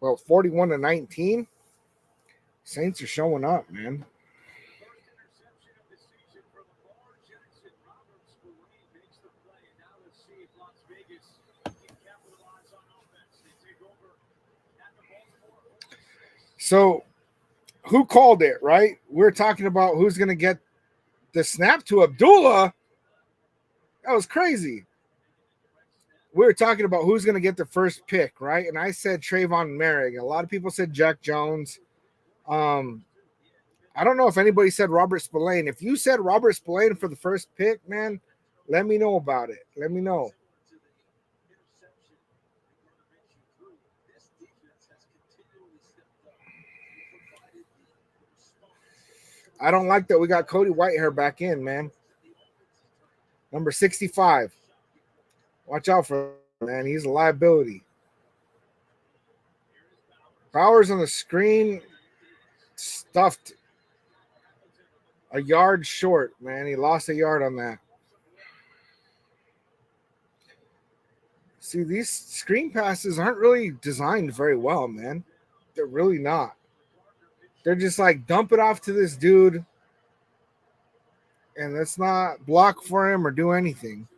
S1: Well, 41-19. Saints are showing up, man. So, who called it, right? We're talking about who's going to get the snap to Abdullah. That was crazy. We were talking about who's going to get the first pick, right? And I said Trayvon Merrick. A lot of people said Jack Jones. I don't know if anybody said Robert Spillane. If you said Robert Spillane for the first pick, man, let me know about it. Let me know. I don't like that we got Cody Whitehair back in, man. Number 65. Watch out for him, man. He's a liability. Powers on the screen, stuffed a yard short, man. He lost a yard on that. See, these screen passes aren't really designed very well, man. They're really not. They're just like, dump it off to this dude, and let's not block for him or do anything.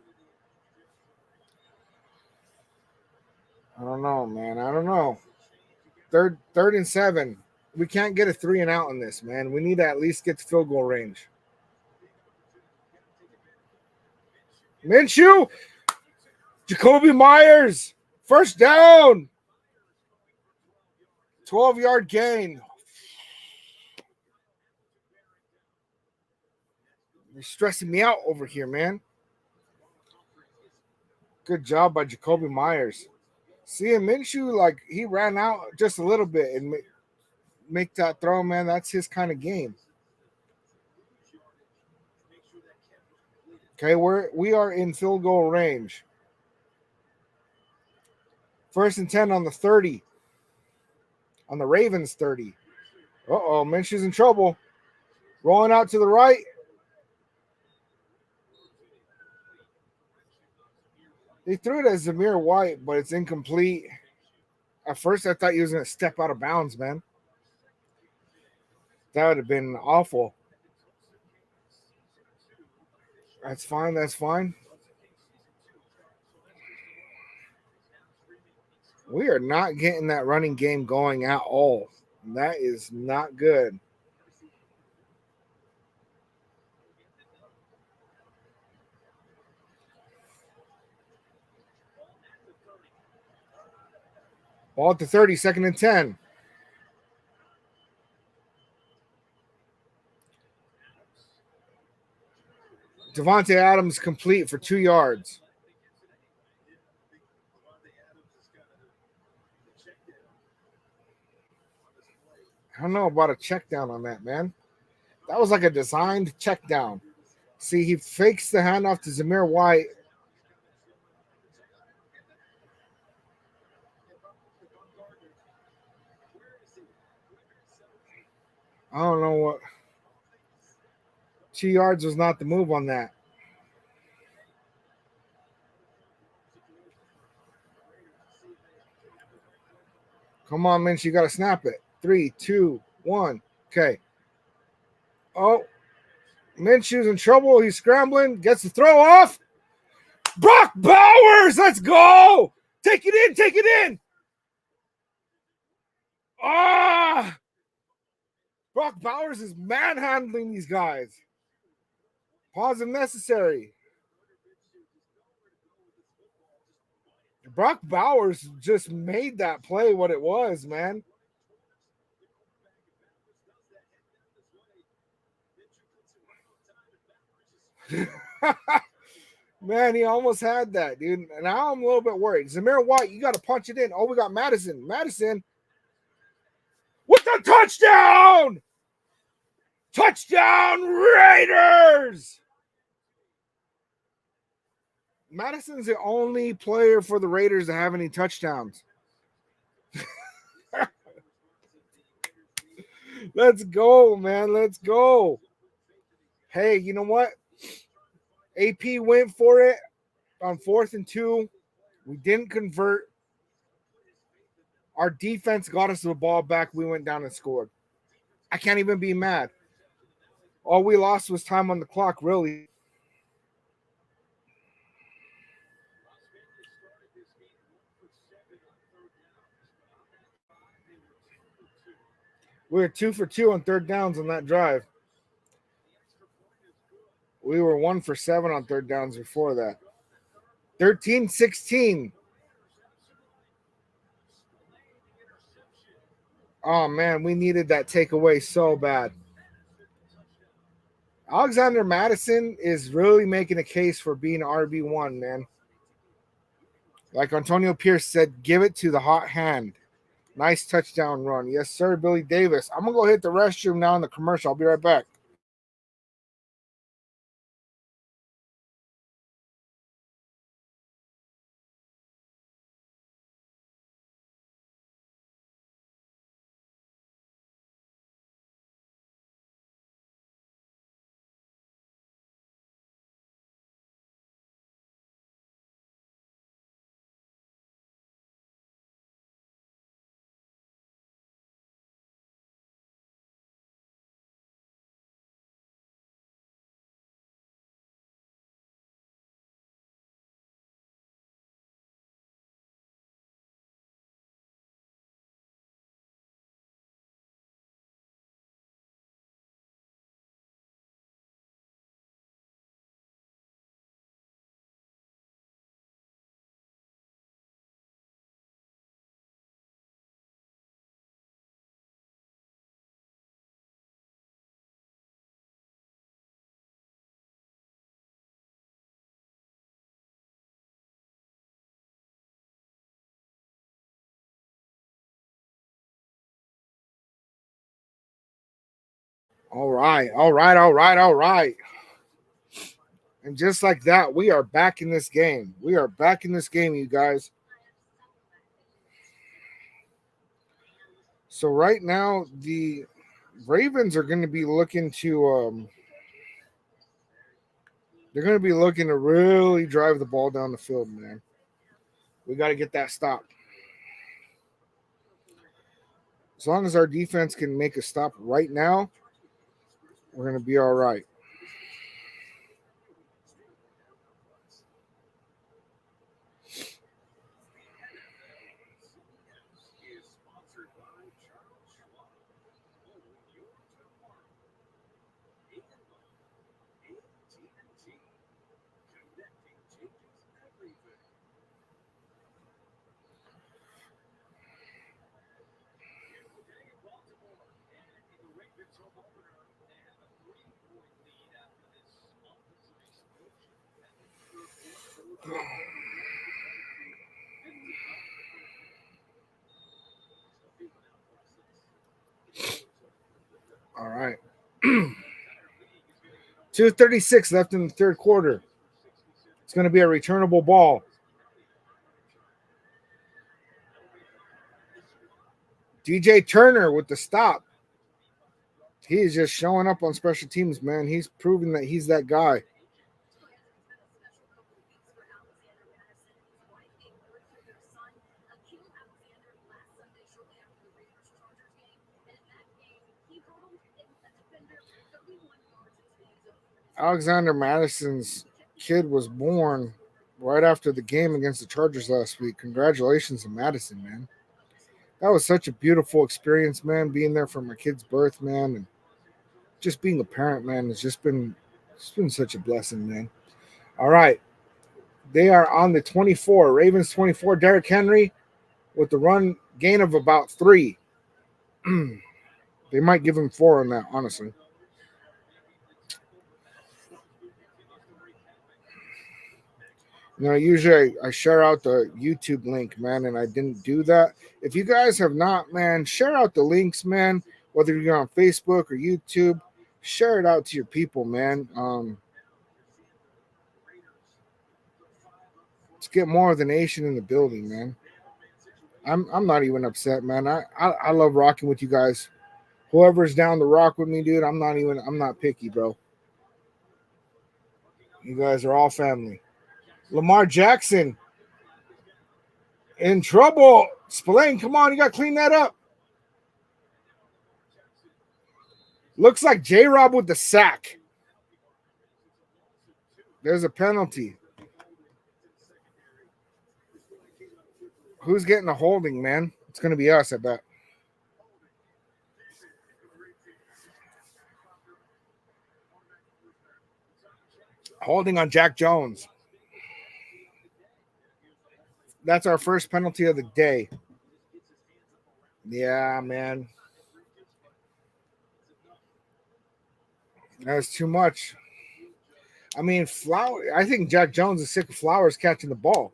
S1: I don't know, man. I don't know. Third and 7. We can't get a 3 and out in this, man. We need to at least get to field goal range. Minshew, Jacoby Myers, first down. 12-yard gain. You're stressing me out over here, man. Good job by Jacoby Myers. Seeing Minshew, like, he ran out just a little bit and make that throw, man. That's his kind of game. Okay, we are in field goal range. First and 10 on the 30. On the Ravens 30. Uh-oh, Minshew's in trouble. Rolling out to the right. They threw it as Zamir White, but it's incomplete. At first, I thought he was going to step out of bounds, man. That would have been awful. That's fine. That's fine. We are not getting that running game going at all. That is not good. Ball at the 30, second and 10. Devontae Adams complete for 2 yards. I don't know about a check down on that, man. That was like a designed check down. See, he fakes the handoff to Zamir White. I don't know what. 2 yards was not the move on that. Come on, Minch, you got to snap it. 3, 2, 1. Okay. Oh, Minshew's in trouble. He's scrambling. Gets the throw off. Brock Bowers, let's go. Take it in. Take it in. Ah. Brock Bowers is manhandling these guys. Pause if necessary. Brock Bowers just made that play what it was, man. Man, he almost had that, dude. And now I'm a little bit worried. Zamir White, you got to punch it in. Oh, we got Madison. Madison with the touchdown! Touchdown, Raiders! Madison's the only player for the Raiders to have any touchdowns. Let's go, man. Let's go. Hey, you know what? AP went for it on 4th and 2. We didn't convert. Our defense got us the ball back. We went down and scored. I can't even be mad. All we lost was time on the clock, really. We were 2 for 2 on third downs on that drive. We were 1 for 7 on third downs before that. 13-16. Oh, man, we needed that takeaway so bad. Alexander Madison is really making a case for being RB1, man. Like Antonio Pierce said, give it to the hot hand. Nice touchdown run. Yes, sir, Billy Davis. I'm going to go hit the restroom now in the commercial. I'll be right back. All right. And just like that, we are back in this game. We are back in this game, you guys. So right now, the Ravens are going to be looking to they're going to be looking to really drive the ball down the field, man. We got to get that stop. As long as our defense can make a stop right now, we're going to be all right. All right. 2:36 left in the third quarter. It's going to be a returnable ball. DJ Turner with the stop. He is just showing up on special teams, man. He's proving that he's that guy. Alexander Madison's kid was born right after the game against the Chargers last week. Congratulations to Madison, man. That was such a beautiful experience, man, being there for my kid's birth, man, and just being a parent, man, it's been such a blessing, man. All right. They are on the 24. Ravens 24. Derrick Henry with the run gain of about 3. They might give him 4 on that, honestly. You know, usually I share out the YouTube link, man, and I didn't do that. If you guys have not, man, share out the links, man, whether you're on Facebook or YouTube, share it out to your people, man. Let's get more of the nation in the building, man. I'm not even upset, man. I love rocking with you guys. Whoever's down to rock with me, dude, I'm not picky, bro. You guys are all family. Lamar Jackson in trouble. Spillane, come on, you got to clean that up. Looks like J-Rob with the sack. There's a penalty. Who's getting a holding, man? It's going to be us, I bet. Holding on Jack Jones. That's our first penalty of the day. Yeah, man. That's too much. I mean, I think Jack Jones is sick of Flowers catching the ball.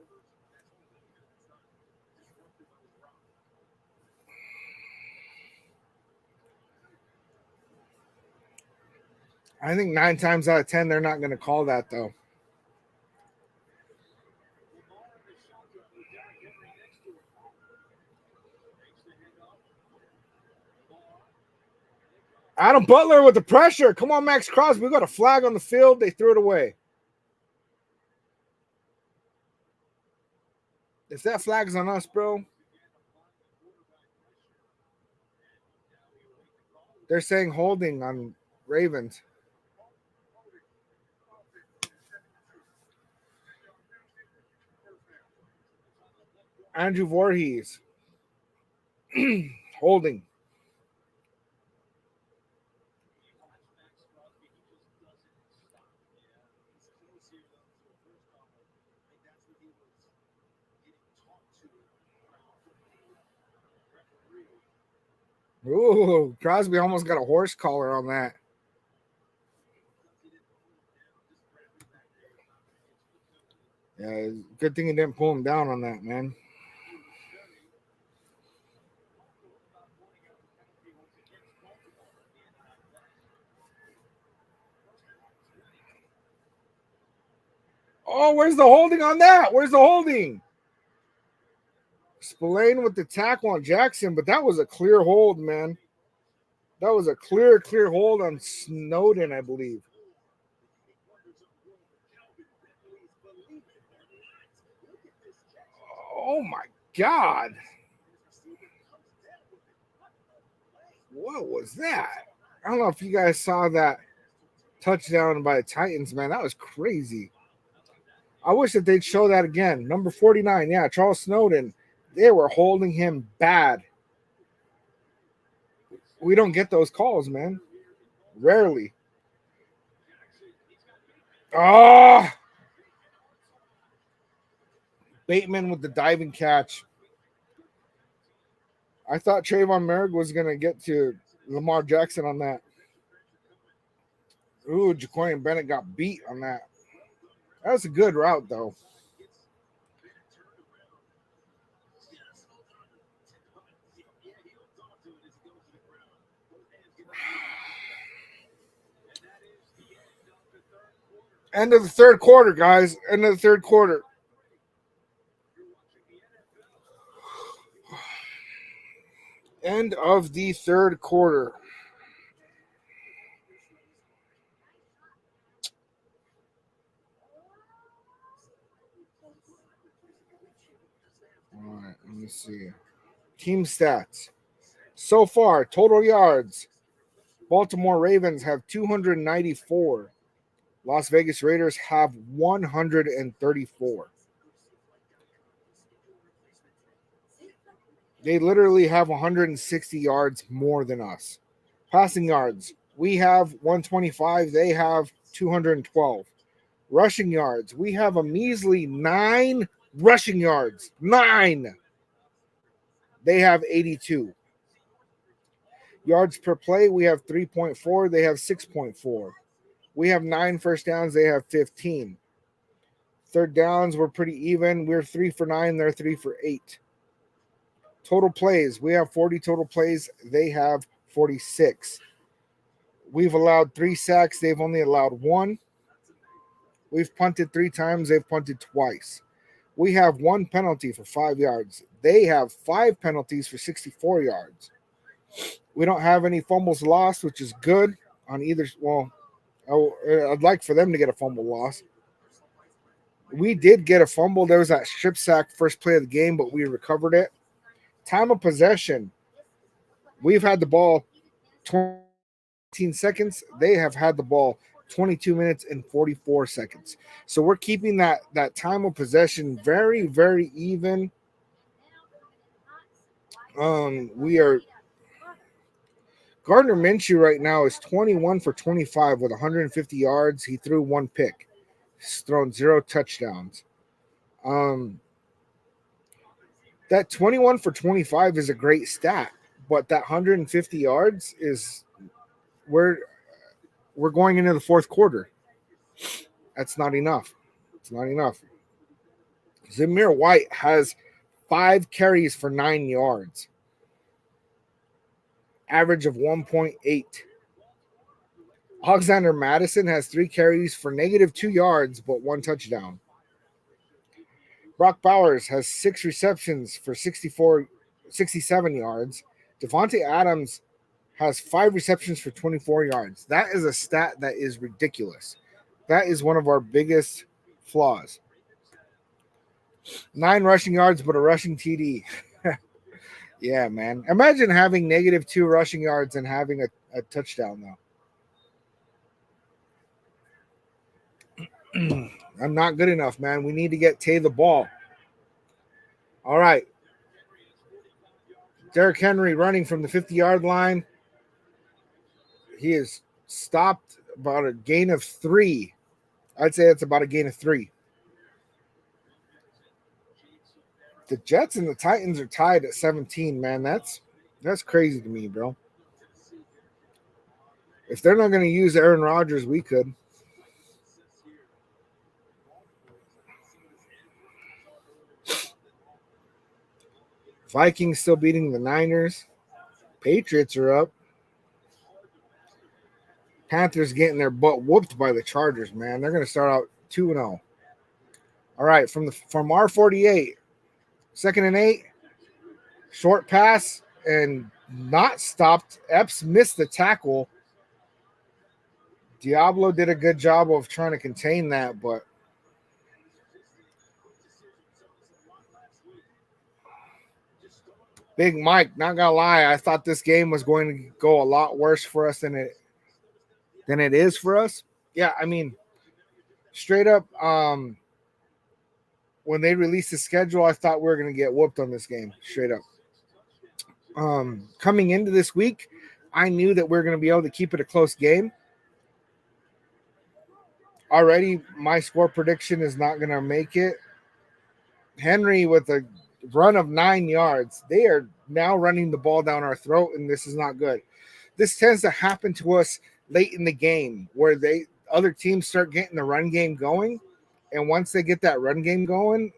S1: I think 9 times out of 10, they're not going to call that, though. Adam Butler with the pressure. Come on, Max Crosby. We got a flag on the field. They threw it away. If that flag's on us, bro, they're saying holding on Ravens. Andrew Voorhees. Holding. Ooh, Crosby almost got a horse collar on that. Yeah, good thing he didn't pull him down on that, man. Oh, where's the holding on that? Where's the holding? Spillane with the tackle on Jackson, but that was a clear hold, man. That was a clear hold on Snowden, I believe. Oh, my God. What was that? I don't know if you guys saw that touchdown by the Titans, man. That was crazy. I wish that they'd show that again. Number 49, yeah, Charles Snowden. They were holding him bad. We don't get those calls, man. Rarely. Oh! Bateman with the diving catch. I thought Trayvon Merrick was going to get to Lamar Jackson on that. Ooh, Jaquarian Bennett got beat on that. That was a good route, though. End of the third quarter, guys. End of the third quarter. End of the third quarter. All right, let me see. Team stats. So far, total yards. Baltimore Ravens have 294. Las Vegas Raiders have 134. They literally have 160 yards more than us. Passing yards. We have 125. They have 212. Rushing yards. We have a measly 9 rushing yards. 9. They have 82. Yards per play, we have 3.4. They have 6.4. We have 9 first downs. They have 15. Third downs, we're pretty even. We're 3 for 9. They're 3 for 8. Total plays, we have 40 total plays. They have 46. We've allowed 3 sacks. They've only allowed 1. We've punted 3 times. They've punted twice. We have 1 penalty for 5 yards. They have 5 penalties for 64 yards. We don't have any fumbles lost, which is good on either. Well, I'd like for them to get a fumble loss. We did get a fumble. There was that strip sack first play of the game, but we recovered it. Time of possession, we've had the ball 19 seconds. They have had the ball 22 minutes and 44 seconds. So we're keeping that time of possession very, very even. We are Gardner Minshew right now is 21 for 25 with 150 yards. He threw one pick. He's thrown 0 touchdowns. That 21 for 25 is a great stat, but that 150 yards is we're going into the fourth quarter. That's not enough. It's not enough. Zamir White has 5 carries for 9 yards, average of 1.8. Alexander Madison has 3 carries for -2 yards, but 1 touchdown. Brock Bowers has 6 receptions for 67 yards. Devontae Adams has 5 receptions for 24 yards. That is a stat that is ridiculous. That is one of our biggest flaws. 9 rushing yards, but a rushing TD. Yeah, man. Imagine having -2 rushing yards and having a touchdown, though. I'm not good enough, man. We need to get Tay the ball. All right. Derrick Henry running from the 50-yard line. He is stopped about a gain of 3. I'd say it's about a gain of 3. The Jets and the Titans are tied at 17, man. That's crazy to me, bro. If they're not going to use Aaron Rodgers, we could. Vikings still beating the Niners. Patriots are up. Panthers getting their butt whooped by the Chargers, man. They're going to start out 2-0. All right, from R48, 2nd and 8, short pass and not stopped. Epps missed the tackle. Diablo did a good job of trying to contain that, but Big Mike, not gonna lie, I thought this game was going to go a lot worse for us than it is for us. Yeah, I mean, straight up, when they released the schedule, I thought we were gonna get whooped on this game, straight up. Coming into this week, I knew that we were gonna be able to keep it a close game. Already, my score prediction is not gonna make it. Henry with a run of 9 yards. They are now running the ball down our throat, and this is not good. This tends to happen to us late in the game where other teams start getting the run game going, and once they get that run game going,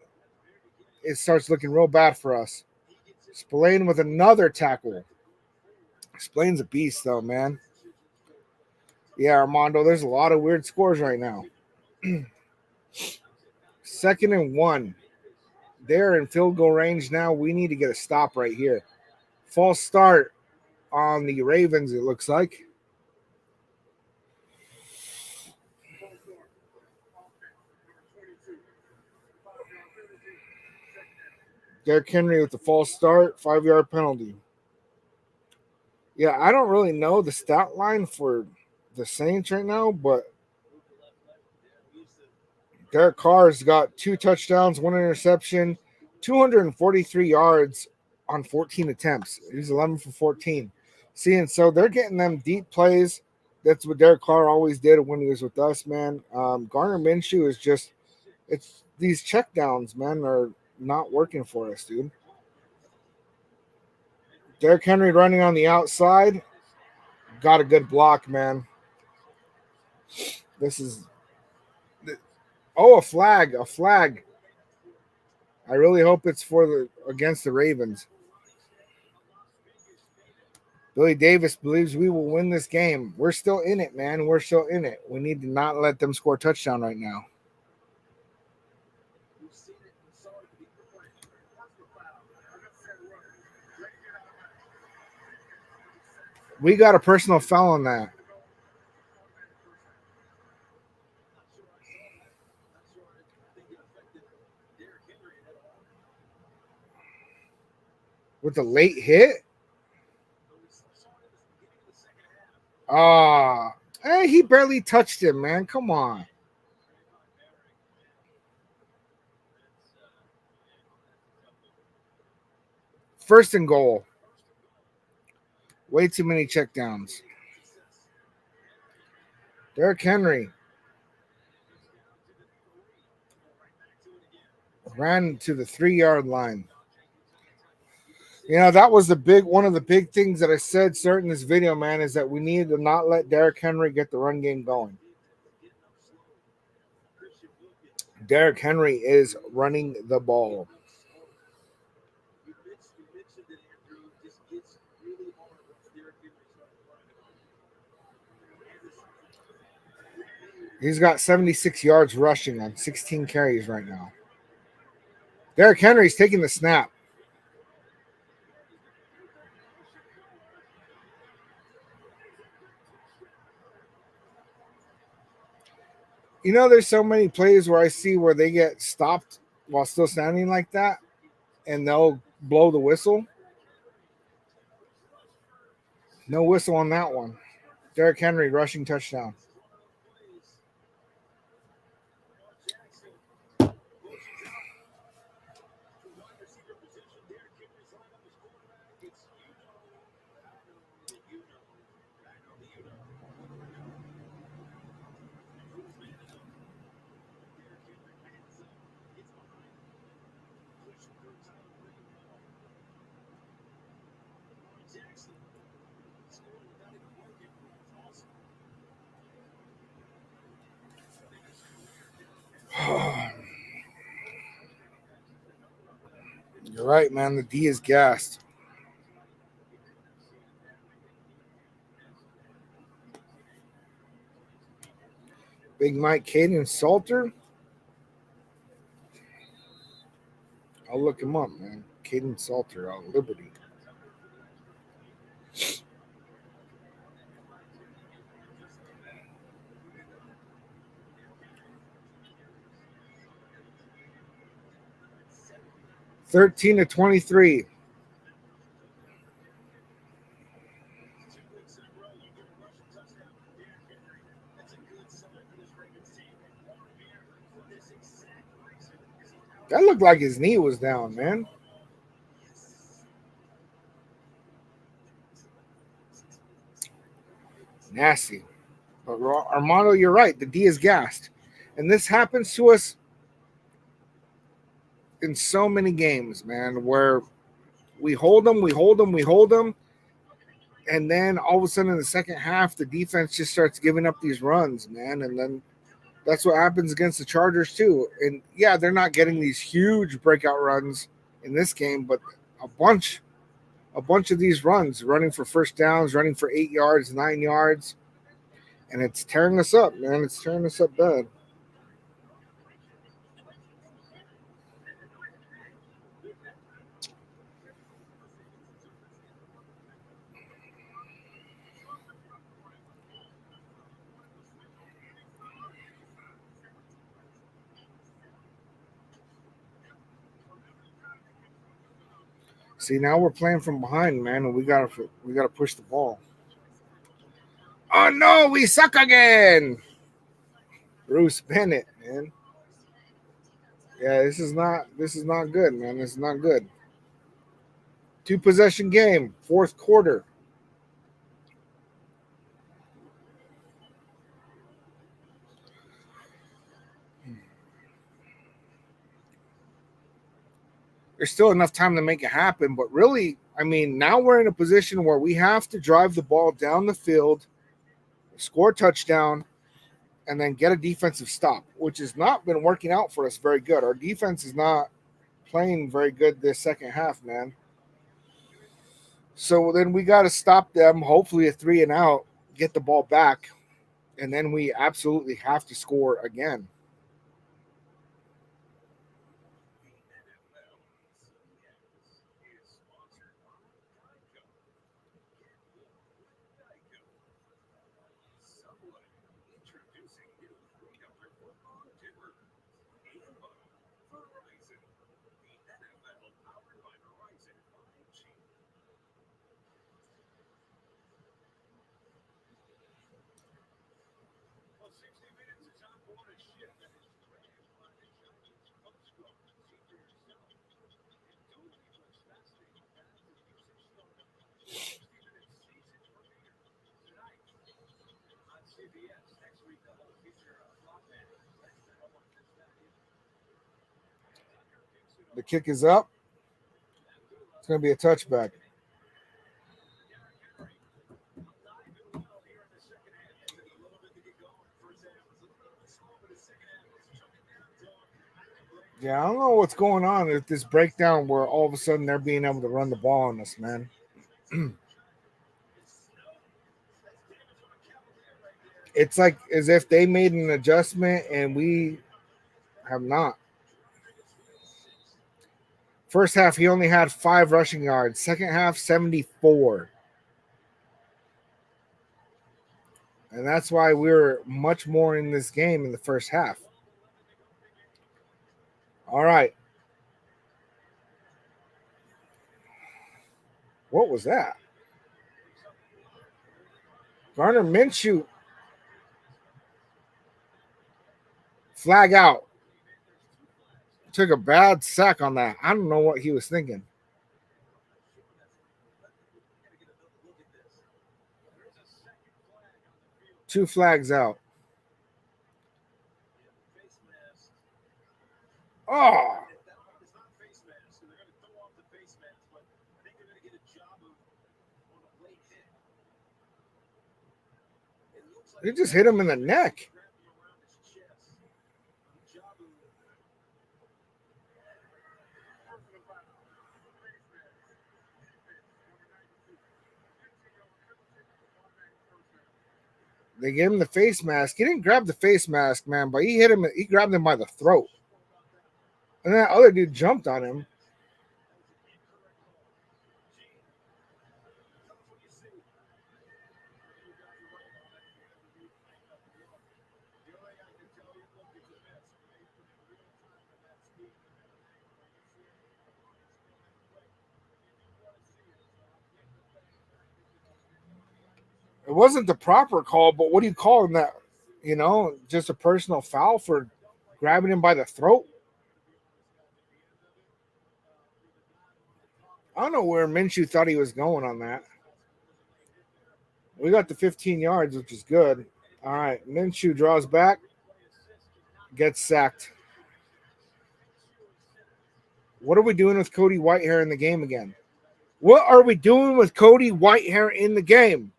S1: it starts looking real bad for us. Spillane with another tackle. Spillane's a beast, though, man. Yeah, Armando, there's a lot of weird scores right now. 2nd and 1. They're in field goal range now. We need to get a stop right here. False start on the Ravens, it looks like. Derrick Henry with the false start, 5-yard penalty. Yeah, I don't really know the stat line for the Saints right now, but Derek Carr's got 2 touchdowns, 1 interception, 243 yards on 14 attempts. He's 11 for 14. See, and so they're getting them deep plays. That's what Derek Carr always did when he was with us, man. Gardner Minshew is just – it's these checkdowns, man, are not working for us, dude. Derrick Henry running on the outside. Got a good block, man. This is – oh, a flag. I really hope it's against the Ravens. Billy Davis believes we will win this game. We're still in it, man. We're still in it. We need to not let them score a touchdown right now. We got a personal foul on that. with the late hit. Ah, he barely touched him, man. Come on. First and goal. Way too many checkdowns. Derrick Henry ran to the 3-yard line. You know, that was one of the big things that I said starting this video, man, is that we needed to not let Derrick Henry get the run game going. Derrick Henry is running the ball. He's got 76 yards rushing on 16 carries right now. Derrick Henry's taking the snap. You know, there's so many plays where I see where they get stopped while still standing like that, and they'll blow the whistle. No whistle on that one. Derrick Henry rushing touchdown. You're right, man. The D is gassed. Big Mike, Caden Salter. I'll look him up, man. Caden Salter out of Liberty. $13 to 23. That looked like his knee was down, man. Nasty. But Armando, you're right. The D is gassed. And this happens to us in so many games, man, where we hold them. And then all of a sudden in the second half, the defense just starts giving up these runs, man. And then that's what happens against the Chargers, too. And yeah, they're not getting these huge breakout runs in this game, but a bunch of these runs, running for first downs, running for 8 yards, 9 yards. And it's tearing us up, man. It's tearing us up bad. See, now we're playing from behind, man, and we gotta push the ball. Oh no, we suck again. Bruce Bennett, man. Yeah, this is not good, man. This is not good. 2-possession game, fourth quarter. There's still enough time to make it happen, but really, I mean, now we're in a position where we have to drive the ball down the field, score a touchdown, and then get a defensive stop, which has not been working out for us very good. Our defense is not playing very good this second half, man. So then we got to stop them, hopefully a 3 and out, get the ball back, and then we absolutely have to score again. The kick is up. It's going to be a touchback. Yeah, I don't know what's going on with this breakdown where all of a sudden they're being able to run the ball on us, man. It's like as if they made an adjustment and we have not. First half, he only had 5 rushing yards. Second half, 74. And that's why we were much more in this game in the first half. All right. What was that? Gardner Minshew. Flag out. Took a bad sack on that. I don't know what he was thinking. Two flags out. Oh. He just hit him in the neck. They gave him the face mask. He didn't grab the face mask, man, but he hit him. He grabbed him by the throat. And that other dude jumped on him. It wasn't the proper call, but what do you call him that? You know, just a personal foul for grabbing him by the throat? I don't know where Minshew thought he was going on that. We got the 15 yards, which is good. All right, Minshew draws back, gets sacked. What are we doing with Cody Whitehair in the game again? What are we doing with Cody Whitehair in the game?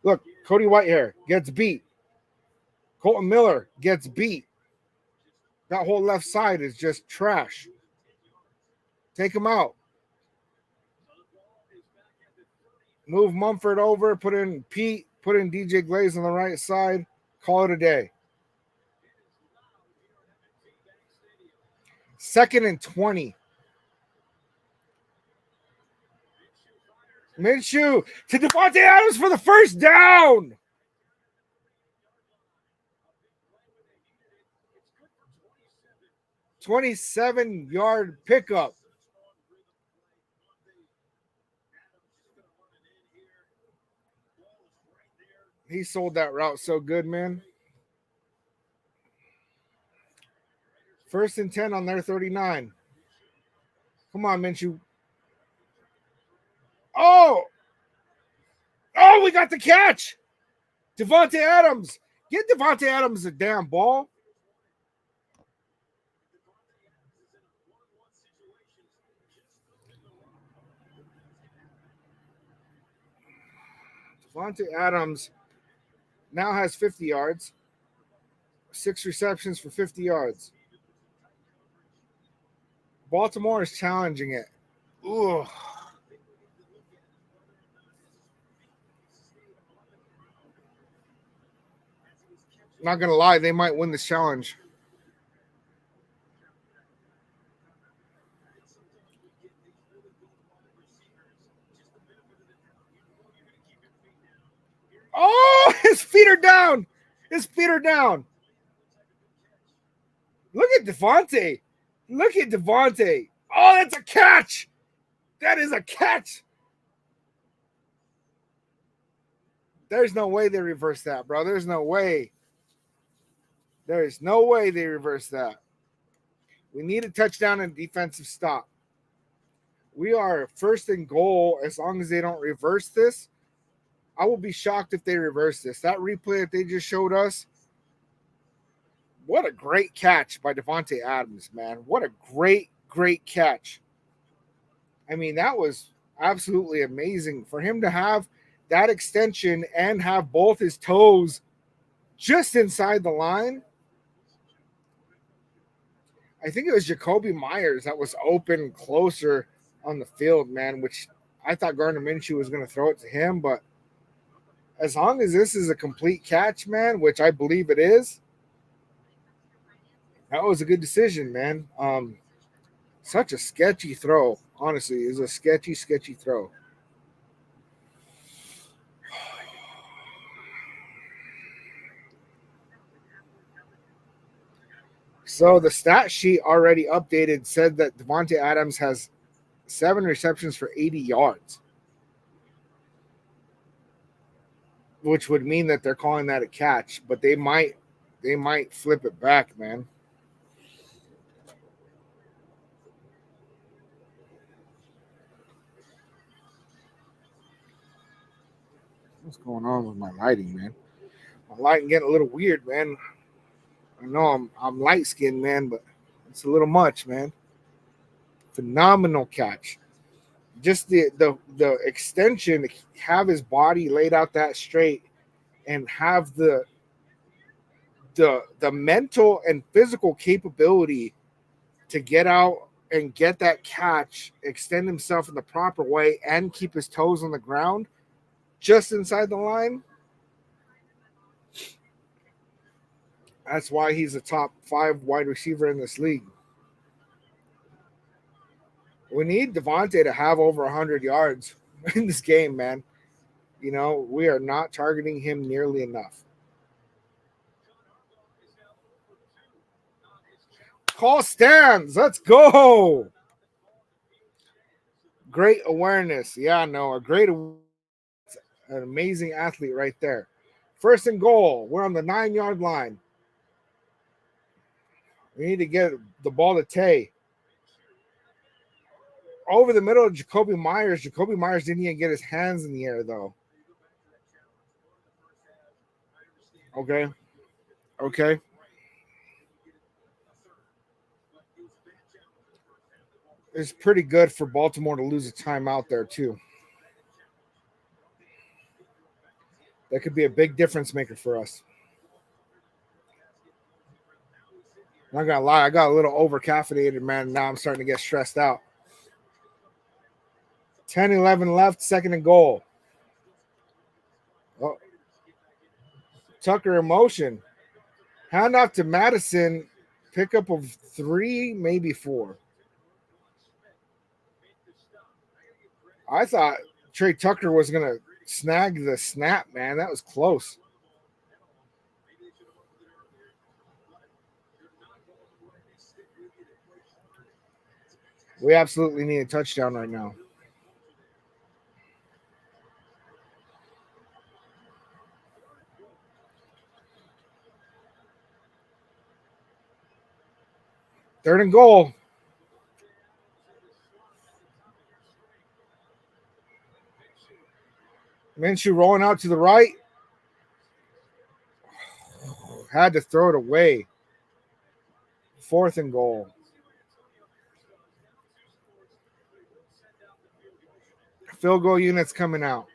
S1: Look, Cody Whitehair gets beat. Colton Miller gets beat. That whole left side is just trash. Take him out. Move Mumford over, put in Pete, put in DJ Glaze on the right side. Call it a day. 2nd and 20. Minshew to Devontae Adams for the first down. $27-yard pickup. He sold that route so good, man. 1st and 10 on their 39. Come on, Minshew. Oh, we got the catch. Devontae Adams. Get Devontae Adams a damn ball. Devontae Adams now has 50 yards. 6 receptions for 50 yards. Baltimore is challenging it. Ooh. Not going to lie, they might win this challenge. Oh, his feet are down. His feet are down. Look at Devontae. Look at Devontae. Oh, that's a catch. That is a catch. There's no way they reverse that, bro. There's no way. There is no way they reverse that. We need a touchdown and defensive stop. We are 1st and goal as long as they don't reverse this. I will be shocked if they reverse this. That replay that they just showed us, what a great catch by Davante Adams, man. What a great catch. I mean, that was absolutely amazing for him to have that extension and have both his toes just inside the line. I think it was Jacoby Myers that was open closer on the field, man, which I thought Gardner Minshew was going to throw it to him. But as long as this is a complete catch, man, which I believe it is, that was a good decision, man. Such a sketchy throw, honestly. It's a sketchy throw. So the stat sheet already updated said that Davante Adams has 7 receptions for 80 yards, which would mean that they're calling that a catch, but they might flip it back, man. What's going on with my lighting, man? My lighting getting a little weird, man. I know I'm light skinned, man, but it's a little much, man. Phenomenal catch. Just the extension, have his body laid out that straight, and have the mental and physical capability to get out and get that catch, extend himself in the proper way, and keep his toes on the ground just inside the line. That's why he's a top 5 wide receiver in this league. We need Davante to have over 100 yards in this game, man. You know, we are not targeting him nearly enough. Call stands. Let's go. Great awareness. Yeah, no, an amazing athlete right there. 1st and goal. We're on the 9-yard line. We need to get the ball to Tay. Over the middle of Jacoby Myers. Jacoby Myers didn't even get his hands in the air, though. Okay. It's pretty good for Baltimore to lose a timeout there, too. That could be a big difference maker for us. I'm not going to lie. I got a little over-caffeinated, man. Now I'm starting to get stressed out. 10-11 left, 2nd and goal. Oh. Tucker in motion. Hand off to Madison. Pickup of 3, maybe 4. I thought Trey Tucker was going to snag the snap, man. That was close. We absolutely need a touchdown right now. Third and goal. Minshew rolling out to the right. Had to throw it away. 4th and goal. Field goal units coming out.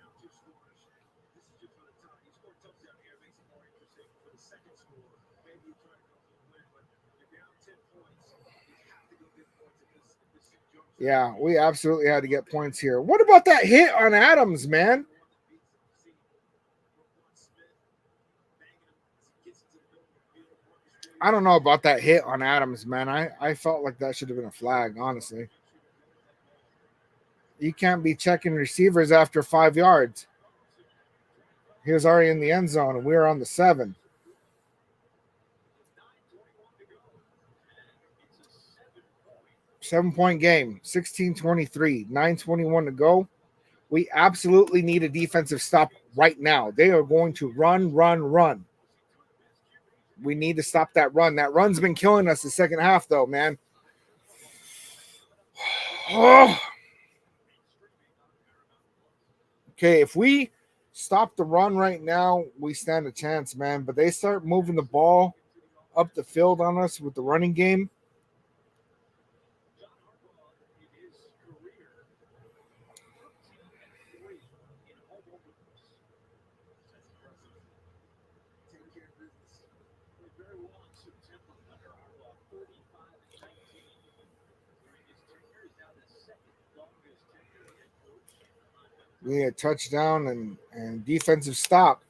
S1: Yeah, we absolutely had to get points here. What about that hit on Adams, man? I don't know about that hit on Adams, man. I felt like that should have been a flag, honestly. You can't be checking receivers after 5 yards. He was already in the end zone, and we were on the 7. Seven-point game, 16-23, 9:21 to go. We absolutely need a defensive stop right now. They are going to run. We need to stop that run. That run's been killing us the second half, though, man. Oh. Okay, if we stop the run right now, we stand a chance, man. But they start moving the ball up the field on us with the running game. We need a touchdown and defensive stop.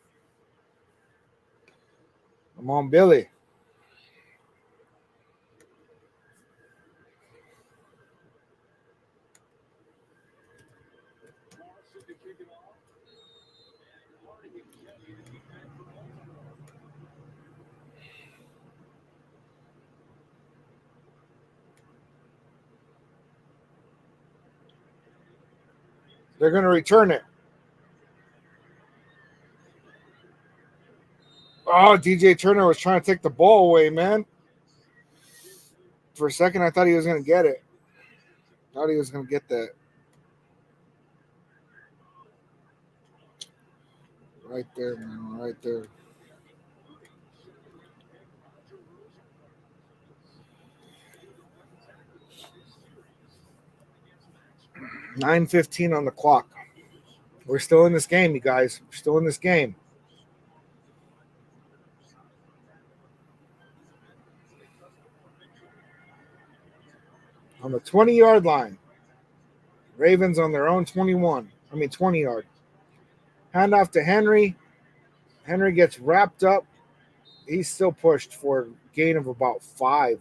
S1: Come on, Billy. They're going to return it. Oh, DJ Turner was trying to take the ball away, man. For a second, I thought he was going to get it. Thought he was going to get that. Right there, man. Right there. $9:15 on the clock. We're still in this game, you guys. We're still in this game. On the 20-yard line. Ravens on their own 20-yard. Handoff to Henry. Henry gets wrapped up. He's still pushed for a gain of about 5.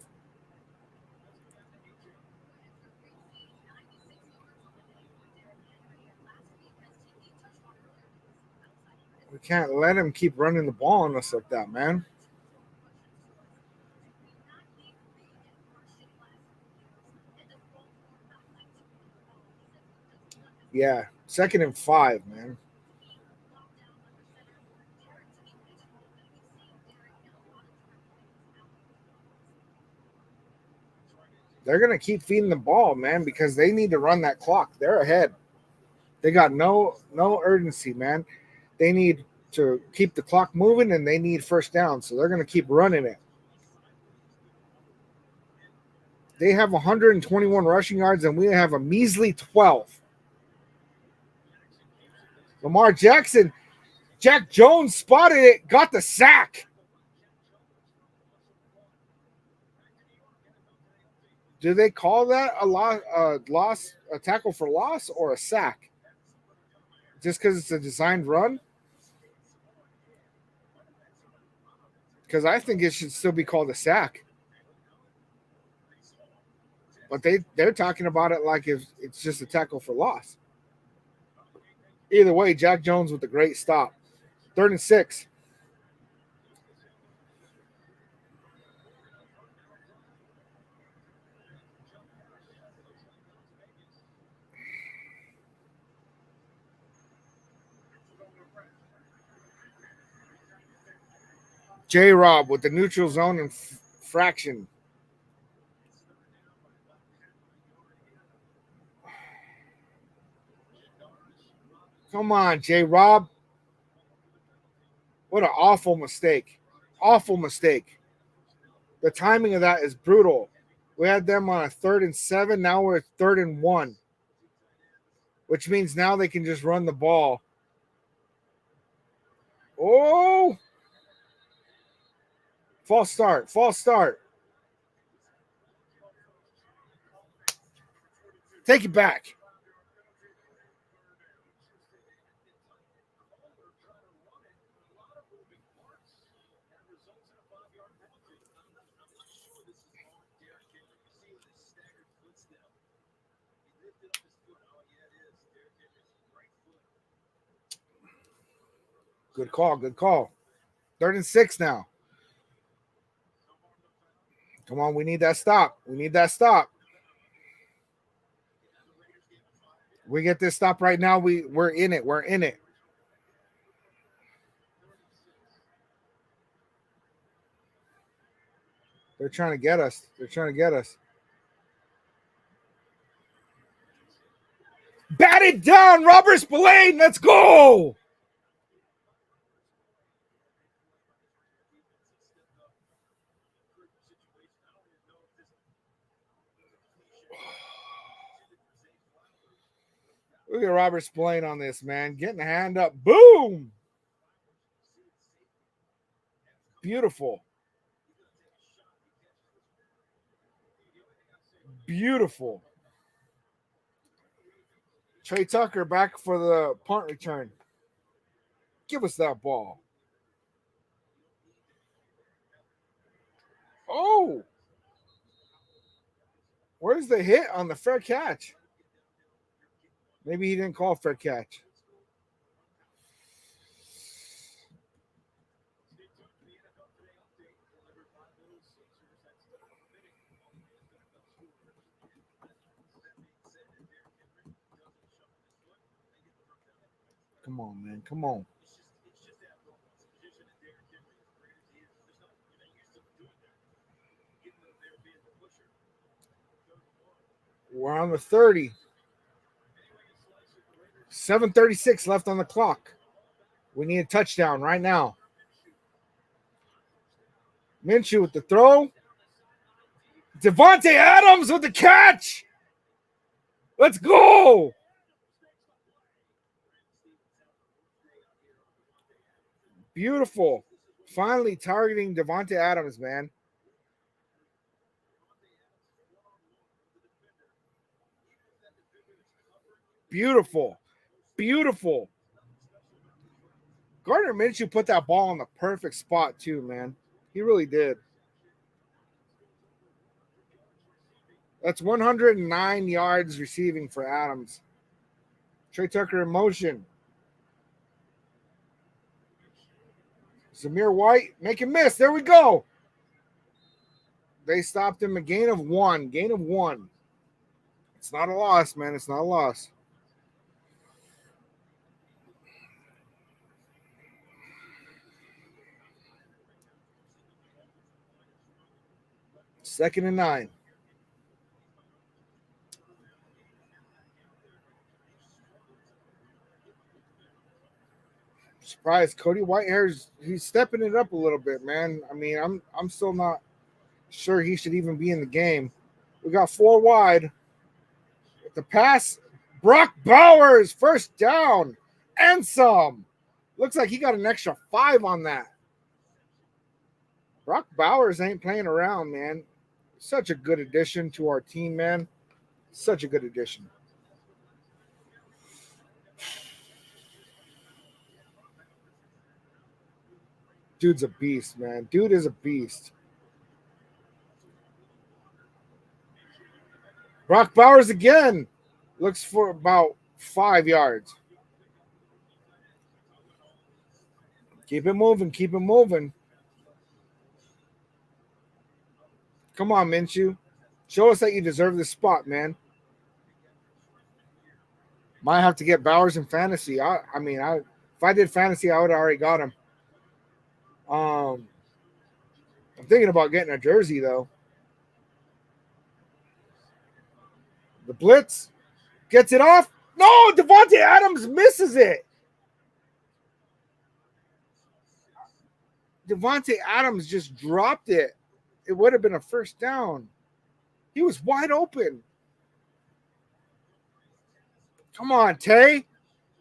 S1: We can't let him keep running the ball on us like that, man. Yeah, 2nd and 5, man. They're going to keep feeding the ball, man, because they need to run that clock. They're ahead. They got no urgency, man. They need to keep the clock moving, and they need first down, so they're going to keep running it. They have 121 rushing yards, and we have a measly 12. Lamar Jackson, Jack Jones spotted it, got the sack. Do they call that a tackle for loss, or a sack? Just because it's a designed run? Because I think it should still be called a sack. But they're talking about it like if it's just a tackle for loss. Either way, Jack Jones with a great stop. 3rd and 6. J-Rob with the neutral zone and fraction. Come on, J-Rob. What an awful mistake. Awful mistake. The timing of that is brutal. We had them on a 3rd and 7. Now we're at 3rd and 1. Which means now they can just run the ball. Oh! False start. Take it back. Good call. 3rd and 6 now. Come on, we need that stop. We get this stop right now. We're in it. They're trying to get us. Bat it down, Robert Spillane. Let's go. Look at Robert Spillane on this, man. Getting a hand up. Boom! Beautiful. Beautiful. Trey Tucker back for the punt return. Give us that ball. Oh! Where's the hit on the fair catch? Maybe he didn't call fair catch. Come on, man. Come on. We're on the 30. 7:36 left on the clock. We need a touchdown right now. Minshew with the throw. Devontae Adams with the catch. Let's go. Beautiful. Finally targeting Devontae Adams, man. Beautiful. Beautiful. Gardner Minshew put that ball in the perfect spot, too, man. He really did. That's 109 yards receiving for Adams. Trey Tucker in motion. Zamir White, make him miss. There we go. They stopped him a gain of one. Gain of one. It's not a loss, man. It's not a loss. Second and 9. Surprised Cody Whitehair's he's stepping it up a little bit, man. I mean, I'm still not sure he should even be in the game. We got 4 wide. The pass, Brock Bowers, first down and some. Looks like he got an extra 5 on that. Brock Bowers ain't playing around, man. Such a good addition to our team, man. Such a good addition. Dude's a beast, man. Dude is a beast. Brock Bowers again. Looks for about 5 yards. Keep it moving. Keep it moving. Come on, Minshew. Show us that you deserve this spot, man. Might have to get Bowers in fantasy. If I did fantasy, I would have already got him. I'm thinking about getting a jersey, though. The blitz gets it off. No, Devontae Adams misses it. Devontae Adams just dropped it. It would have been a first down. He was wide open. Come on, Tay.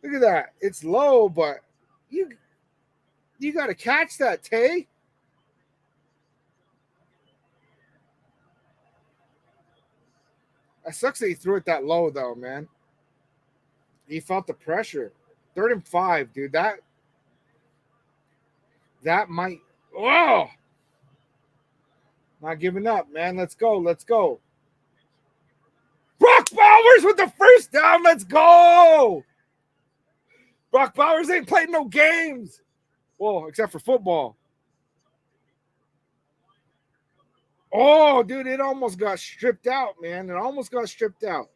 S1: Look at that. It's low, but you got to catch that, Tay. It sucks that he threw it that low, though, man. He felt the pressure. 3rd and 5, dude. That might. Oh, not giving up, man. Let's go. Let's go. Brock Bowers with the first down. Let's go. Brock Bowers ain't played no games. Well, except for football. Oh, dude, it almost got stripped out, man. It almost got stripped out.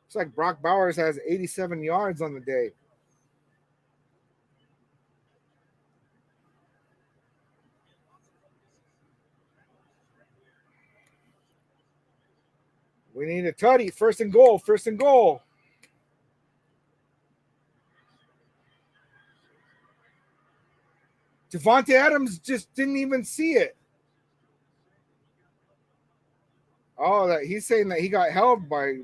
S1: Looks like Brock Bowers has 87 yards on the day. We need a tutty. First and goal. First and goal. Devontae Adams just didn't even see it. Oh, that he's saying that he got held by.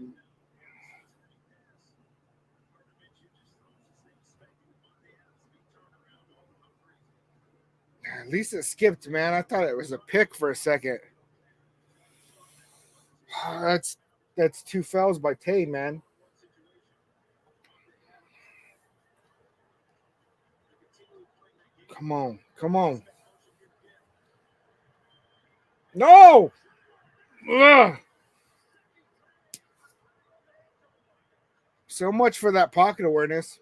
S1: At least it skipped, man. I thought it was a pick for a second. That's two fouls by Tay, man. Come on, come on. No. Ugh. So much for that pocket awareness.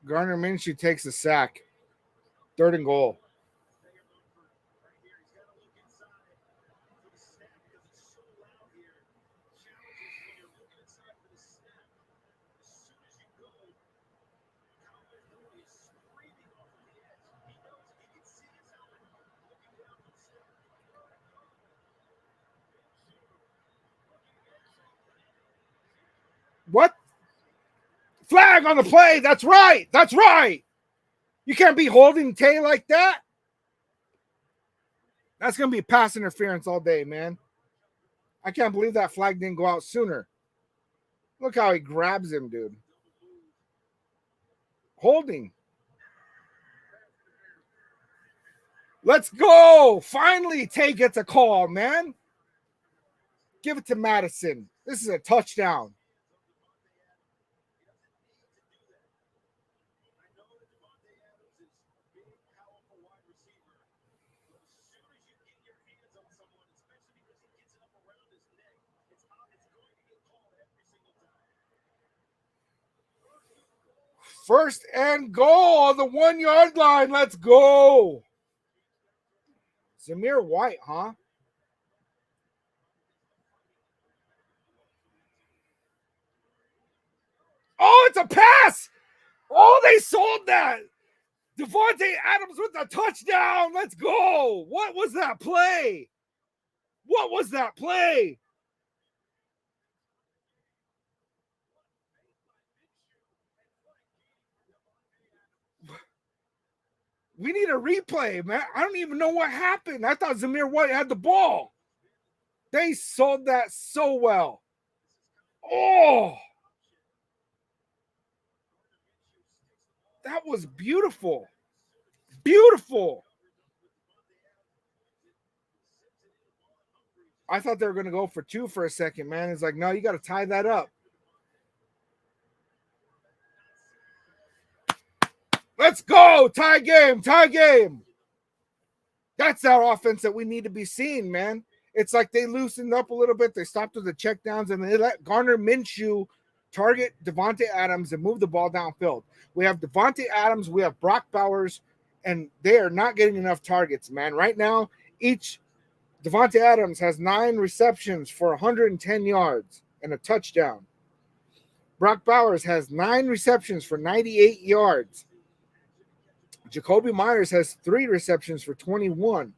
S1: Gardner Minshew takes a sack. 3rd and goal. What? Flag on the play. That's right. That's right. You can't be holding Tay like that. That's going to be pass interference all day, man. I can't believe that flag didn't go out sooner. Look how he grabs him, dude. Holding. Let's go. Finally, Tay gets a call, man. Give it to Madison. This is a touchdown. First and goal on the 1 yard line. Let's go. Zamir White, huh? Oh, it's a pass. Oh, they sold that. Devontae Adams with the touchdown. Let's go. What was that play? What was that play? We need a replay, man. I don't even know what happened. I thought Zamir White had the ball. They sold that so well. Oh, that was beautiful. Beautiful. I thought they were going to go for 2 for a second, man. It's like, no, you got to tie that up. Let's go. Tie game. Tie game. That's that offense that we need to be seeing, man. It's like they loosened up a little bit. They stopped with the checkdowns and they let Gardner Minshew target Devontae Adams and move the ball downfield. We have Devontae Adams, we have Brock Bowers, and they are not getting enough targets, man. Right now, each Devontae Adams has 9 receptions for 110 yards and a touchdown. Brock Bowers has 9 receptions for 98 yards. Jacoby Myers has 3 receptions for 21.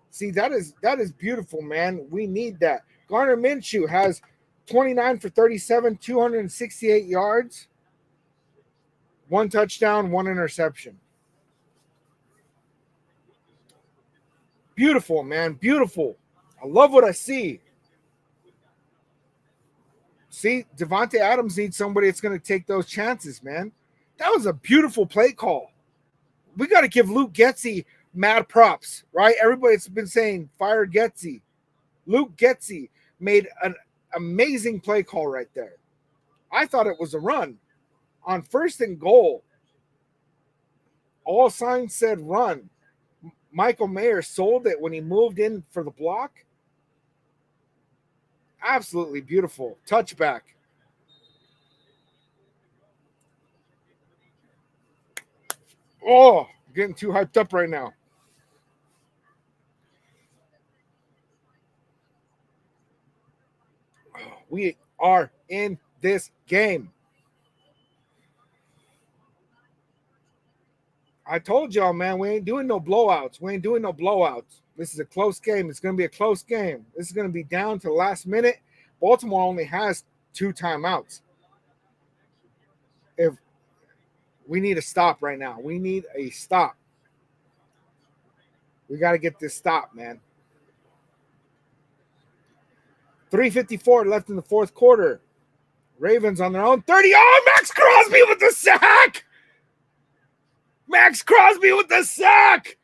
S1: See, that is beautiful, man. We need that. Gardner Minshew has 29 for 37, 268 yards, 1 touchdown, 1 interception. Beautiful, man. Beautiful. I love what I see. See, Devontae Adams needs somebody that's going to take those chances, man. That was a beautiful play call. We got to give Luke Getsy mad props, right? Everybody's been saying fire Getsy. Luke Getsy made an amazing play call right there. I thought it was a run. On 1st and goal, all signs said run. Michael Mayer sold it when he moved in for the block. Absolutely beautiful. Touchback. Oh, getting too hyped up right now. We are in this game. I told y'all, man, we ain't doing no blowouts. We ain't doing no blowouts. This is a close game. It's going to be a close game. This is going to be down to the last minute. Baltimore only has 2 timeouts. If we need a stop right now, we need a stop. We got to get this stop, man. 3:54 left in the fourth quarter. Ravens on their own 30. Oh, Max Crosby with the sack! Max Crosby with the sack!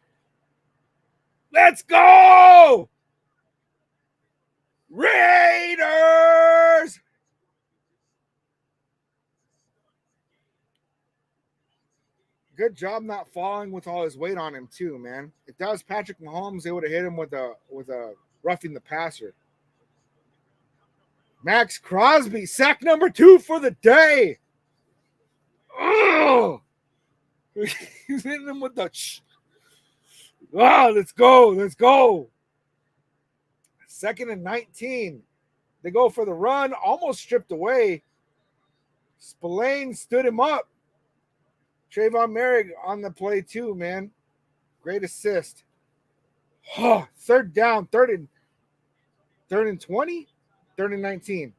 S1: Let's go! Raiders! Good job not falling with all his weight on him too, man. If that was Patrick Mahomes, they would have hit him with a roughing the passer. Max Crosby, sack number 2 for the day. Oh, he's hitting him with the. Oh, let's go, let's go. 2nd and 19. They go for the run, almost stripped away. Spillane stood him up. Trayvon Merrick on the play too, man. Great assist. Oh, 3rd down, 3rd and 20, 3rd and 19.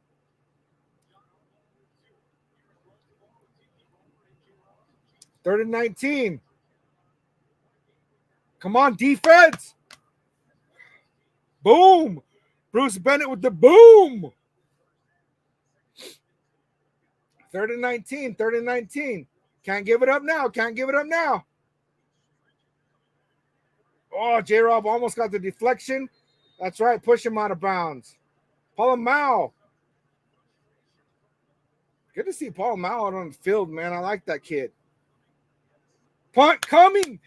S1: Third and 19. Come on, defense. Boom. Bruce Bennett with the boom. 3rd and 19. 3rd and 19. Can't give it up now. Can't give it up now. Oh, J-Rob almost got the deflection. That's right. Push him out of bounds. Polamalu. Good to see Polamalu out on the field, man. I like that kid. Punt coming.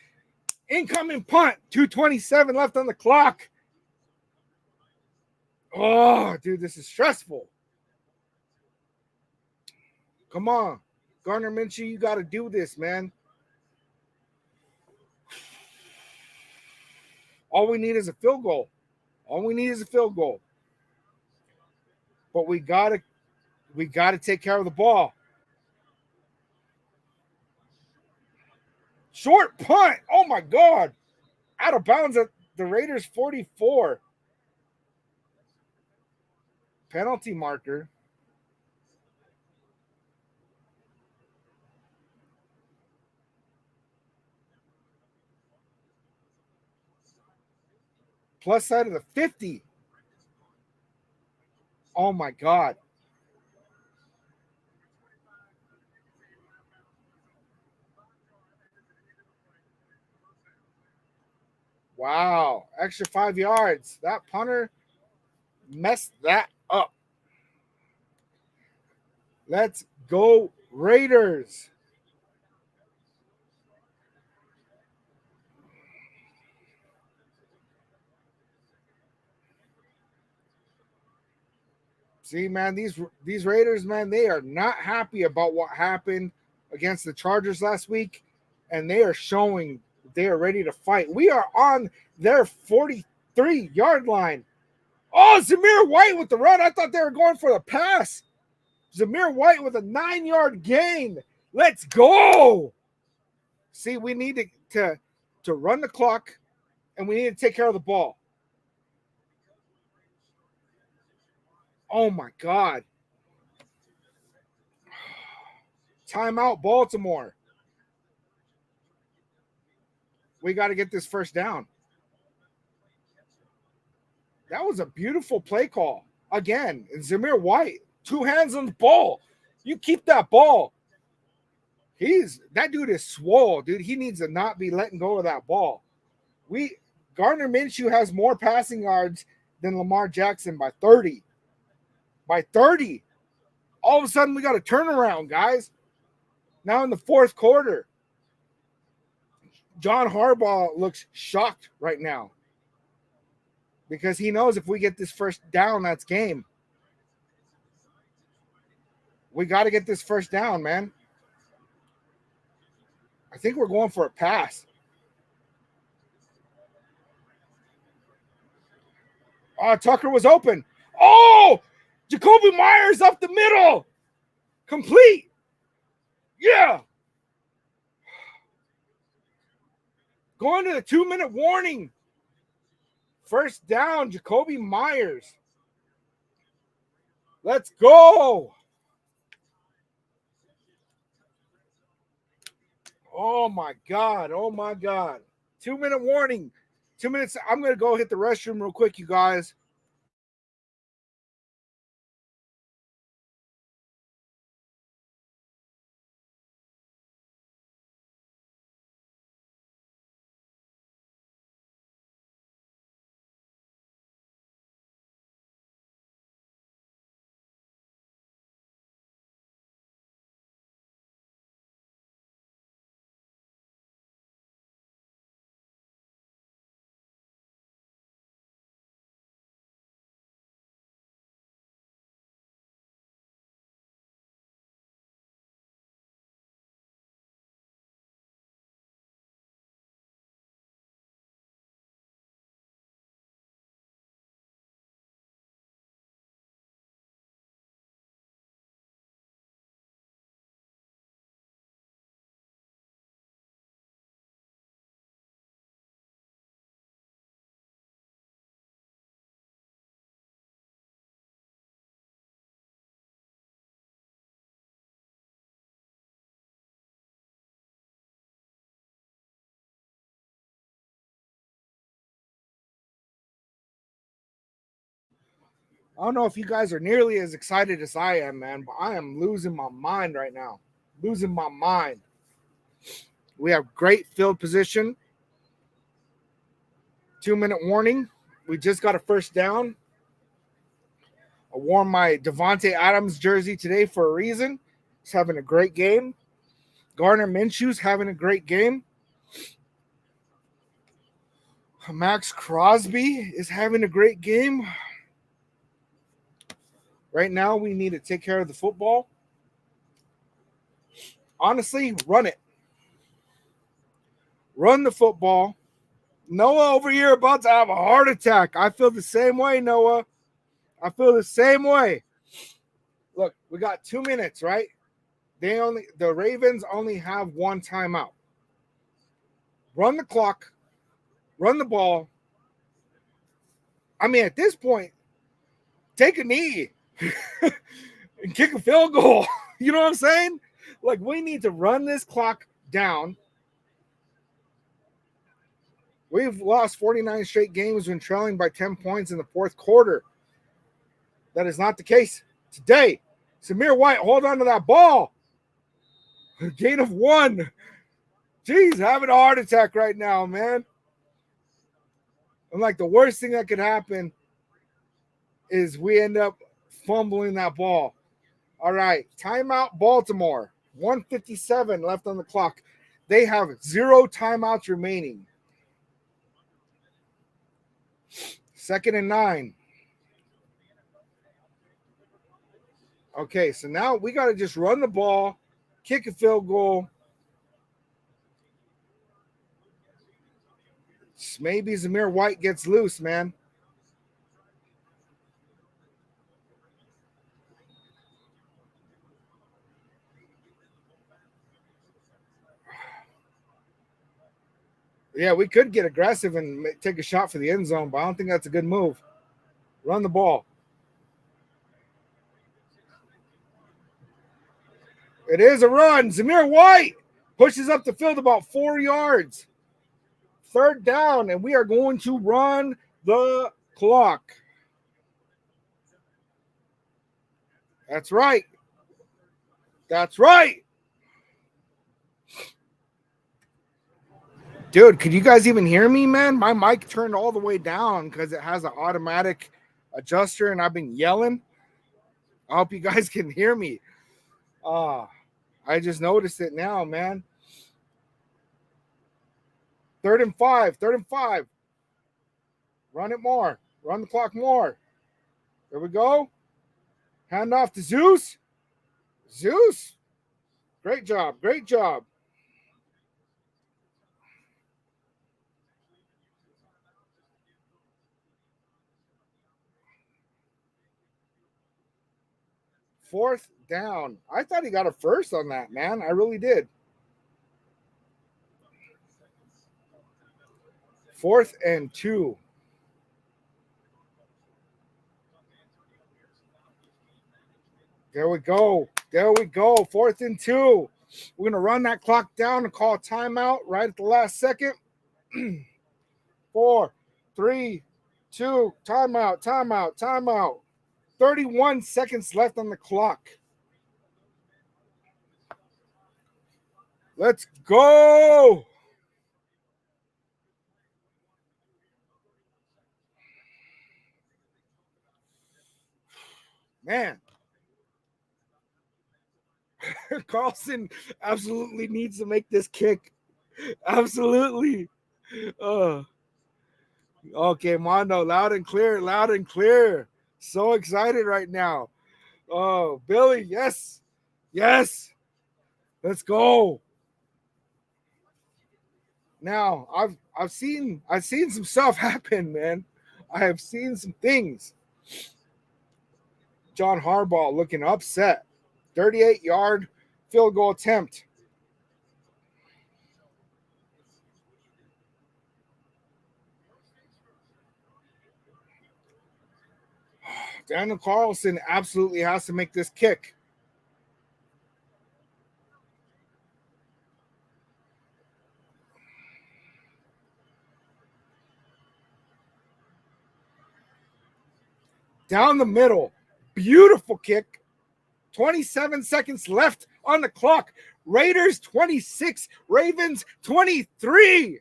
S1: Incoming punt. 2:27 left on the clock. Oh, dude, this is stressful. Come on. Gardner Minshew, you got to do this, man. All we need is a field goal. All we need is a field goal. But we got to take care of the ball. Short punt. Oh, my God. Out of bounds at the Raiders 44. Penalty marker. Plus side of the 50. Oh, my God. Wow. Extra 5 yards. That punter messed that up. Let's go, Raiders. See, man, these Raiders, man, they are not happy about what happened against the Chargers last week, and they are showing they are ready to fight. We are on their 43-yard line. Oh, Zamir White with the run. I thought they were going for the pass. Zamir White with a 9-yard gain. Let's go. See, we need to run the clock, and we need to take care of the ball. Oh, my God. Timeout, Baltimore. We got to get this first down. That was a beautiful play call. Again, Zamir White, 2 hands on the ball. You keep that ball. That dude is swole, dude. He needs to not be letting go of that ball. Gardner Minshew has more passing yards than Lamar Jackson by 30. By 30. All of a sudden, we got a turnaround, guys. Now in the fourth quarter. John Harbaugh looks shocked right now. Because he knows if we get this first down, that's game. We got to get this first down, man. I think we're going for a pass. Tucker was open. Oh, Jacoby Myers up the middle. Complete. Yeah. Going to the 2-minute warning. First down, Jacoby Myers. Let's go. Oh, my God. Oh, my God. 2-minute warning. 2 minutes. I'm going to go hit the restroom real quick, you guys. I don't know if you guys are nearly as excited as I am, man, but I am losing my mind right now. Losing my mind. We have great field position. 2-minute warning. We just got a first down. I wore my Devontae Adams jersey today for a reason. He's having a great game. Gardner Minshew's having a great game. Max Crosby is having a great game. Right now, we need to take care of the football. Honestly, run it. Run the football. Noah over here about to have a heart attack. I feel the same way, Noah. I feel the same way. Look, we got 2 minutes, right? The Ravens only have one timeout. Run the clock. Run the ball. I mean, at this point, take a knee and kick a field goal. You know what I'm saying? Like, we need to run this clock down. We've lost 49 straight games when trailing by 10 points in the fourth quarter. That is not the case today. Samir White, hold on to that ball. Gain of 1. Jeez, having a heart attack right now, man. I'm like, the worst thing that could happen is we end up fumbling that ball. All right, timeout Baltimore. 1:57 left on the clock. They have 0 timeouts remaining. 2nd and 9. Okay, so now we got to just run the ball, kick a field goal. Maybe Zamir White gets loose, man. Yeah, we could get aggressive and take a shot for the end zone, but I don't think that's a good move. Run the ball. It is a run. Zamir White pushes up the field about 4 yards. 3rd down, and we are going to run the clock. That's right. That's right. Dude, could you guys even hear me, man? My mic turned all the way down because it has an automatic adjuster, and I've been yelling. I hope you guys can hear me. I just noticed it now, man. 3rd and 5. 3rd and 5. Run it more. Run the clock more. There we go. Hand off to Zeus. Zeus. Great job. Great job. Fourth down. I thought he got a first on that, man. I really did. 4th and 2. There we go. There we go. 4th and 2. We're going to run that clock down and call a timeout right at the last second. 4th 4, 3, 2, timeout. 31 seconds left on the clock. Let's go. Man. Carlson absolutely needs to make this kick. Absolutely. Okay, Mondo, loud and clear. So excited right now. Oh, Billy, yes. Let's go. Now, I've seen some stuff happen, man. I have seen some things. John Harbaugh looking upset. 38-yard field goal attempt. Daniel Carlson absolutely has to make this kick. Down the middle. Beautiful kick. 27 seconds left on the clock. Raiders 26, Ravens 23.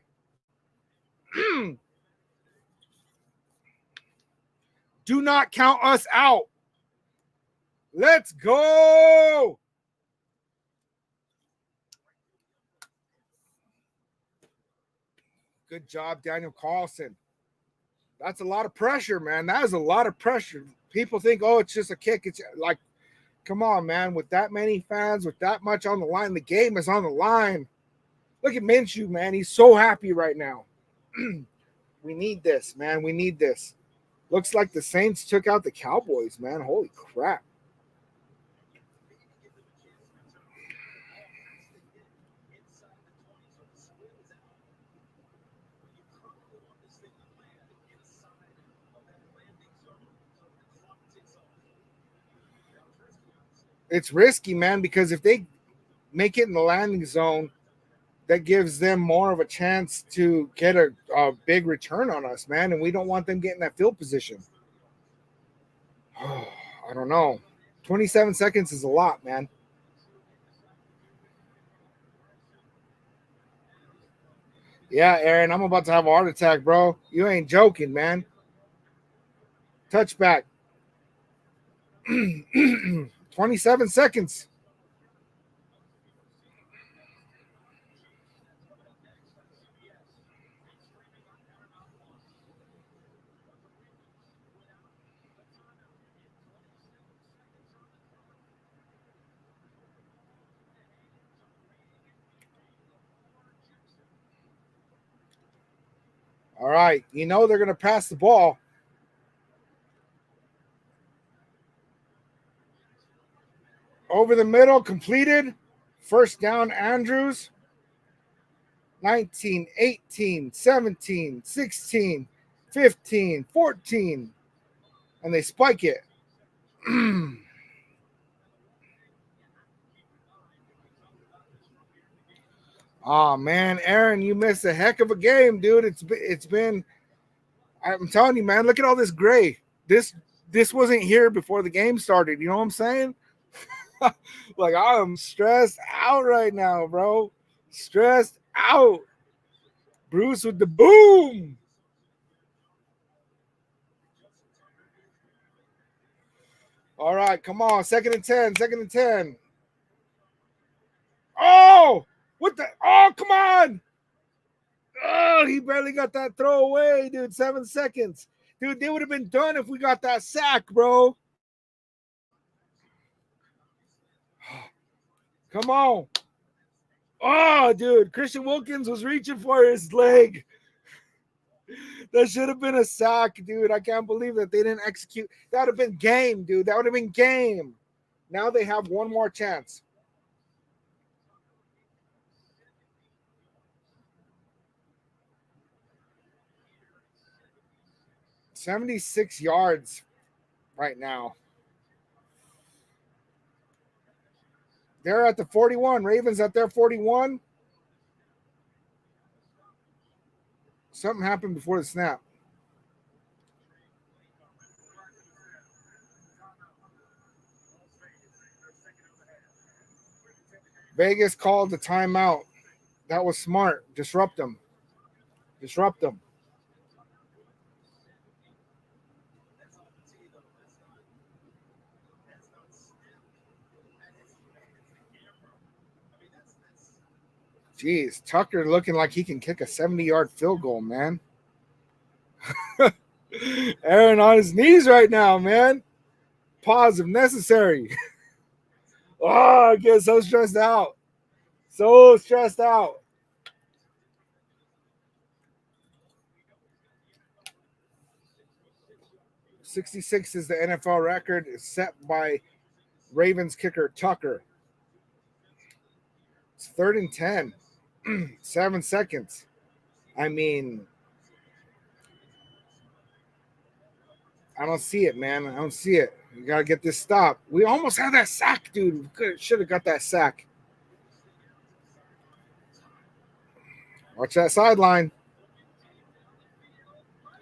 S1: Do not count us out. Let's go. Good job, Daniel Carlson. That's a lot of pressure, man. That is a lot of pressure. People think, oh, it's just a kick. It's like, come on, man. With that many fans, with that much on the line, the game is on the line. Look at Minshew, man. He's so happy right now. We need this, man. We need this. Looks like the Saints took out the Cowboys, man. Holy crap. It's risky, man, because if they make it in the landing zone, that gives them more of a chance to get a big return on us, man. And we don't want them getting that field position. I don't know. 27 seconds is a lot, man. Yeah, Aaron, I'm about to have a heart attack, bro. You ain't joking, man. Touchback. 27 seconds. All right. You know they're going to pass the ball. Over the middle, completed. First down, Andrews. 19, 18, 17, 16, 15, 14. And they spike it. Oh man, Aaron, you missed a heck of a game, dude. It's been I'm telling you, man, look at all this gray. This wasn't here before the game started. You know what I'm saying? Like I'm stressed out right now, bro. Stressed out. Bruce with the boom. All right, come on. Second and 10. Oh, what the? Oh, come on. Oh, he barely got that throw away, dude. 7 seconds. Dude, they would have been done if we got that sack, bro. Come on. Oh, dude. Christian Wilkins was reaching for his leg. That should have been a sack, dude. I can't believe that they didn't execute. That would have been game, dude. That would have been game. Now they have one more chance. 76 yards right now. They're at the 41. Ravens at their 41. Something happened before the snap. Vegas called the timeout. That was smart. Disrupt them. Disrupt them. Jeez, Tucker looking like he can kick a 70-yard field goal, man. Aaron on his knees right now, man. Pause if necessary. Oh, I get so stressed out. So stressed out. .66 is the NFL record. It's set by Ravens kicker Tucker. It's 3rd and 10. 7 seconds. I mean, I don't see it, man. I don't see it. You got to get this stop. We almost had that sack, dude. Should have got that sack. Watch that sideline.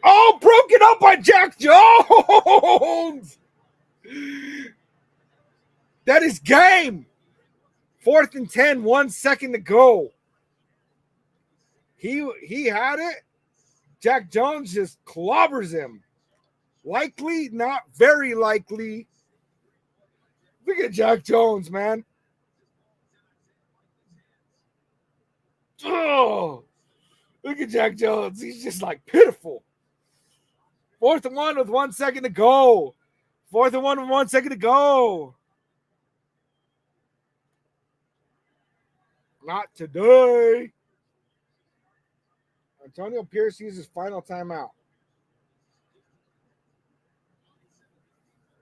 S1: Oh, broken up by Jack Jones. That is game. 4th and 10, 1 second to go. He had it. Jack Jones just clobbers him. Likely, not very likely. Look at Jack Jones, man. Oh, look at Jack Jones. He's just like pitiful. 4th and 1 with 1 second to go. 4th and 1 with 1 second to go. Not today. Antonio Pierce uses final timeout.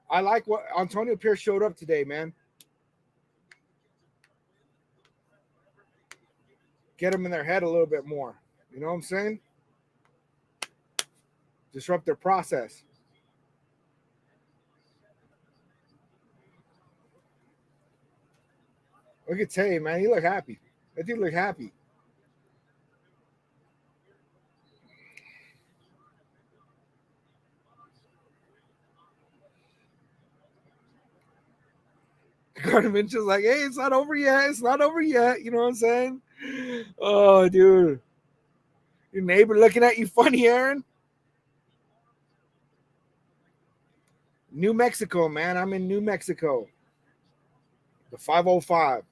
S1: I like what Antonio Pierce showed up today, man. Get them in their head a little bit more. You know what I'm saying? Disrupt their process. Look at Tay, man. He look happy. That dude look happy. Gardner Minshew's like, hey, it's not over yet. It's not over yet. You know what I'm saying? Oh, dude. Your neighbor looking at you funny, Aaron? New Mexico, man. I'm in New Mexico. The 505.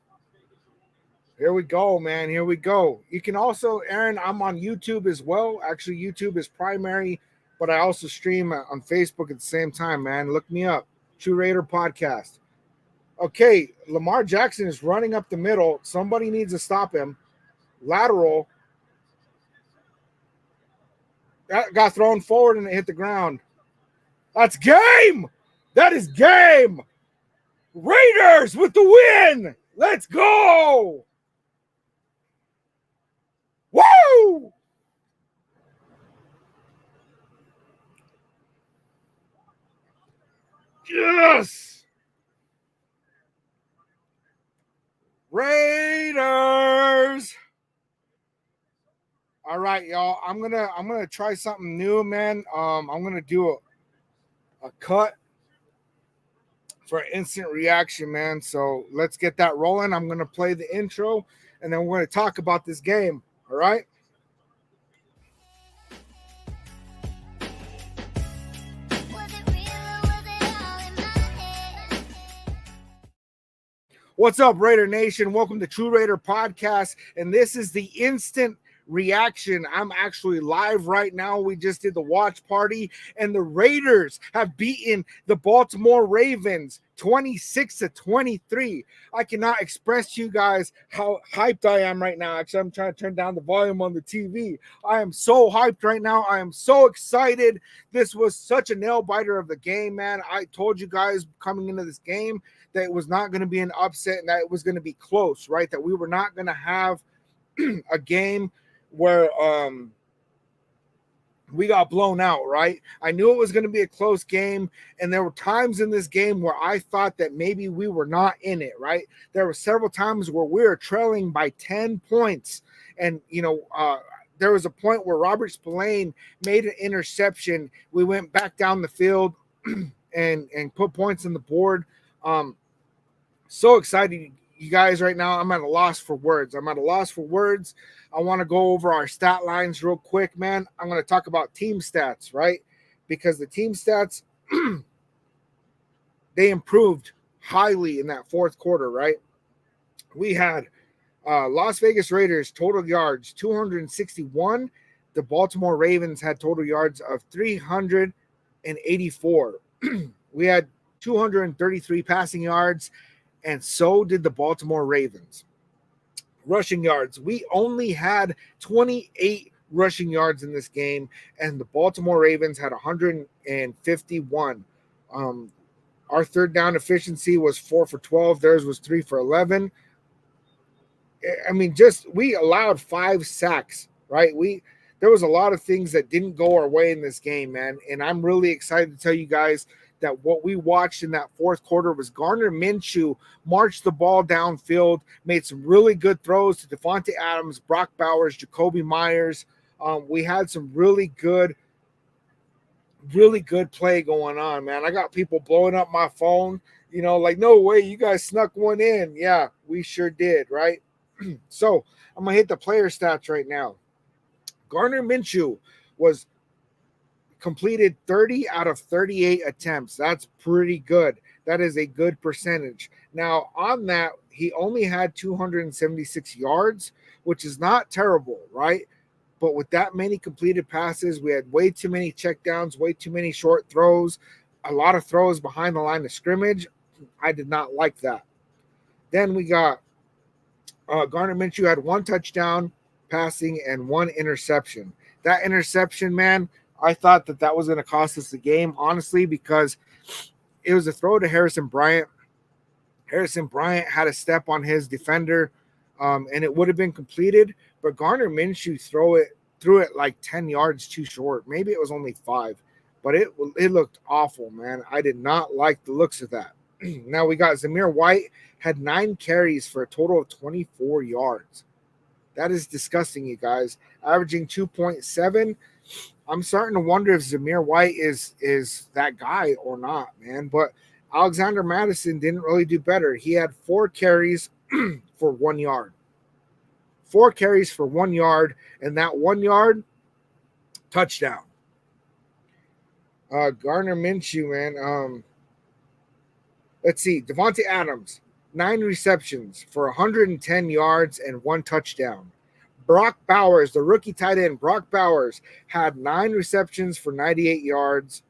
S1: Here we go, man. Here we go. You can also, Aaron, I'm on YouTube as well. Actually, YouTube is primary, but I also stream on Facebook at the same time, man. Look me up. TRU Raider Podcast. Okay, Lamar Jackson is running up the middle. Somebody needs to stop him. Lateral. That got thrown forward and it hit the ground. That's game. That is game. Raiders with the win. Let's go. Woo! Yes. Raiders. All right, y'all. I'm gonna try something new, man. I'm gonna do a cut for instant reaction, man. So let's get that rolling. I'm gonna play the intro, and then we're gonna talk about this game. All right. What's up, Raider Nation? Welcome to TRU Raider Podcast, and this is the instant reaction. I'm actually live right now. We just did the watch party, and the Raiders have beaten the Baltimore Ravens 26-23. I cannot express to you guys how hyped I am right now. Actually, I'm trying to turn down the volume on the TV. I am so hyped right now. I am so excited. This was such a nail biter of the game, man. I told you guys coming into this game that it was not going to be an upset and that it was going to be close, right? That we were not going to have a game where we got blown out, right? I knew it was going to be a close game, and there were times in this game where I thought that maybe we were not in it, right? There were several times where we were trailing by 10 points, and, there was a point where Robert Spillane made an interception. We went back down the field and put points on the board. So excited, you guys, right now. I'm at a loss for words. I want to go over our stat lines real quick, man. I'm going to talk about team stats, right? Because the team stats, they improved highly in that fourth quarter, right? We had Las Vegas Raiders total yards 261. The Baltimore Ravens had total yards of 384. We had 233 passing yards, and so did the Baltimore Ravens. Rushing yards, we only had 28 rushing yards in this game, and the Baltimore Ravens had 151. Our third down efficiency was 4 for 12. Theirs was 3 for 11. I mean, we allowed 5 sacks, right? There was a lot of things that didn't go our way in this game, man. And I'm really excited to tell you guys that what we watched in that fourth quarter was Gardner Minshew marched the ball downfield, made some really good throws to Devontae Adams, Brock Bowers, Jacoby Myers. We had some really good play going on, man. I got people blowing up my phone, like, no way, you guys snuck one in. Yeah, we sure did, right? So I'm going to hit the player stats right now. Gardner Minshew was completed 30 out of 38 attempts. That's pretty good. That is a good percentage. Now, on that, he only had 276 yards, which is not terrible, right? But with that many completed passes, we had way too many checkdowns, way too many short throws, a lot of throws behind the line of scrimmage. I did not like that. Then we got Gardner Minshew had 1 touchdown passing and 1 interception. That interception, man, I thought that was going to cost us the game, honestly, because it was a throw to Harrison Bryant. Harrison Bryant had a step on his defender, and it would have been completed, but Gardner Minshew threw it like 10 yards too short. Maybe it was only 5, but it looked awful, man. I did not like the looks of that. Now we got Zamir White had 9 carries for a total of 24 yards. That is disgusting, you guys. Averaging 2.7. I'm starting to wonder if Zamir White is that guy or not, man. But Alexander Madison didn't really do better. He had 4 carries for 1 yard. 4 carries for 1 yard, and that 1 yard, touchdown. Gardner Minshew, man. Let's see. Devontae Adams, 9 receptions for 110 yards and 1 touchdown. Brock Bowers, the rookie tight end, Brock Bowers, had 9 receptions for 98 yards.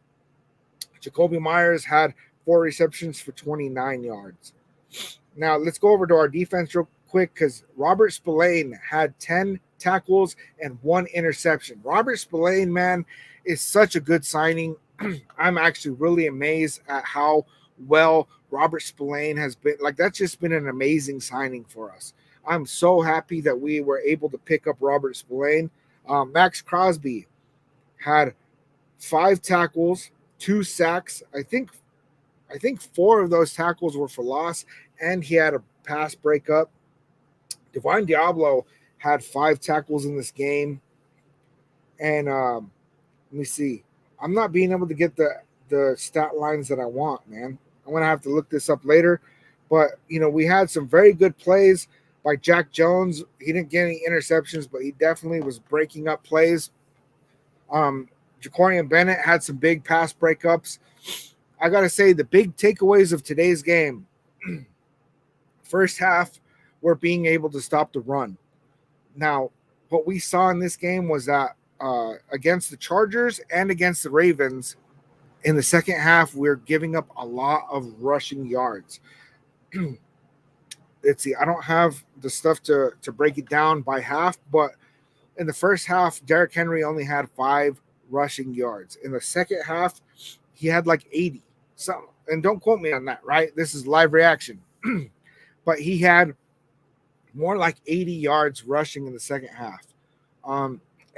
S1: Jacoby Myers had 4 receptions for 29 yards. Now, let's go over to our defense real quick because Robert Spillane had 10 tackles and 1 interception. Robert Spillane, man, is such a good signing. I'm actually really amazed at how well Robert Spillane has been. Like, that's just been an amazing signing for us. I'm so happy that we were able to pick up Robert Spillane. Max Crosby had 5 tackles, 2 sacks. I think 4 of those tackles were for loss, and he had a pass breakup. Divine Diablo had 5 tackles in this game. And let me see. I'm not being able to get the stat lines that I want, man. I'm going to have to look this up later. But, we had some very good plays by Jack Jones. He didn't get any interceptions, but he definitely was breaking up plays. Jacorian Bennett had some big pass breakups. I got to say, the big takeaways of today's game, first half, were being able to stop the run. Now, what we saw in this game was that against the Chargers and against the Ravens, in the second half, we're giving up a lot of rushing yards. Let's see. I don't have the stuff to break it down by half, but in the first half, Derrick Henry only had 5 rushing yards. In the second half, he had like 80. So, and don't quote me on that, right? This is live reaction. But he had more like 80 yards rushing in the second half.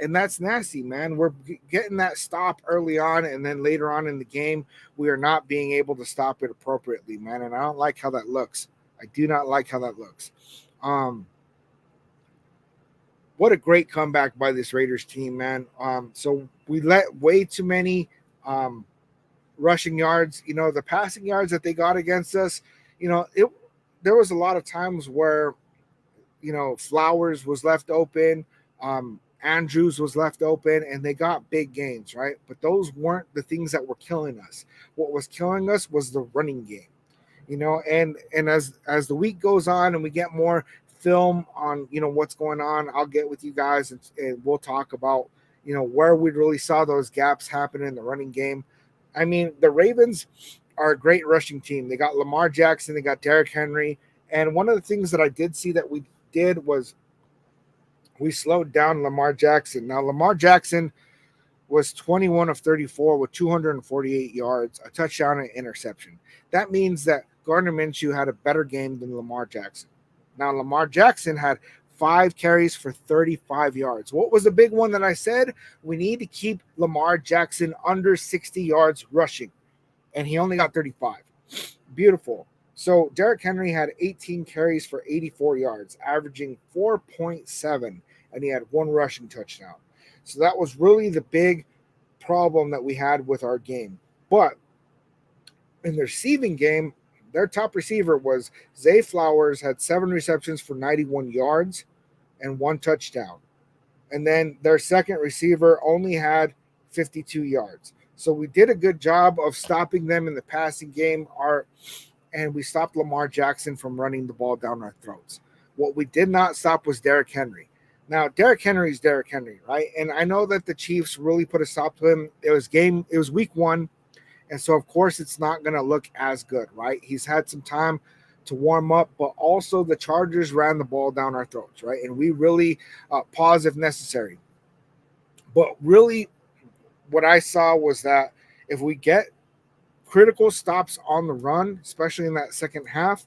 S1: And that's nasty, man. We're getting that stop early on, and then later on in the game, we are not being able to stop it appropriately, man. And I don't like how that looks. I do not like how that looks. what a great comeback by this Raiders team, man. So we let way too many um, rushing yards. The passing yards that they got against us, it there was a lot of times where Flowers was left open, Andrews was left open, and they got big gains, right? But those weren't the things that were killing us. What was killing us was the running game. And as the week goes on and we get more film on what's going on, I'll get with you guys, and we'll talk about where we really saw those gaps happen in the running game. I mean, the Ravens are a great rushing team. They got Lamar Jackson, they got Derrick Henry, and one of the things that I did see that we did was we slowed down Lamar Jackson. Now Lamar Jackson was 21 of 34 with 248 yards, a touchdown, and interception. That means that Gardner Minshew had a better game than Lamar Jackson. Now, Lamar Jackson had 5 carries for 35 yards. What was the big one that I said? We need to keep Lamar Jackson under 60 yards rushing, and he only got 35. Beautiful. So Derrick Henry had 18 carries for 84 yards, averaging 4.7, and he had 1 rushing touchdown. So that was really the big problem that we had with our game. But in the receiving game, their top receiver was Zay Flowers, had 7 receptions for 91 yards and 1 touchdown. And then their second receiver only had 52 yards. So we did a good job of stopping them in the passing game, and we stopped Lamar Jackson from running the ball down our throats. What we did not stop was Derrick Henry. Now, Derrick Henry is Derrick Henry, right? And I know that the Chiefs really put a stop to him. It was week 1, and so of course it's not going to look as good, right? He's had some time to warm up, but also the Chargers ran the ball down our throats, right? And we really pause if necessary. But really, what I saw was that if we get critical stops on the run, especially in that second half,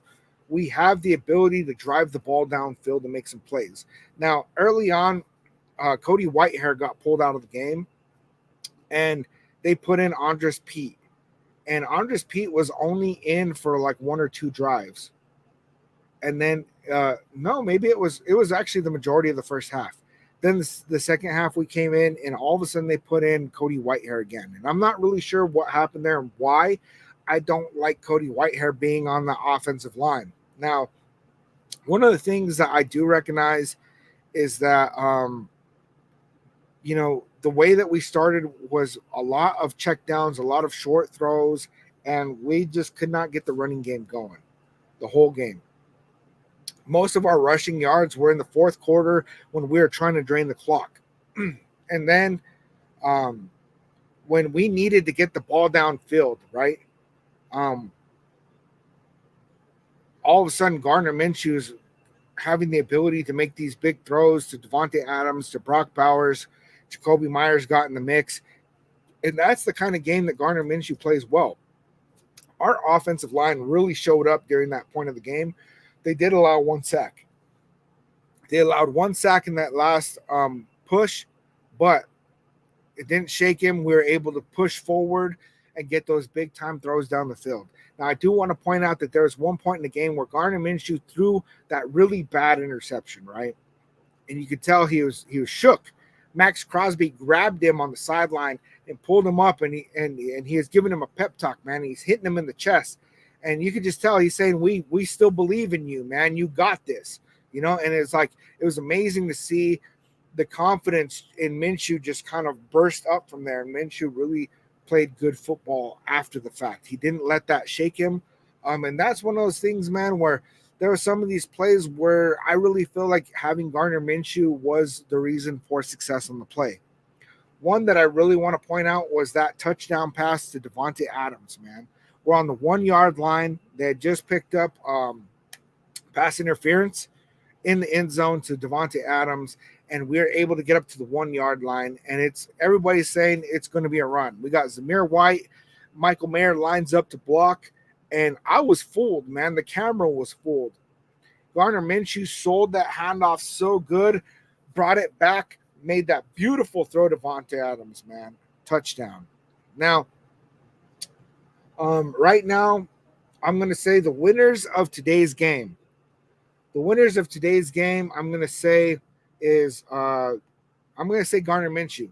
S1: we have the ability to drive the ball downfield and make some plays. Now, early on, Cody Whitehair got pulled out of the game, and they put in Andres Pete. And Andres Pete was only in for like 1 or 2 drives. And then, no, maybe it was actually the majority of the first half. Then the second half we came in, and all of a sudden they put in Cody Whitehair again. And I'm not really sure what happened there and why. I don't like Cody Whitehair being on the offensive line. Now, one of the things that I do recognize is that, the way that we started was a lot of checkdowns, a lot of short throws, and we just could not get the running game going the whole game. Most of our rushing yards were in the fourth quarter when we were trying to drain the clock. And then when we needed to get the ball downfield, right, all of a sudden Gardner Minshew's having the ability to make these big throws to Devontae Adams, to Brock Bowers. Jacoby Myers got in the mix. And that's the kind of game that Gardner Minshew plays well. Our offensive line really showed up during that point of the game. They did allow 1 sack. They allowed 1 sack in that last push, but it didn't shake him. We were able to push forward and get those big-time throws down the field. Now, I do want to point out that there was one point in the game where Gardner Minshew threw that really bad interception, right? And you could tell he was shook. Max Crosby grabbed him on the sideline and pulled him up, and he is giving him a pep talk, man. He's hitting him in the chest, and you could just tell he's saying, "We still believe in you, man. You got this," And it's like it was amazing to see the confidence in Minshew just kind of burst up from there. And Minshew really played good football after the fact. He didn't let that shake him, and that's one of those things, man, where there were some of these plays where I really feel like having Gardner Minshew was the reason for success on the play. One that I really want to point out was that touchdown pass to Devontae Adams, man. We're on the 1-yard line. They had just picked up pass interference in the end zone to Devontae Adams, and we are able to get up to the 1-yard line, and everybody's saying it's going to be a run. We got Zamir White, Michael Mayer lines up to block, and I was fooled, man. The camera was fooled. Gardner Minshew sold that handoff so good, brought it back, made that beautiful throw to Devontae Adams, man. Touchdown. Now, right now, I'm going to say the winners of today's game. The winners of today's game, I'm going to say is I'm going to say Gardner Minshew.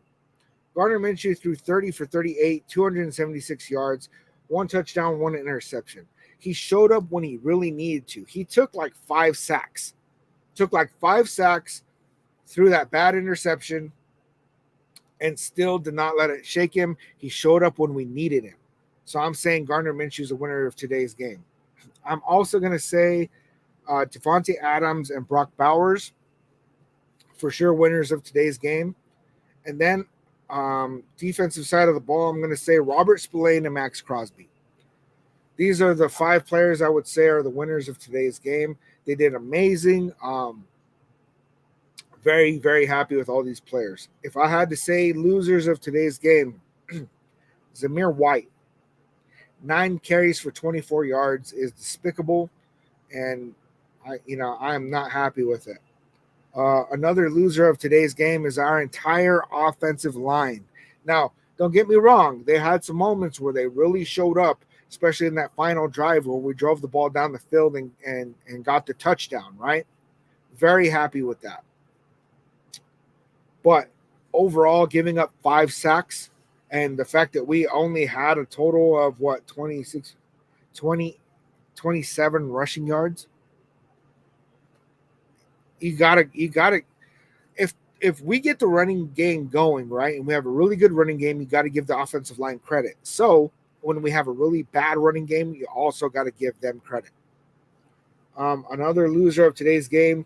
S1: Gardner Minshew threw 30 for 38, 276 yards, 1 touchdown, 1 interception. He showed up when he really needed to. He took like 5 sacks. Threw that bad interception, and still did not let it shake him. He showed up when we needed him. So I'm saying Gardner Minshew is the winner of today's game. I'm also going to say Devontae Adams and Brock Bowers for sure winners of today's game. And then defensive side of the ball, I'm going to say Robert Spillane and Max Crosby. These are the 5 players I would say are the winners of today's game. They did amazing. Very, very happy with all these players. If I had to say losers of today's game, Zamir White, 9 carries for 24 yards is despicable, and I am not happy with it. Another loser of today's game is our entire offensive line. Now, don't get me wrong. They had some moments where they really showed up, especially in that final drive where we drove the ball down the field and got the touchdown, right? Very happy with that. But overall, giving up 5 sacks and the fact that we only had a total of 27 rushing yards. You gotta if we get the running game going, right, and we have a really good running game, you got to give the offensive line credit. So when we have a really bad running game, you also got to give them credit. Another loser of today's game,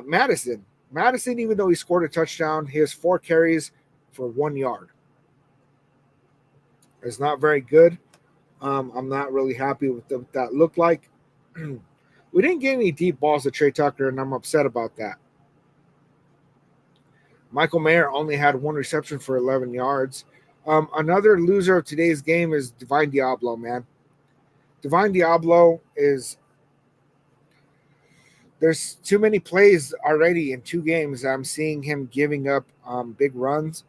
S1: Madison. Madison, even though he scored a touchdown, he has 4 carries for 1 yard. It's not very good. I'm not really happy with what that looked like. We didn't get any deep balls to Trey Tucker, and I'm upset about that. Michael Mayer only had 1 reception for 11 yards. Another loser of today's game is Divine Diablo, man. Divine Diablo is – there's too many plays already in 2 games. I'm seeing him giving up big runs.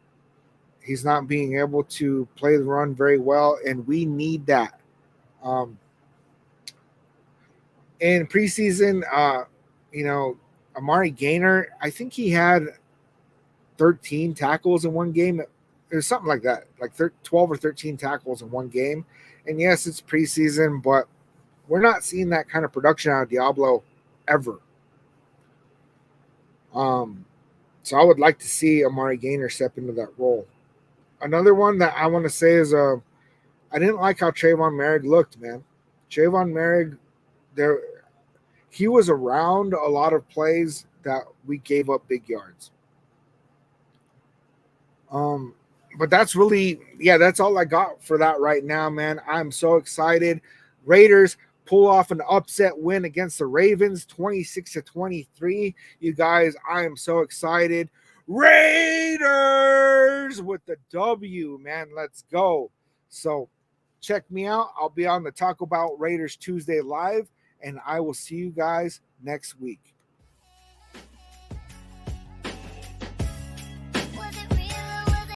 S1: He's not being able to play the run very well, and we need that. In preseason, Amari Gaynor, I think he had 13 tackles in one game. It was something like that, like 12 or 13 tackles in one game. And yes, it's preseason, but we're not seeing that kind of production out of Diablo ever. So I would like to see Amari Gaynor step into that role. Another one that I want to say is I didn't like how Trayvon Merrick looked, man. Trayvon Merrick, he was around a lot of plays that we gave up big yards. But that's really, that's all I got for that right now, man. I'm so excited. Raiders pull off an upset win against the Ravens, 26-23. You guys, I am so excited. Raiders with the W, man. Let's go. So check me out. I'll be on the Talk About Raiders Tuesday live, and I will see you guys next week.